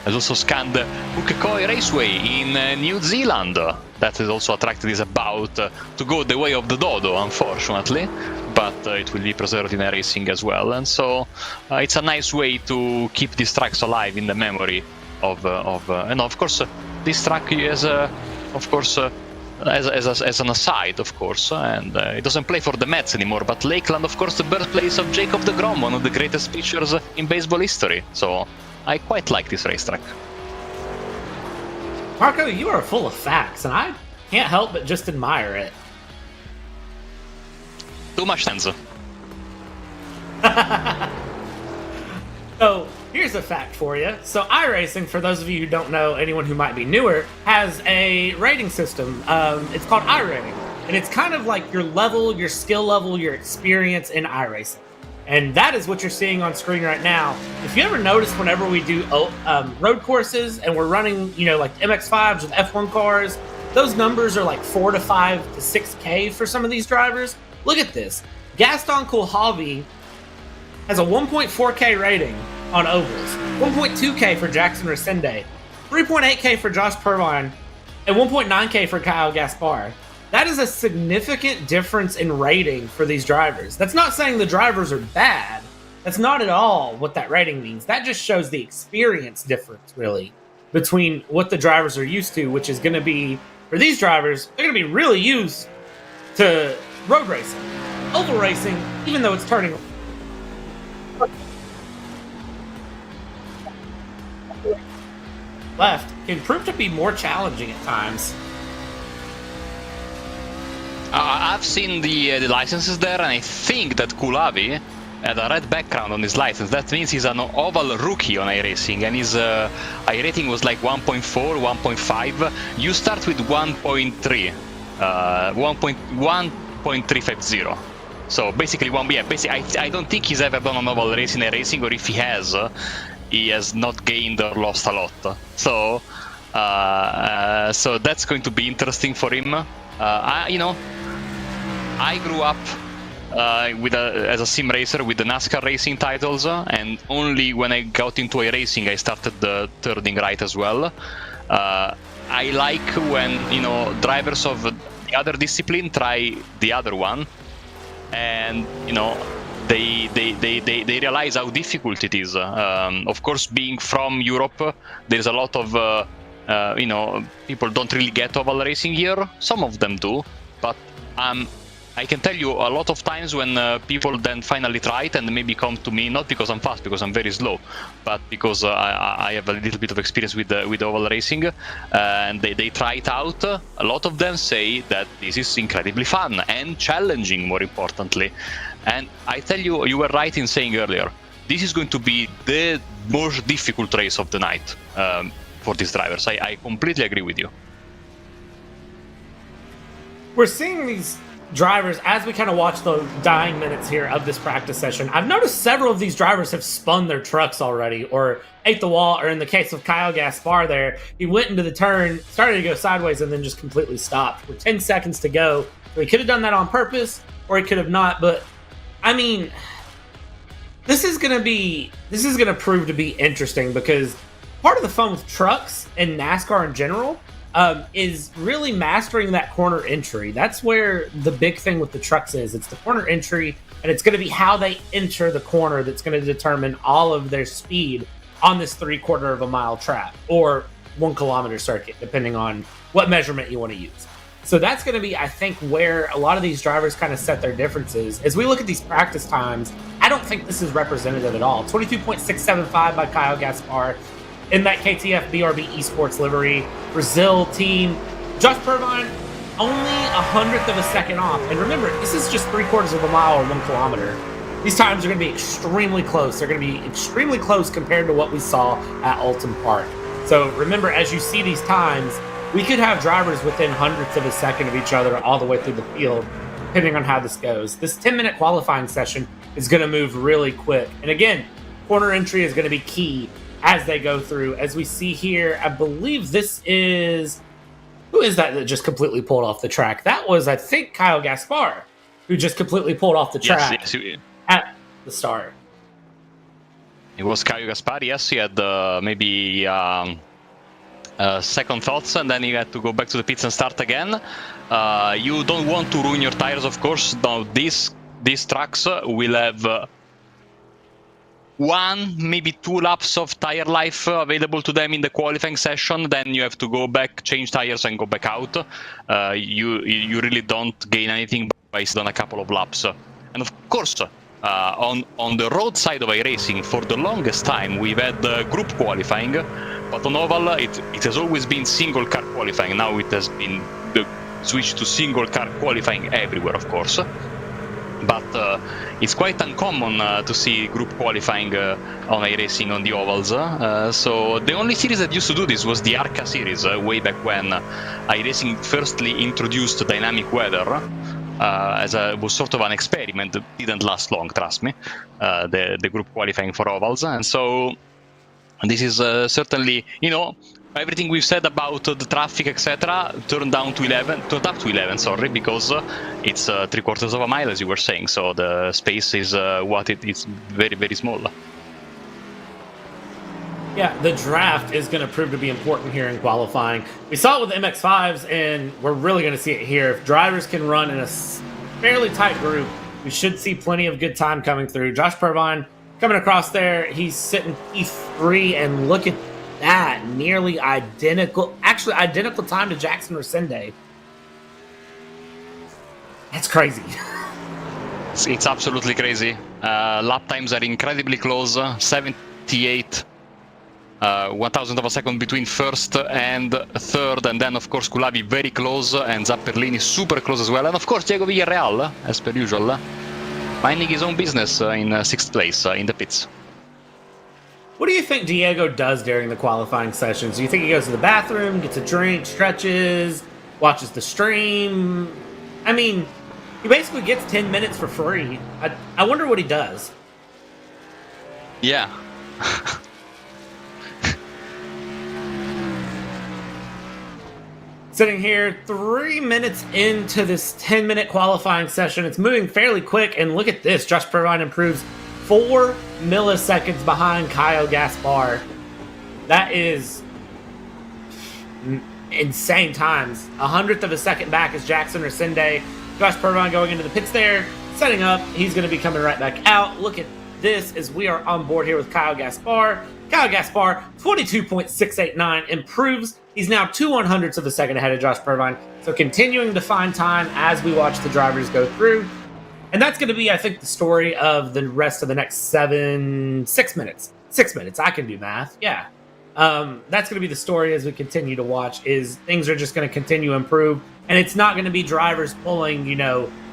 has also scanned Pukekohe Raceway in New Zealand. That is also a track that is about to go the way of the dodo, unfortunately, but it will be preserved in iRacing as well. And so it's a nice way to keep these tracks alive in the memory of and of course this track is of course as an aside, of course, and it doesn't play for the Mets anymore, but Lakeland, of course, the birthplace of Jacob deGrom, one of the greatest pitchers in baseball history. So I quite like this racetrack. Marco, you are full of facts, and I can't help but just admire it. Too much sense. So, here's a fact for you. So, iRacing, for those of you who don't know, anyone who might be newer, has a rating system. It's called iRating. And it's kind of like your level, your skill level, your experience in iRacing. And that is what you're seeing on screen right now. If you ever notice whenever we do road courses and we're running, like MX-5s with F1 cars, those numbers are like 4 to 5 to 6K for some of these drivers. Look at this. Gaston Kulhavi has a 1.4K rating on ovals, 1.2K for Jackson Resende, 3.8K for Josh Purvine, and 1.9K for Kyle Gaspar. That is a significant difference in rating for these drivers. That's not saying the drivers are bad. That's not at all what that rating means. That just shows the experience difference, really, between what the drivers are used to, which is going to be, for these drivers, they're going to be really used to road racing. Oval racing, even though it's turning left, can prove to be more challenging at times. I've seen the licenses there, and I think that Kulavi had a red background on his license. That means he's an oval rookie on iRacing, and his iRating was like 1.4, 1.5. You start with 1.3, 1.350. So basically, I don't think he's ever done an oval race in iRacing, or if he has not gained or lost a lot. So, so that's going to be interesting for him. I grew up as a sim racer with the NASCAR racing titles, and only when I got into iRacing I started turning right as well. I like when drivers of the other discipline try the other one, and they realize how difficult it is. Of course, being from Europe, there's a lot of people don't really get oval racing here. Some of them do, but I can tell you a lot of times when people then finally try it and maybe come to me, not because I'm fast, because I'm very slow, but because I have a little bit of experience with oval racing, and they try it out. A lot of them say that this is incredibly fun and challenging, more importantly. And I tell you, you were right in saying earlier, this is going to be the most difficult race of the night for these drivers. I completely agree with you. We're seeing these drivers, as we kind of watch the dying minutes here of this practice session, I've noticed several of these drivers have spun their trucks already or ate the wall, or in the case of Kyle Gaspar there, he went into the turn, started to go sideways, and then just completely stopped with 10 seconds to go. So he could have done that on purpose, or he could have not, but I mean, this is going to prove to be interesting, because part of the fun with trucks and NASCAR in general is really mastering that corner entry. That's where the big thing with the trucks is. It's the corner entry, and it's going to be how they enter the corner that's going to determine all of their speed on this 3/4 of a mile track or 1 kilometer circuit, depending on what measurement you want to use. So that's going to be, I think, where a lot of these drivers kind of set their differences. As we look at these practice times, I don't think this is representative at all. 22.675 by Kyle Gaspar in that KTF BRB Esports livery. Brazil team. Josh Purvine, only 100th of a second off. And remember, this is just 3/4 of a mile or 1 kilometer. These times are going to be extremely close. They're going to be extremely close compared to what we saw at Oulton Park. So remember, as you see these times, we could have drivers within hundredths of a second of each other all the way through the field, depending on how this goes. This 10-minute qualifying session is going to move really quick. And again, corner entry is going to be key as they go through. As we see here, I believe this is... Who is that just completely pulled off the track? That was, I think, Kyle Gaspar, who just completely pulled off the track at the start. It was Kyle Gaspar, yes. He had maybe second thoughts, and then he had to go back to the pits and start again. You don't want to ruin your tires, of course. Now, these trucks will have 1, maybe 2 laps of tire life available to them in the qualifying session. Then you have to go back, change tires, and go back out. You really don't gain anything by done a couple of laps. And of course, on the road side of iRacing, for the longest time, we've had group qualifying, but on oval, it has always been single car qualifying. Now it has been switched to single car qualifying everywhere, of course. But it's quite uncommon to see group qualifying on iRacing on the ovals. So the only series that used to do this was the ARCA series, way back when iRacing firstly introduced dynamic weather. As was sort of an experiment that didn't last long, trust me, the group qualifying for ovals. And so this is certainly, everything we've said about the traffic, etc., turned up to 11, sorry, because it's 3/4 of a mile, as you were saying. So the space is it's very, very small. Yeah, the draft is going to prove to be important here in qualifying. We saw it with the MX-5s, and we're really going to see it here. If drivers can run in a fairly tight group, we should see plenty of good time coming through. Josh Purvine coming across there. He's sitting P3, and look at that. Nearly identical time to Jackson Resende. That's crazy. It's absolutely crazy. Lap times are incredibly close. 78 1,000th of a second between first and third, and then of course Culavi very close, and Zapperlini super close as well, and of course Diego Villarreal, as per usual, minding his own business in 6th place in the pits. What do you think Diego does during the qualifying sessions? Do you think he goes to the bathroom, gets a drink, stretches, watches the stream? I mean, he basically gets 10 minutes for free. I wonder what he does. Yeah. Sitting here 3 minutes into this 10-minute qualifying session. It's moving fairly quick, and look at this. Josh Purvine improves 4 milliseconds behind Kyle Gaspar. That is insane times. 100th of a second back is Jackson Resende. Josh Purvine going into the pits there, setting up. He's going to be coming right back out. Look at this as we are on board here with Kyle Gaspar. Kyle Gaspar, 22.689, improves. He's now 2/100ths of a second ahead of Josh Purvine. So continuing to find time as we watch the drivers go through. And that's going to be, I think, the story of the rest of the next 6 minutes. 6 minutes. I can do math. Yeah. That's going to be the story as we continue to watch, is things are just going to continue to improve. And it's not going to be drivers pulling,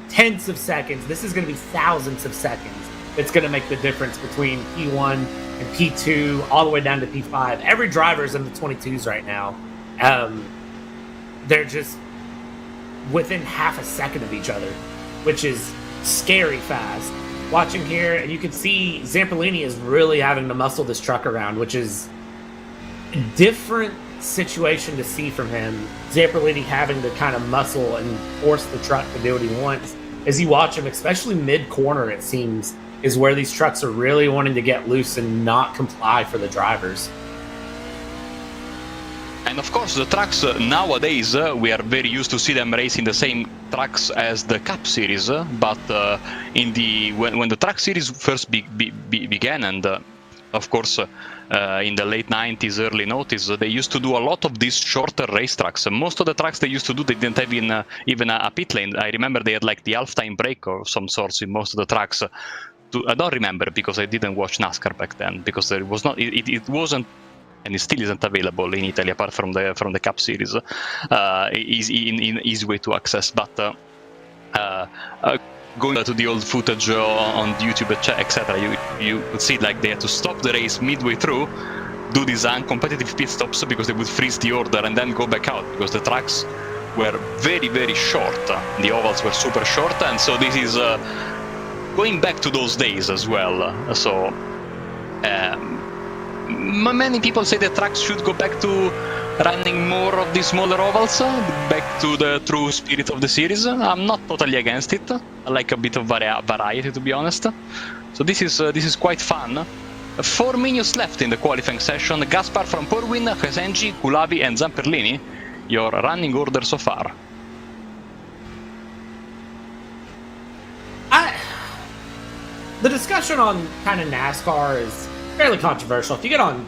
tenths of seconds. This is going to be thousandths of seconds. It's going to make the difference between P1 and P2 all the way down to P5. Every driver's in the 22s right now. They're within half a second of each other, which is scary fast. Watching here, and you can see Zamperlini is really having to muscle this truck around, which is a different situation to see from him. Zamperlini having to kind of muscle and force the truck to do what he wants. As you watch him, especially mid-corner, it seems, is where these trucks are really wanting to get loose and not comply for the drivers. And of course, the trucks nowadays, we are very used to see them racing the same trucks as the Cup Series, but when the Truck Series first began, and of course in the late 90s, early 90s, they used to do a lot of these shorter race tracks. Most of the tracks they used to do, they didn't have even a pit lane. I remember they had like the half-time break or some sorts in most of the tracks. I don't remember because I didn't watch NASCAR back then, because there was not, it wasn't, and it still isn't available in Italy apart from the Cup Series. Is in easy way to access, but going to the old footage on YouTube, etc., you could see like they had to stop the race midway through, do these uncompetitive pit stops because they would freeze the order and then go back out because the tracks were very, very short. The ovals were super short, and so this is going back to those days as well. So many people say the tracks should go back to running more of the smaller ovals, back to the true spirit of the series. I'm not totally against it. I like a bit of variety, to be honest. So this is quite fun. 4 minutes left in the qualifying session. Gaspar from Purwin, Hesenji, Kulavi, and Zamperlini. Your running order so far. The discussion on kind of NASCAR is fairly controversial. If you get on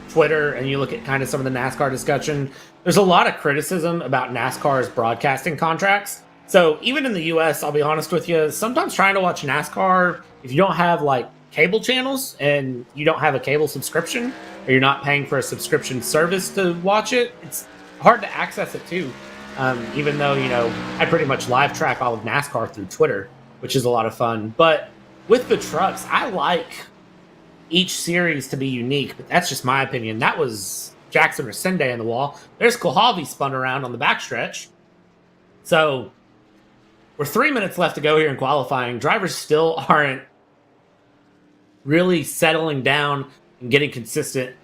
Twitter and you look at kind of some of the NASCAR discussion, there's a lot of criticism about NASCAR's broadcasting contracts. So even in the US, I'll be honest with you, sometimes trying to watch NASCAR, if you don't have like cable channels and you don't have a cable subscription, or you're not paying for a subscription service to watch it, it's hard to access it too. Even though, I pretty much live track all of NASCAR through Twitter, which is a lot of fun. But with the trucks, I like each series to be unique, but that's just my opinion. That was Jackson Resende in the wall. There's Kohalvi spun around on the backstretch. So we're 3 minutes left to go here in qualifying. Drivers still aren't really settling down and getting consistent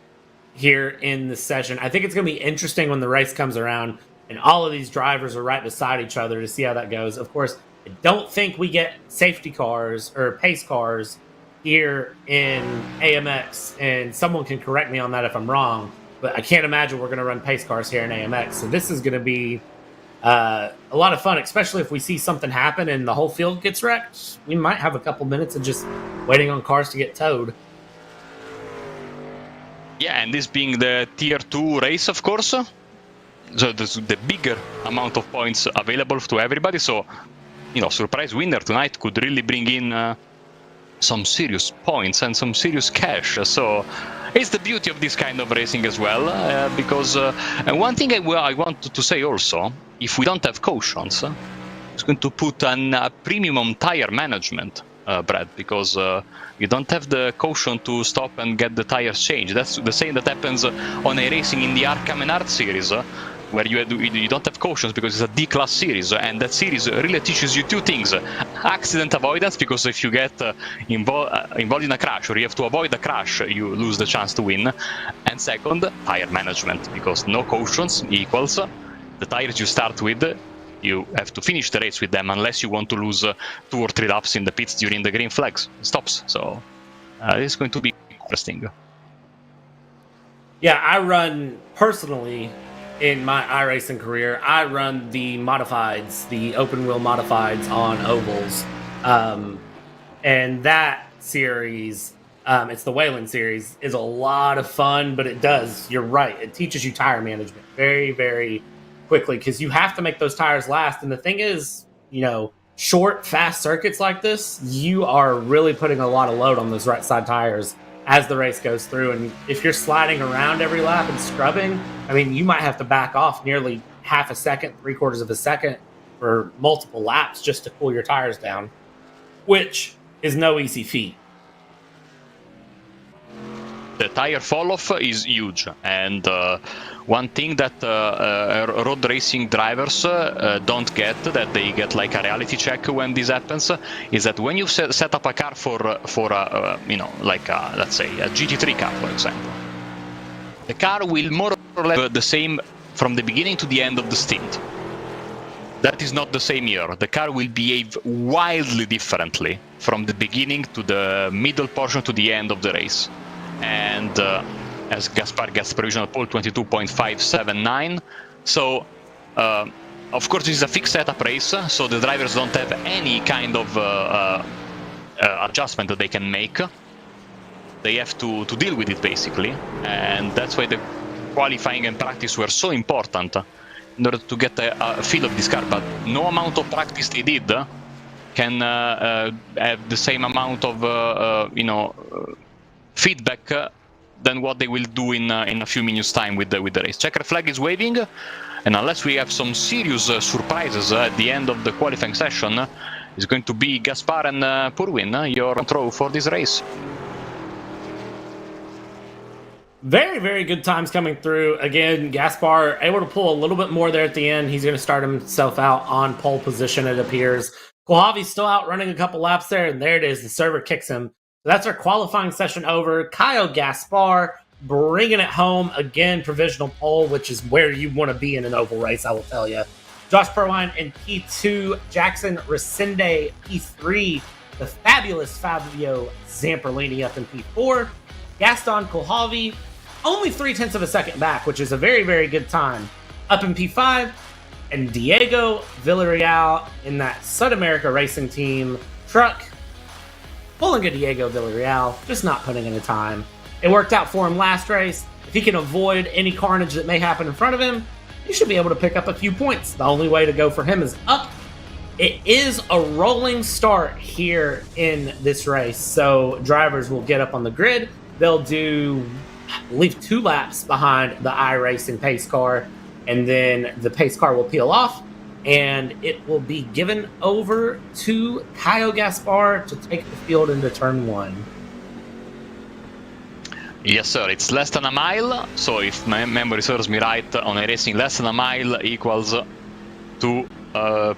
here in the session. I think it's going to be interesting when the race comes around and all of these drivers are right beside each other to see how that goes. Of course, I don't think we get safety cars or pace cars here in AMX, and someone can correct me on that if I'm wrong, but I can't imagine we're going to run pace cars here in AMX. So this is going to be a lot of fun, especially if we see something happen and the whole field gets wrecked. We might have a couple minutes of just waiting on cars to get towed. Yeah, and this being the Tier 2 race, of course, so the bigger amount of points available to everybody. So, surprise winner tonight could really bring in some serious points and some serious cash. So it's the beauty of this kind of racing as well, because and one thing I want to say also, if we don't have cautions, it's going to put a premium on tire management, Brad, because you don't have the caution to stop and get the tires changed. That's the same that happens on a racing in the Arkham and Art series, where you don't have cautions because it's a D-class series, and that series really teaches you two things. Accident avoidance, because if you get involved in a crash or you have to avoid a crash, you lose the chance to win. And second, tire management, because no cautions equals the tires you start with, you have to finish the race with them unless you want to lose 2 or 3 laps in the pits during the green flags stops. So it's going to be interesting. Yeah, I run personally in my iRacing career. I run the modifieds, the open wheel modifieds on ovals, and that series, it's the Wayland series, is a lot of fun. But you're right, it teaches you tire management very, very quickly, because you have to make those tires last. And the thing is, short, fast circuits like this, you are really putting a lot of load on those right side tires as the race goes through. And if you're sliding around every lap and scrubbing, you might have to back off nearly half a second, 3/4 of a second for multiple laps just to cool your tires down, which is no easy feat. The tire fall-off is huge, and one thing that road racing drivers don't get, that they get like a reality check when this happens, is that when you set up a car for like let's say a GT3 car, for example, the car will more or less be the same from the beginning to the end of the stint. That is not the same here. The car will behave wildly differently from the beginning to the middle portion to the end of the race. And as Gaspar gets provisional pole 22.579. So, of course, this is a fixed setup race, so the drivers don't have any kind of adjustment that they can make. They have to deal with it, basically. And that's why the qualifying and practice were so important in order to get a feel of this car. But no amount of practice they did can have the same amount of feedback than what they will do in a few minutes time with the race. Checker flag is waving, and unless we have some serious surprises at the end of the qualifying session, it's going to be Gaspar and Purwin, your control for this race. Very, very good times coming through. Again, Gaspar able to pull a little bit more there at the end. He's going to start himself out on pole position, it appears. Kohavi's still out running a couple laps there, and there it is. The server kicks him. So that's our qualifying session over. Kyle Gaspar bringing it home. Again, provisional pole, which is where you want to be in an oval race, I will tell you. Josh Perwine in P2. Jackson Resende P3. The fabulous Fabio Zamperlini up in P4. Gaston Kohavi only 0.3 of a second back, which is a very, very good time, up in P5. And Diego Villarreal in that Sudamerica Racing Team truck. Pulling a Diego Villarreal, just not putting in a time. It worked out for him last race. If he can avoid any carnage that may happen in front of him, he should be able to pick up a few points. The only way to go for him is up. It is a rolling start here in this race, so drivers will get up on the grid. They'll do, I believe, 2 laps behind the iRacing pace car, and then the pace car will peel off, and it will be given over to Kyle Gaspar to take the field into turn 1. Yes, sir. It's less than a mile, so if my memory serves me right, on iRacing, less than a mile equals 2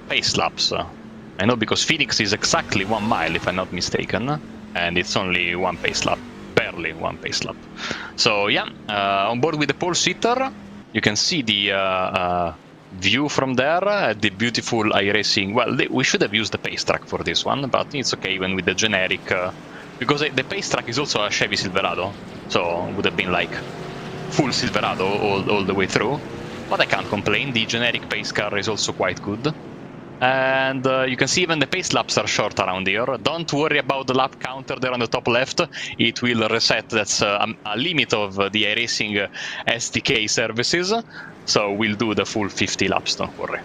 pace laps. I know, because Phoenix is exactly 1 mile, if I'm not mistaken, and it's only 1 pace lap. Barely 1 pace lap. So yeah, on board with the pole sitter, you can see the view from there, the beautiful iRacing. Well, we should have used the pace track for this one, but it's okay even with the generic, because the pace track is also a Chevy Silverado, so it would have been like full Silverado all the way through. But I can't complain, the generic pace car is also quite good. And you can see even the pace laps are short around here. Don't worry about the lap counter there on the top left. It will reset. That's a limit of the iRacing SDK services. So we'll do the full 50 laps, don't worry.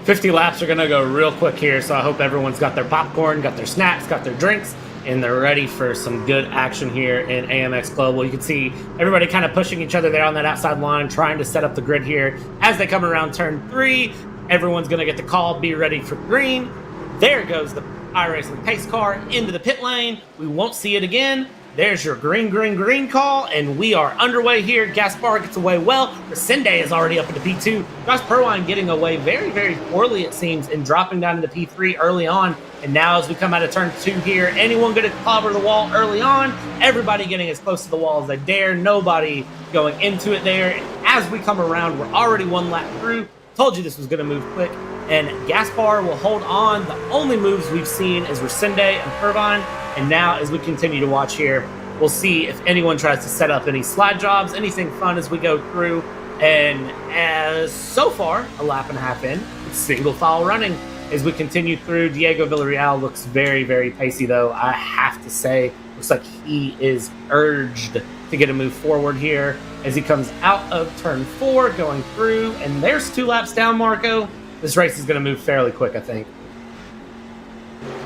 50 laps are going to go real quick here, so I hope everyone's got their popcorn, got their snacks, got their drinks, and they're ready for some good action here in AMX Global. You can see everybody kind of pushing each other there on that outside line, trying to set up the grid here. As they come around turn 3, everyone's going to get the call, be ready for green. There goes the iRacing pace car into the pit lane. We won't see it again. There's your green call, and we are underway here. Gaspar gets away well. Resende is already up into P2. Josh Perwine getting away very, very poorly, it seems, and dropping down into P3 early on. And now as we come out of turn 2 here, anyone going to clobber the wall early on? Everybody getting as close to the wall as they dare. Nobody going into it there. And as we come around, we're already 1 lap through. Told you this was going to move quick. And Gaspar will hold on. The only moves we've seen is Resende and Pervine. And now, as we continue to watch here, we'll see if anyone tries to set up any slide jobs, anything fun as we go through. And as so far, a lap and a half in, it's single file running. As we continue through, Diego Villarreal looks very, very pacey, though, I have to say. Looks like he is urged to get a move forward here as he comes out of turn 4, going through. And there's 2 laps down, Marco. This race is going to move fairly quick, I think.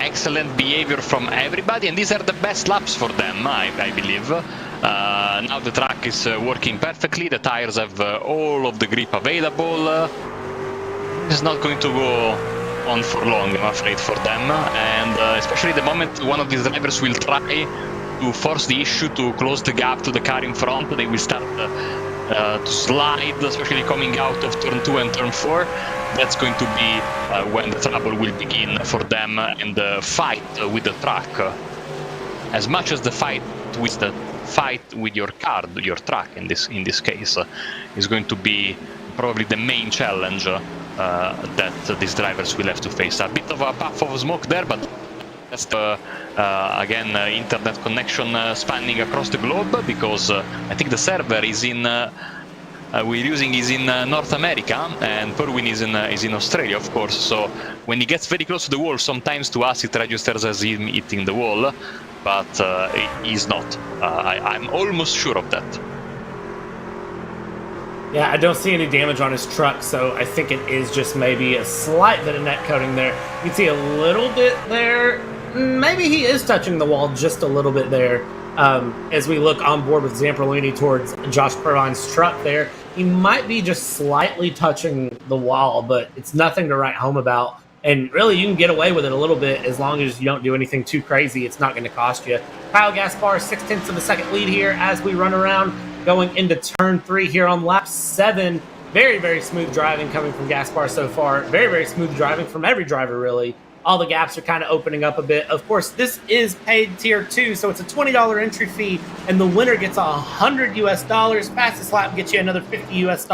Excellent behavior from everybody, and these are the best laps for them, I believe. Now the track is working perfectly, the tires have all of the grip available. It's not going to go on for long, I'm afraid, for them, and especially the moment one of these drivers will try to force the issue to close the gap to the car in front. They will start to slide, especially coming out of turn 2 and turn 4. That's going to be when the trouble will begin for them and the fight with the truck. As much as the fight with your car, your truck in this case, is going to be probably the main challenge that these drivers will have to face. A bit of a puff of smoke there, but that's again internet connection spanning across the globe, because I think the server is in we're using is in North America, and Perwin is in Australia, of course. So when he gets very close to the wall, sometimes to us it registers as him hitting the wall, but he's not. I'm almost sure of that. Yeah, I don't see any damage on his truck, so I think it is just maybe a slight bit of net coating there. You can see a little bit there. Maybe he is touching the wall just a little bit there. As we look on board with Zamperlini towards Josh Pervine's truck there, he might be just slightly touching the wall, but it's nothing to write home about. And really, you can get away with it a little bit as long as you don't do anything too crazy. It's not going to cost you. Kyle Gaspar, 0.6 of a second lead here as we run around, going into turn 3 here on lap 7. Very, very smooth driving coming from Gaspar so far. Very, very smooth driving from every driver, really. All the gaps are kind of opening up a bit. Of course, this is paid tier 2, so it's a $20 entry fee, and the winner gets $100 US. Fastest lap gets you another $50 US,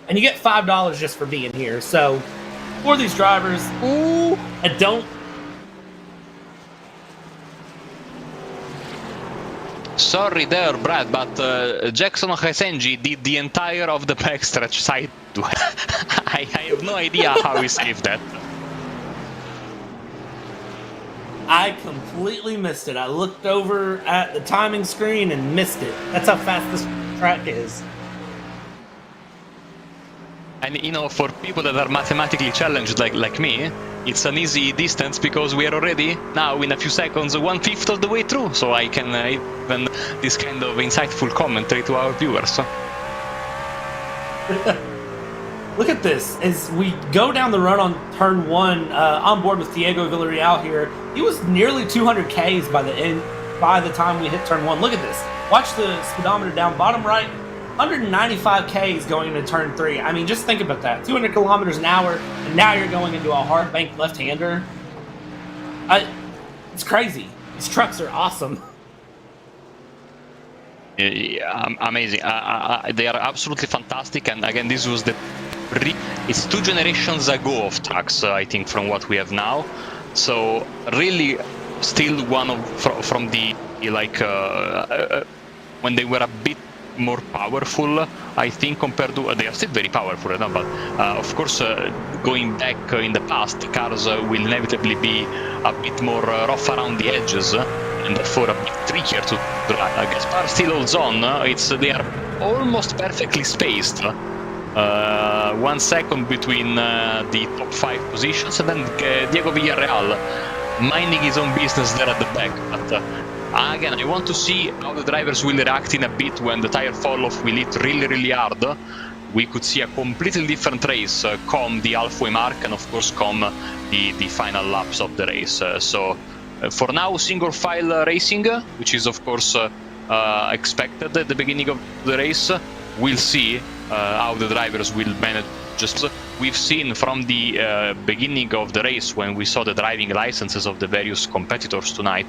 and you get $5 just for being here. So for these drivers, I don't. Sorry there, Brad, but Jackson Hesenji did the entire of the backstretch side. I have no idea how he saved that. I completely missed it. I looked over at the timing screen and missed it. That's how fast this track is. And you know, for people that are mathematically challenged like me, it's an easy distance because we are already now in a few seconds 1/5 of the way through. So I can even this kind of insightful commentary to our viewers. Look at this. As we go down the run on turn 1, on board with Diego Villarreal here, he was nearly 200 Ks by the time we hit turn 1. Look at this. Watch the speedometer down bottom right. 195 Ks going into turn 3. I mean, just think about that. 200 kilometers an hour, and now you're going into a hard bank left-hander. It's crazy. These trucks are awesome. Yeah, amazing. They are absolutely fantastic. And again, this was it's 2 generations ago of trucks, I think, from what we have now. So really, still one of from the when they were a bit more powerful, I think, compared to they are still very powerful, but of course, going back in the past, the cars will inevitably be a bit more rough around the edges, and therefore a bit trickier to drive. Gaspar still holds on. They are almost perfectly spaced. 1 second between the top 5 positions, and then Diego Villarreal minding his own business there at the back. But again, I want to see how the drivers will react in a bit when the tire fall-off will hit really, really hard. We could see a completely different race come the halfway mark, and of course come the final laps of the race. So for now, single file racing, which is of course expected at the beginning of the race. We'll see how the drivers will manage. Just we've seen from the beginning of the race, when we saw the driving licenses of the various competitors tonight,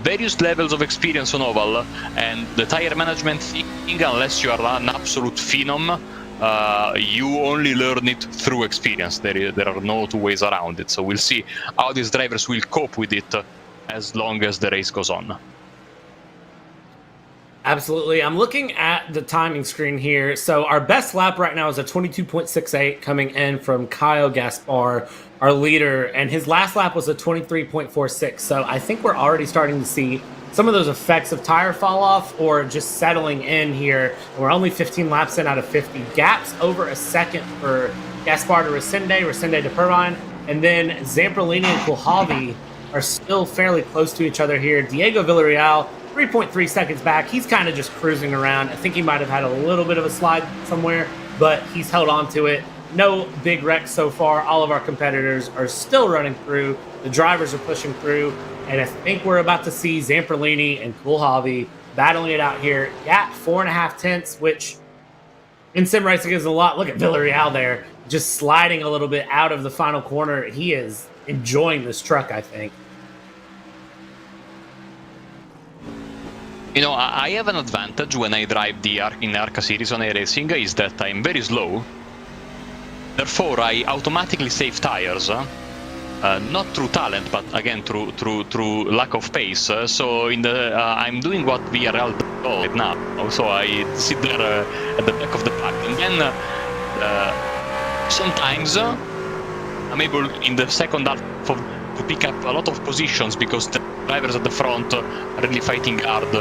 various levels of experience on oval, and the tire management thing, unless you are an absolute phenom, you only learn it through experience. There are no two ways around it. So we'll see how these drivers will cope with it as long as the race goes on. Absolutely. I'm looking at the timing screen here. So our best lap right now is a 22.68 coming in from Kyle Gaspar, our leader, and his last lap was a 23.46. So I think we're already starting to see some of those effects of tire fall off or just settling in here. We're only 15 laps in out of 50. Gaps over a second for Gaspar to Resende to Pervine, and then Zamperlini and Kulhavi are still fairly close to each other here. Diego Villarreal 3.3 seconds back. He's kind of just cruising around. I think he might have had a little bit of a slide somewhere, but he's held on to it. No big wrecks so far. All of our competitors are still running through. The drivers are pushing through. And I think we're about to see Zamperlini and Coolhobby battling it out here at 4.5 tenths, which in sim racing is a lot. Look at Villarreal there, just sliding a little bit out of the final corner. He is enjoying this truck, I think. You know, I have an advantage when I drive the in Arca series on iRacing, is that I'm very slow. Therefore, I automatically save tires. Not through talent, but again through lack of pace. So in the I'm doing what VRL does right now. So I sit there at the back of the pack, and then sometimes I'm able in the second half to pick up a lot of positions because the drivers at the front are really fighting hard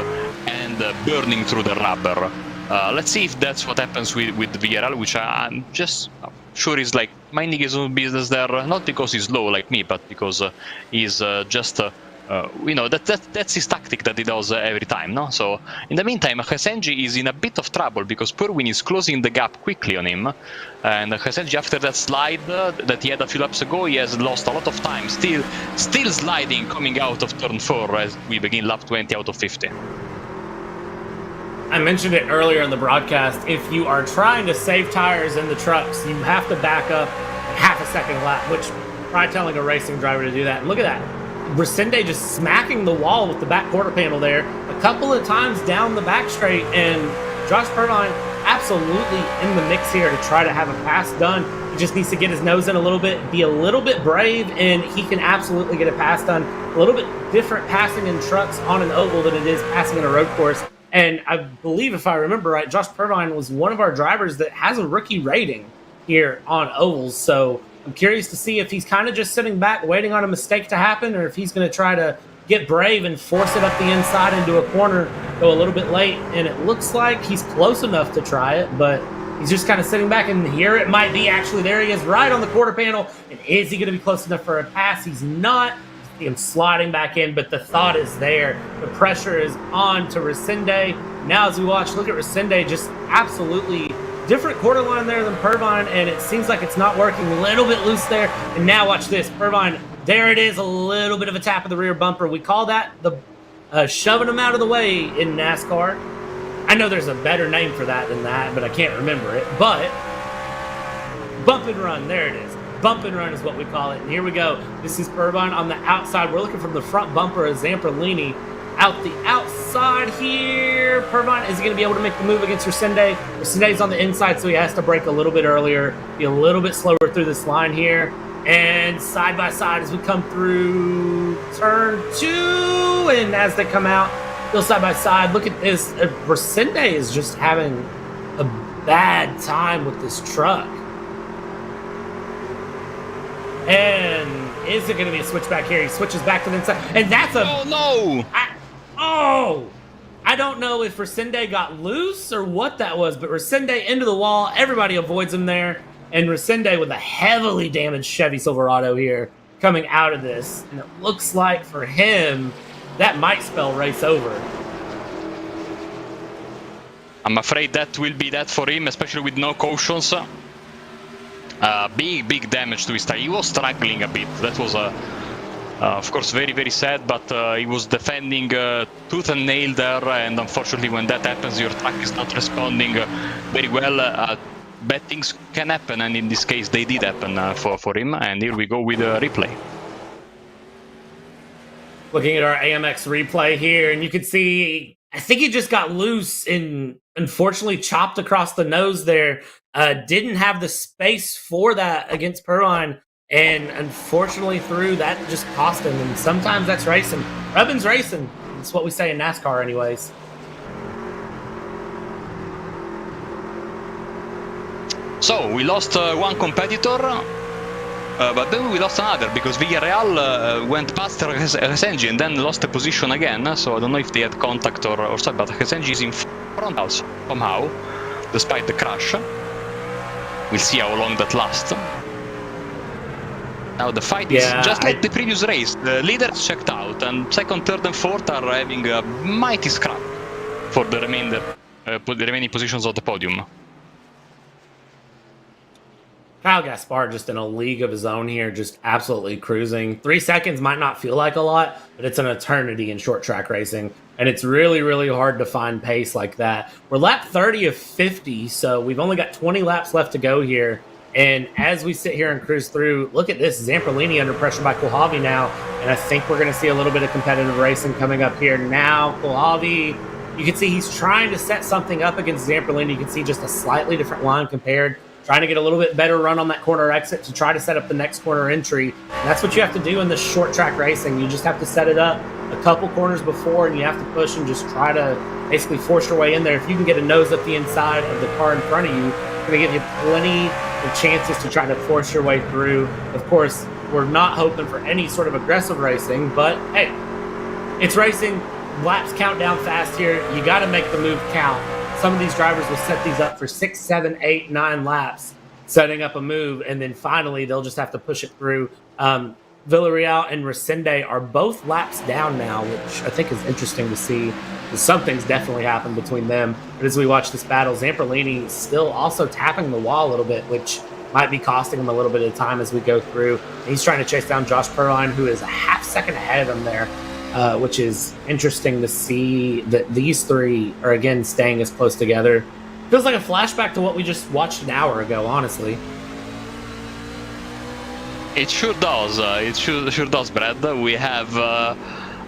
and burning through the rubber. Let's see if that's what happens with VRL, which I'm just sure is like minding his own business there, not because he's low like me, but because he's just you know, that's his tactic that he does every time, no? So in the meantime, Hesenji is in a bit of trouble because Purwin is closing the gap quickly on him, and Hesenji, after that slide that he had a few laps ago, he has lost a lot of time, still sliding coming out of turn 4 as we begin lap 20 out of 50. I mentioned it earlier in the broadcast. If you are trying to save tires in the trucks, you have to back up at half a second lap, which try telling a racing driver to do that. And look at that. Resende just smacking the wall with the back quarter panel there a couple of times down the back straight, and Josh Purvine absolutely in the mix here to try to have a pass done. He just needs to get his nose in a little bit, be a little bit brave, and he can absolutely get a pass done. A little bit different passing in trucks on an oval than it is passing in a road course. And I believe, if I remember right, Josh Purvine was one of our drivers that has a rookie rating here on ovals. So I'm curious to see if he's kind of just sitting back waiting on a mistake to happen, or if he's going to try to get brave and force it up the inside into a corner, go a little bit late. And it looks like he's close enough to try it, but he's just kind of sitting back, and here it might be. Actually, there he is right on the quarter panel. And is he going to be close enough for a pass? He's not. See him sliding back in, but the thought is there. The pressure is on to Resende. Now as we watch, look at Resende, just absolutely different quarter line there than Purvine, and it seems like it's not working. A little bit loose there. And now watch this. Purvine, there it is, a little bit of a tap of the rear bumper. We call that the shoving him out of the way in NASCAR. I know there's a better name for that than that, but I can't remember it. But bump and run, there it is. Bump and run is what we call it. And here we go. This is Purvine on the outside. We're looking from the front bumper of Zamperlini. Out the outside here. Purvine, is he going to be able to make the move against Resende? Resende's on the inside, so he has to brake a little bit earlier, be a little bit slower through this line here. And side by side as we come through turn 2. And as they come out, still side by side. Look at this. Resende is just having a bad time with this truck. And is it going to be a switch back here? He switches back to the inside. And that's a... Oh, no! I don't know if Resende got loose or what that was, but Resende into the wall. Everybody avoids him there. And Resende with a heavily damaged Chevy Silverado here coming out of this. And it looks like for him, that might spell race over. I'm afraid that will be that for him, especially with no cautions. Big damage to his tire. He was struggling a bit. That was, of course, very sad, but he was defending tooth and nail there, and unfortunately when that happens, your truck is not responding very well. Bad things can happen, and in this case they did happen for him. And here we go with a replay. Looking at our AMX replay here, and you can see, I think he just got loose and unfortunately chopped across the nose there. Didn't have the space for that against Purvine, and unfortunately through that just cost him. And sometimes that's racing. Rubbin's racing. That's what we say in NASCAR anyways. So we lost one competitor, but then we lost another because Villarreal went past Hesenji and then lost the position again. So I don't know if they had contact or something, but Hesenji is in front of us somehow, despite the crash. We'll see how long that lasts. Now the fight is just like the previous race. The leaders checked out, and second, third, and fourth are having a mighty scrap for the remaining positions of the podium. Kyle Gaspar just in a league of his own here, just absolutely cruising. 3 seconds might not feel like a lot, but it's an eternity in short track racing. And it's really, really hard to find pace like that. We're lap 30 of 50, so we've only got 20 laps left to go here. And as we sit here and cruise through, look at this, Zamperlini under pressure by Kulhavi now. And I think we're going to see a little bit of competitive racing coming up here now. Kulhavi, you can see he's trying to set something up against Zamperlini. You can see just a slightly different line compared, trying to get a little bit better run on that corner exit to try to set up the next corner entry. And that's what you have to do in this short track racing. You just have to set it up a couple corners before, and you have to push and just try to basically force your way in there. If you can get a nose up the inside of the car in front of you, it's going to give you plenty of chances to try to force your way through. Of course, we're not hoping for any sort of aggressive racing, but hey, it's racing. Laps count down fast here. You got to make the move count. Some of these drivers will set these up for 6, 7, 8, 9 laps, setting up a move, and then finally they'll just have to push it through. Villarreal and Resende are both laps down now, which I think is interesting to see. Something's definitely happened between them. But as we watch this battle, Zamperlini still also tapping the wall a little bit, which might be costing him a little bit of time as we go through. He's trying to chase down Josh Perline, who is a half second ahead of him there. Which is interesting to see that these three are, again, staying as close together. Feels like a flashback to what we just watched an hour ago, honestly. It sure does. It sure does, Brad. We have,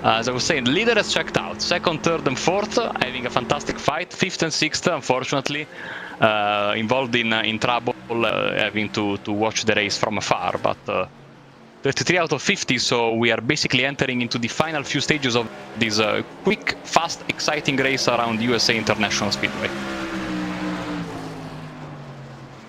as I was saying, leader has checked out. Second, third, and fourth having a fantastic fight. Fifth and sixth, unfortunately, involved in trouble, having to watch the race from afar. But 33 out of 50, so we are basically entering into the final few stages of this quick, fast, exciting race around USA International Speedway.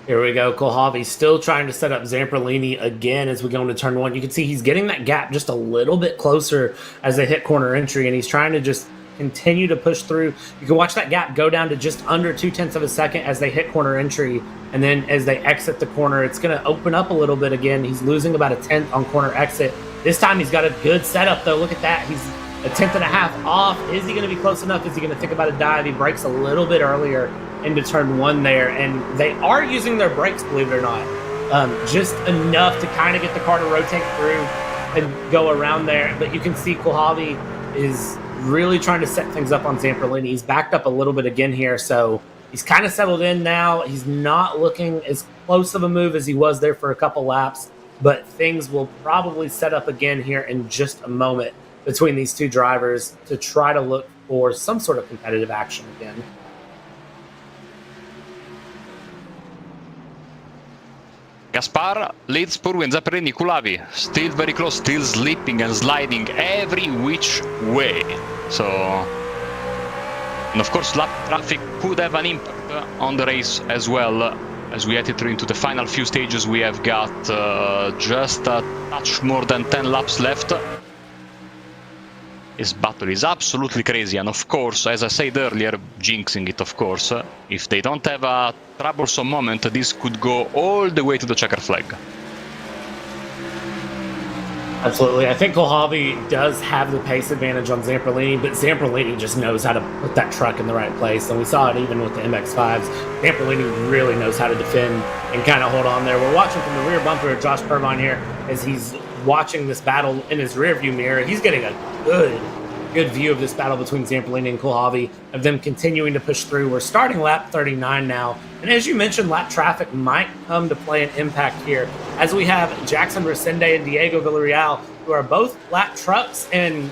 Here we go. Kulhavi still trying to set up Zamperlini again as we go into turn one. You can see he's getting that gap just a little bit closer as they hit corner entry, and he's trying to just continue to push through. You can watch that gap go down to just under 0.2 of a second as they hit corner entry. And then as they exit the corner, it's going to open up a little bit again. He's losing about a 1/10 on corner exit. This time he's got a good setup, though. Look at that. He's a 1/10.5 off. Is he going to be close enough? Is he going to think about a dive? He breaks a little bit earlier into turn one there. And they are using their brakes, believe it or not. Just enough to kind of get the car to rotate through and go around there. But you can see Kulhavi is really trying to set things up on Zamperlini. He's backed up a little bit again here, so he's kind of settled in now. He's not looking as close of a move as he was there for a couple laps, but things will probably set up again here in just a moment between these two drivers to try to look for some sort of competitive action again. Gaspar leads Purwin, Zamperlini, Kulhavi, still very close, still slipping and sliding every which way. So, and of course, lap traffic could have an impact on the race as well. As we enter into the final few stages, we have got just a touch more than 10 laps left. This battle is absolutely crazy, and of course, as I said earlier, jinxing it, of course. If they don't have a troublesome moment, this could go all the way to the checker flag. Absolutely. I think Kulhavi does have the pace advantage on Zamperlini, but Zamperlini just knows how to put that truck in the right place, and we saw it even with the MX-5s. Zamperlini really knows how to defend and kind of hold on there. We're watching from the rear bumper of Josh Pervine here as he's watching this battle in his rearview mirror. He's getting a good view of this battle between Zamperlini and Kulhavi, of them continuing to push through. We're starting lap 39 now, and as you mentioned, lap traffic might come to play an impact here, as we have Jackson Resende and Diego Villarreal, who are both lap trucks, and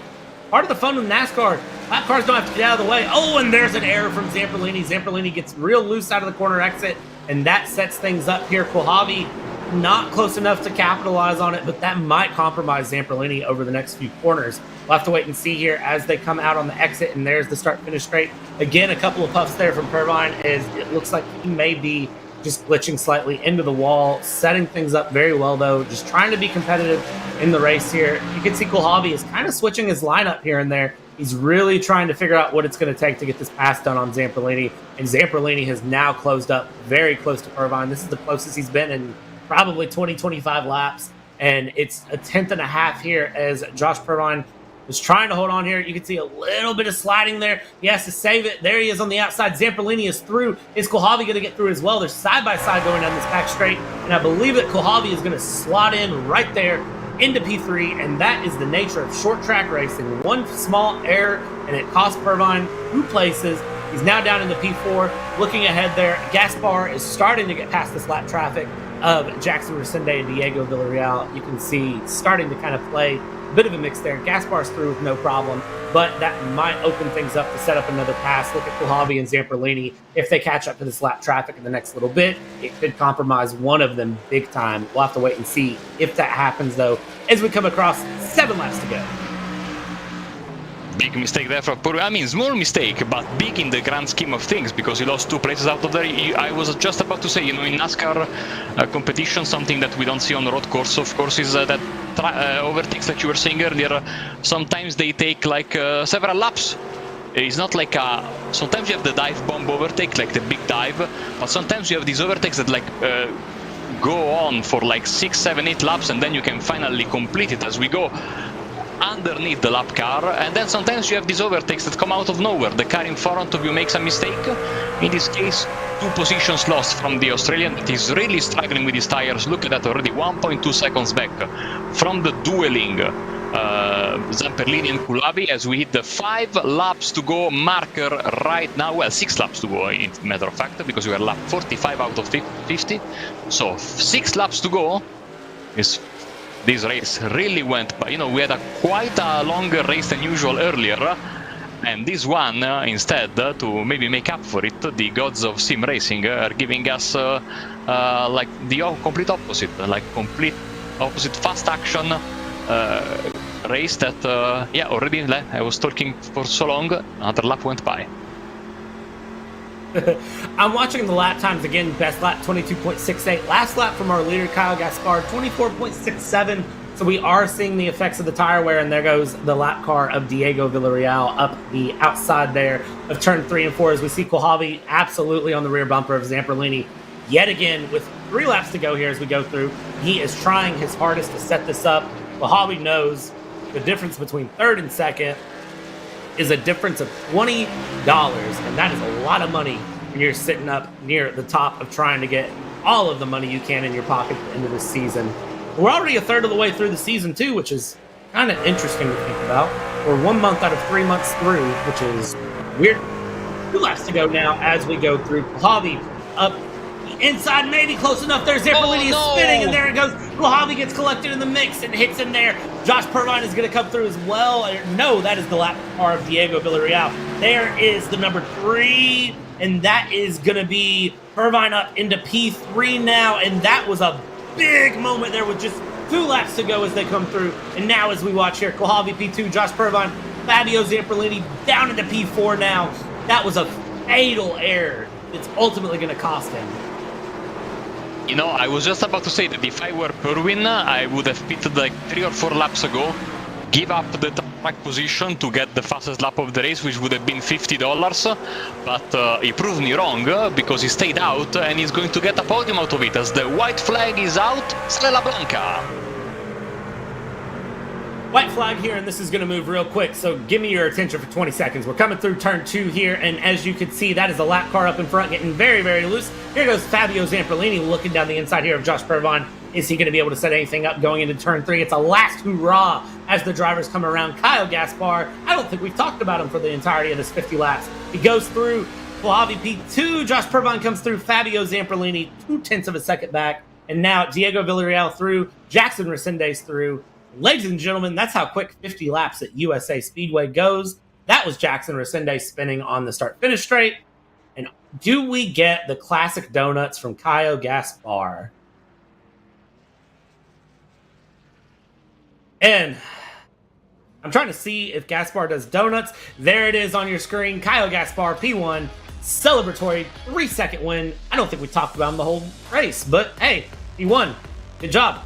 part of the fun with NASCAR, lap cars don't have to get out of the way. Oh, and there's an error from Zamperlini. Zamperlini gets real loose out of the corner exit, and that sets things up here. Kulhavi not close enough to capitalize on it, but that might compromise Zamperlini over the next few corners. We'll have to wait and see here as they come out on the exit, and there's the start-finish straight. Again, a couple of puffs there from Pervine, as it looks like he may be just glitching slightly into the wall, setting things up very well, though, just trying to be competitive in the race here. You can see Kulhavi is kind of switching his lineup here and there. He's really trying to figure out what it's going to take to get this pass done on Zamperlini, and Zamperlini has now closed up very close to Pervine. This is the closest he's been in probably 20, 25 laps, and it's a 1/10.5 here as Josh Pervine was trying to hold on here. You can see a little bit of sliding there. He has to save it. There he is on the outside. Zamperlini is through. Is Kulhavy going to get through as well? They're side by side going down this back straight, and I believe that Kulhavy is going to slot in right there into P3, and that is the nature of short track racing. One small error, and it cost Pervine 2 places. He's now down into P4. Looking ahead there, Gaspar is starting to get past this lap traffic of Jackson Resende and Diego Villarreal. You can see starting to kind of play a bit of a mix there. Gaspar's through with no problem, but that might open things up to set up another pass. Look at Kulhavy and Zamperlini. If they catch up to this lap traffic in the next little bit, it could compromise one of them big time. We'll have to wait and see if that happens, though, as we come across 7 laps to go. Big mistake there for Purvi. I mean, small mistake, but big in the grand scheme of things, because he lost 2 places out of there. I was just about to say, in NASCAR competition, something that we don't see on the road course, of course, is that overtakes that you were saying earlier. Sometimes they take like several laps. It's not like sometimes you have the dive bomb overtake, like the big dive, but sometimes you have these overtakes that like go on for like 6, 7, 8 laps, and then you can finally complete it as we go underneath the lap car. And then sometimes you have these overtakes that come out of nowhere. The car in front of you makes a mistake. In this case, 2 positions lost from the Australian that is really struggling with his tires. Look at that, already 1.2 seconds back from the dueling Zamperlini and Kulhavy, as we hit the 5 laps to go marker right now. Well, 6 laps to go, in matter of fact, because we are lap 45 out of 50. So 6 laps to go. This race really went by. We had quite a longer race than usual earlier, and this one, instead, to maybe make up for it, the gods of sim racing are giving us like the complete opposite, fast action race that, already I was talking for so long, another lap went by. I'm watching the lap times again. Best lap 22.68. Last lap from our leader Kyle Gaspar 24.67. So we are seeing the effects of the tire wear, and there goes the lap car of Diego Villarreal up the outside there of turn 3 and 4, as we see Kulhavy absolutely on the rear bumper of Zamperlini yet again with 3 laps to go here as we go through. He is trying his hardest to set this up. Kulhavy knows the difference between 3rd and 2nd is a difference of $20, and that is a lot of money when you're sitting up near the top of trying to get all of the money you can in your pocket at the end of the season. We're already a third of the way through the season too, which is kind of interesting to think about. We're 1 month out of 3 months through, which is weird. 2 laps to go now as we go through. Kulhavy up the inside, maybe close enough. There's Zamperlini is spinning, and there it goes. Kulhavy gets collected in the mix and hits him there. Josh Pervine is going to come through as well. No, that is the lap car of Diego Villarreal. There is the number 3, and that is going to be Pervine up into P3 now, and that was a big moment there with just 2 laps to go as they come through. And now as we watch here, Kulhavy P2, Josh Pervine, Fabio Zamperlini down into P4 now. That was a fatal error. It's ultimately going to cost him. I was just about to say that if I were Perwin, I would have pitted like 3 or 4 laps ago, give up the track position to get the fastest lap of the race, which would have been $50, but he proved me wrong because he stayed out and he's going to get a podium out of it as the white flag is out. Strela Blanca. White flag here, and this is going to move real quick, so give me your attention for 20 seconds. We're coming through turn 2 here, and as you can see, that is a lap car up in front getting very, very loose. Here goes Fabio Zamperlini looking down the inside here of Josh Pervine. Is he going to be able to set anything up going into turn 3? It's a last hurrah as the drivers come around. Kyle Gaspar, I don't think we've talked about him for the entirety of this 50 laps. He goes through. Kulhavy P2, Josh Pervine comes through. Fabio Zamperlini 0.2 of a second back, and now Diego Villarreal through. Jackson Resende's through. Ladies and gentlemen, that's how quick 50 laps at USA Speedway goes. That was Jackson Resende spinning on the start-finish straight. And do we get the classic donuts from Kyle Gaspar? And I'm trying to see if Gaspar does donuts. There it is on your screen. Kyle Gaspar, P1, celebratory 3-second win. I don't think we talked about him the whole race, but hey, he won. Good job.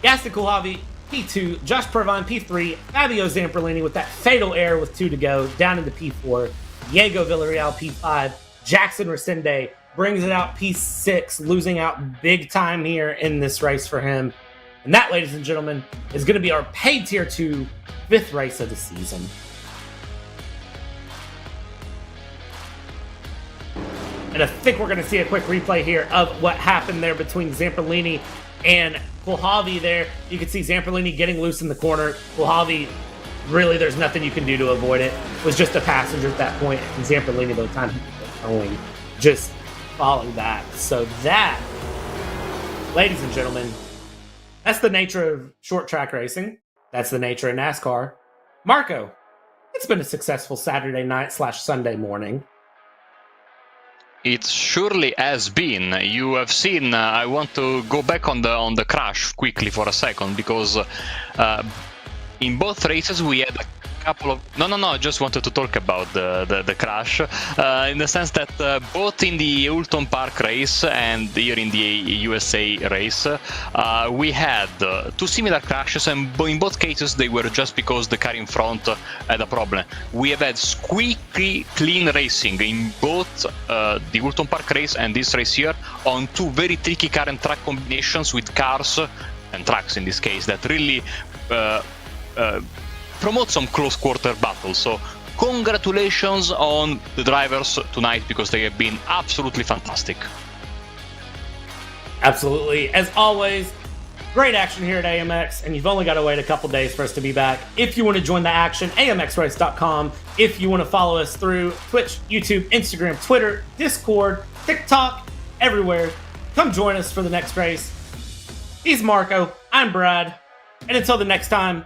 Gaston Kulhavy, P2, Josh Pervine, P3, Fabio Zamperlini with that fatal error with 2 to go, down into P4, Diego Villarreal, P5, Jackson Resende brings it out P6, losing out big time here in this race for him. And that, ladies and gentlemen, is going to be our paid Tier 2 5th race of the season. And I think we're going to see a quick replay here of what happened there between Zamperlini and Kulhavi there. You can see Zamperlini getting loose in the corner. Kulhavi, really, there's nothing you can do to avoid it. It was just a passenger at that point. And Zamperlini, by the time he was going, just followed that. So that, ladies and gentlemen, that's the nature of short track racing. That's the nature of NASCAR. Marco, it's been a successful Saturday night / Sunday morning. It surely has been. You have seen. I want to go back on the crash quickly for a second, because in both races we had a couple of. No. I just wanted to talk about the crash, in the sense that both in the Oulton Park race and here in the USA race, we had two similar crashes, and in both cases they were just because the car in front had a problem. We have had squeaky clean racing in both the Oulton Park race and this race here, on two very tricky car and track combinations with cars and trucks in this case that really promote some close quarter battles. So congratulations on the drivers tonight, because they have been absolutely fantastic. Absolutely. As always, great action here at AMX, and you've only got to wait a couple days for us to be back. If you want to join the action, amxrace.com. If you want to follow us through Twitch, YouTube, Instagram, Twitter, Discord, TikTok, everywhere, come join us for the next race. He's Marco. I'm Brad. And until the next time,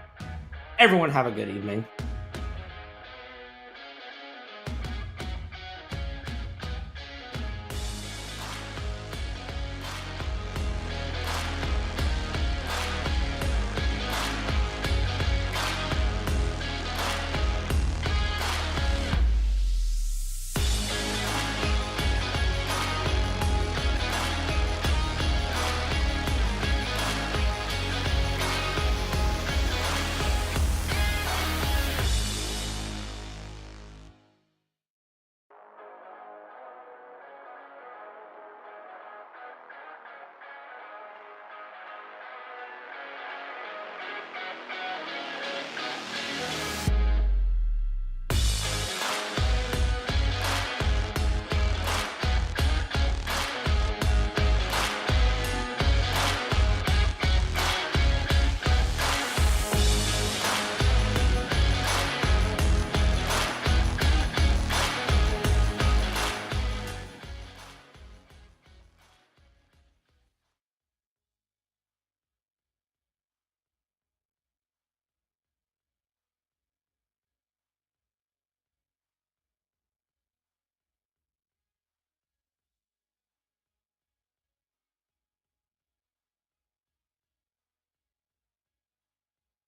everyone have a good evening.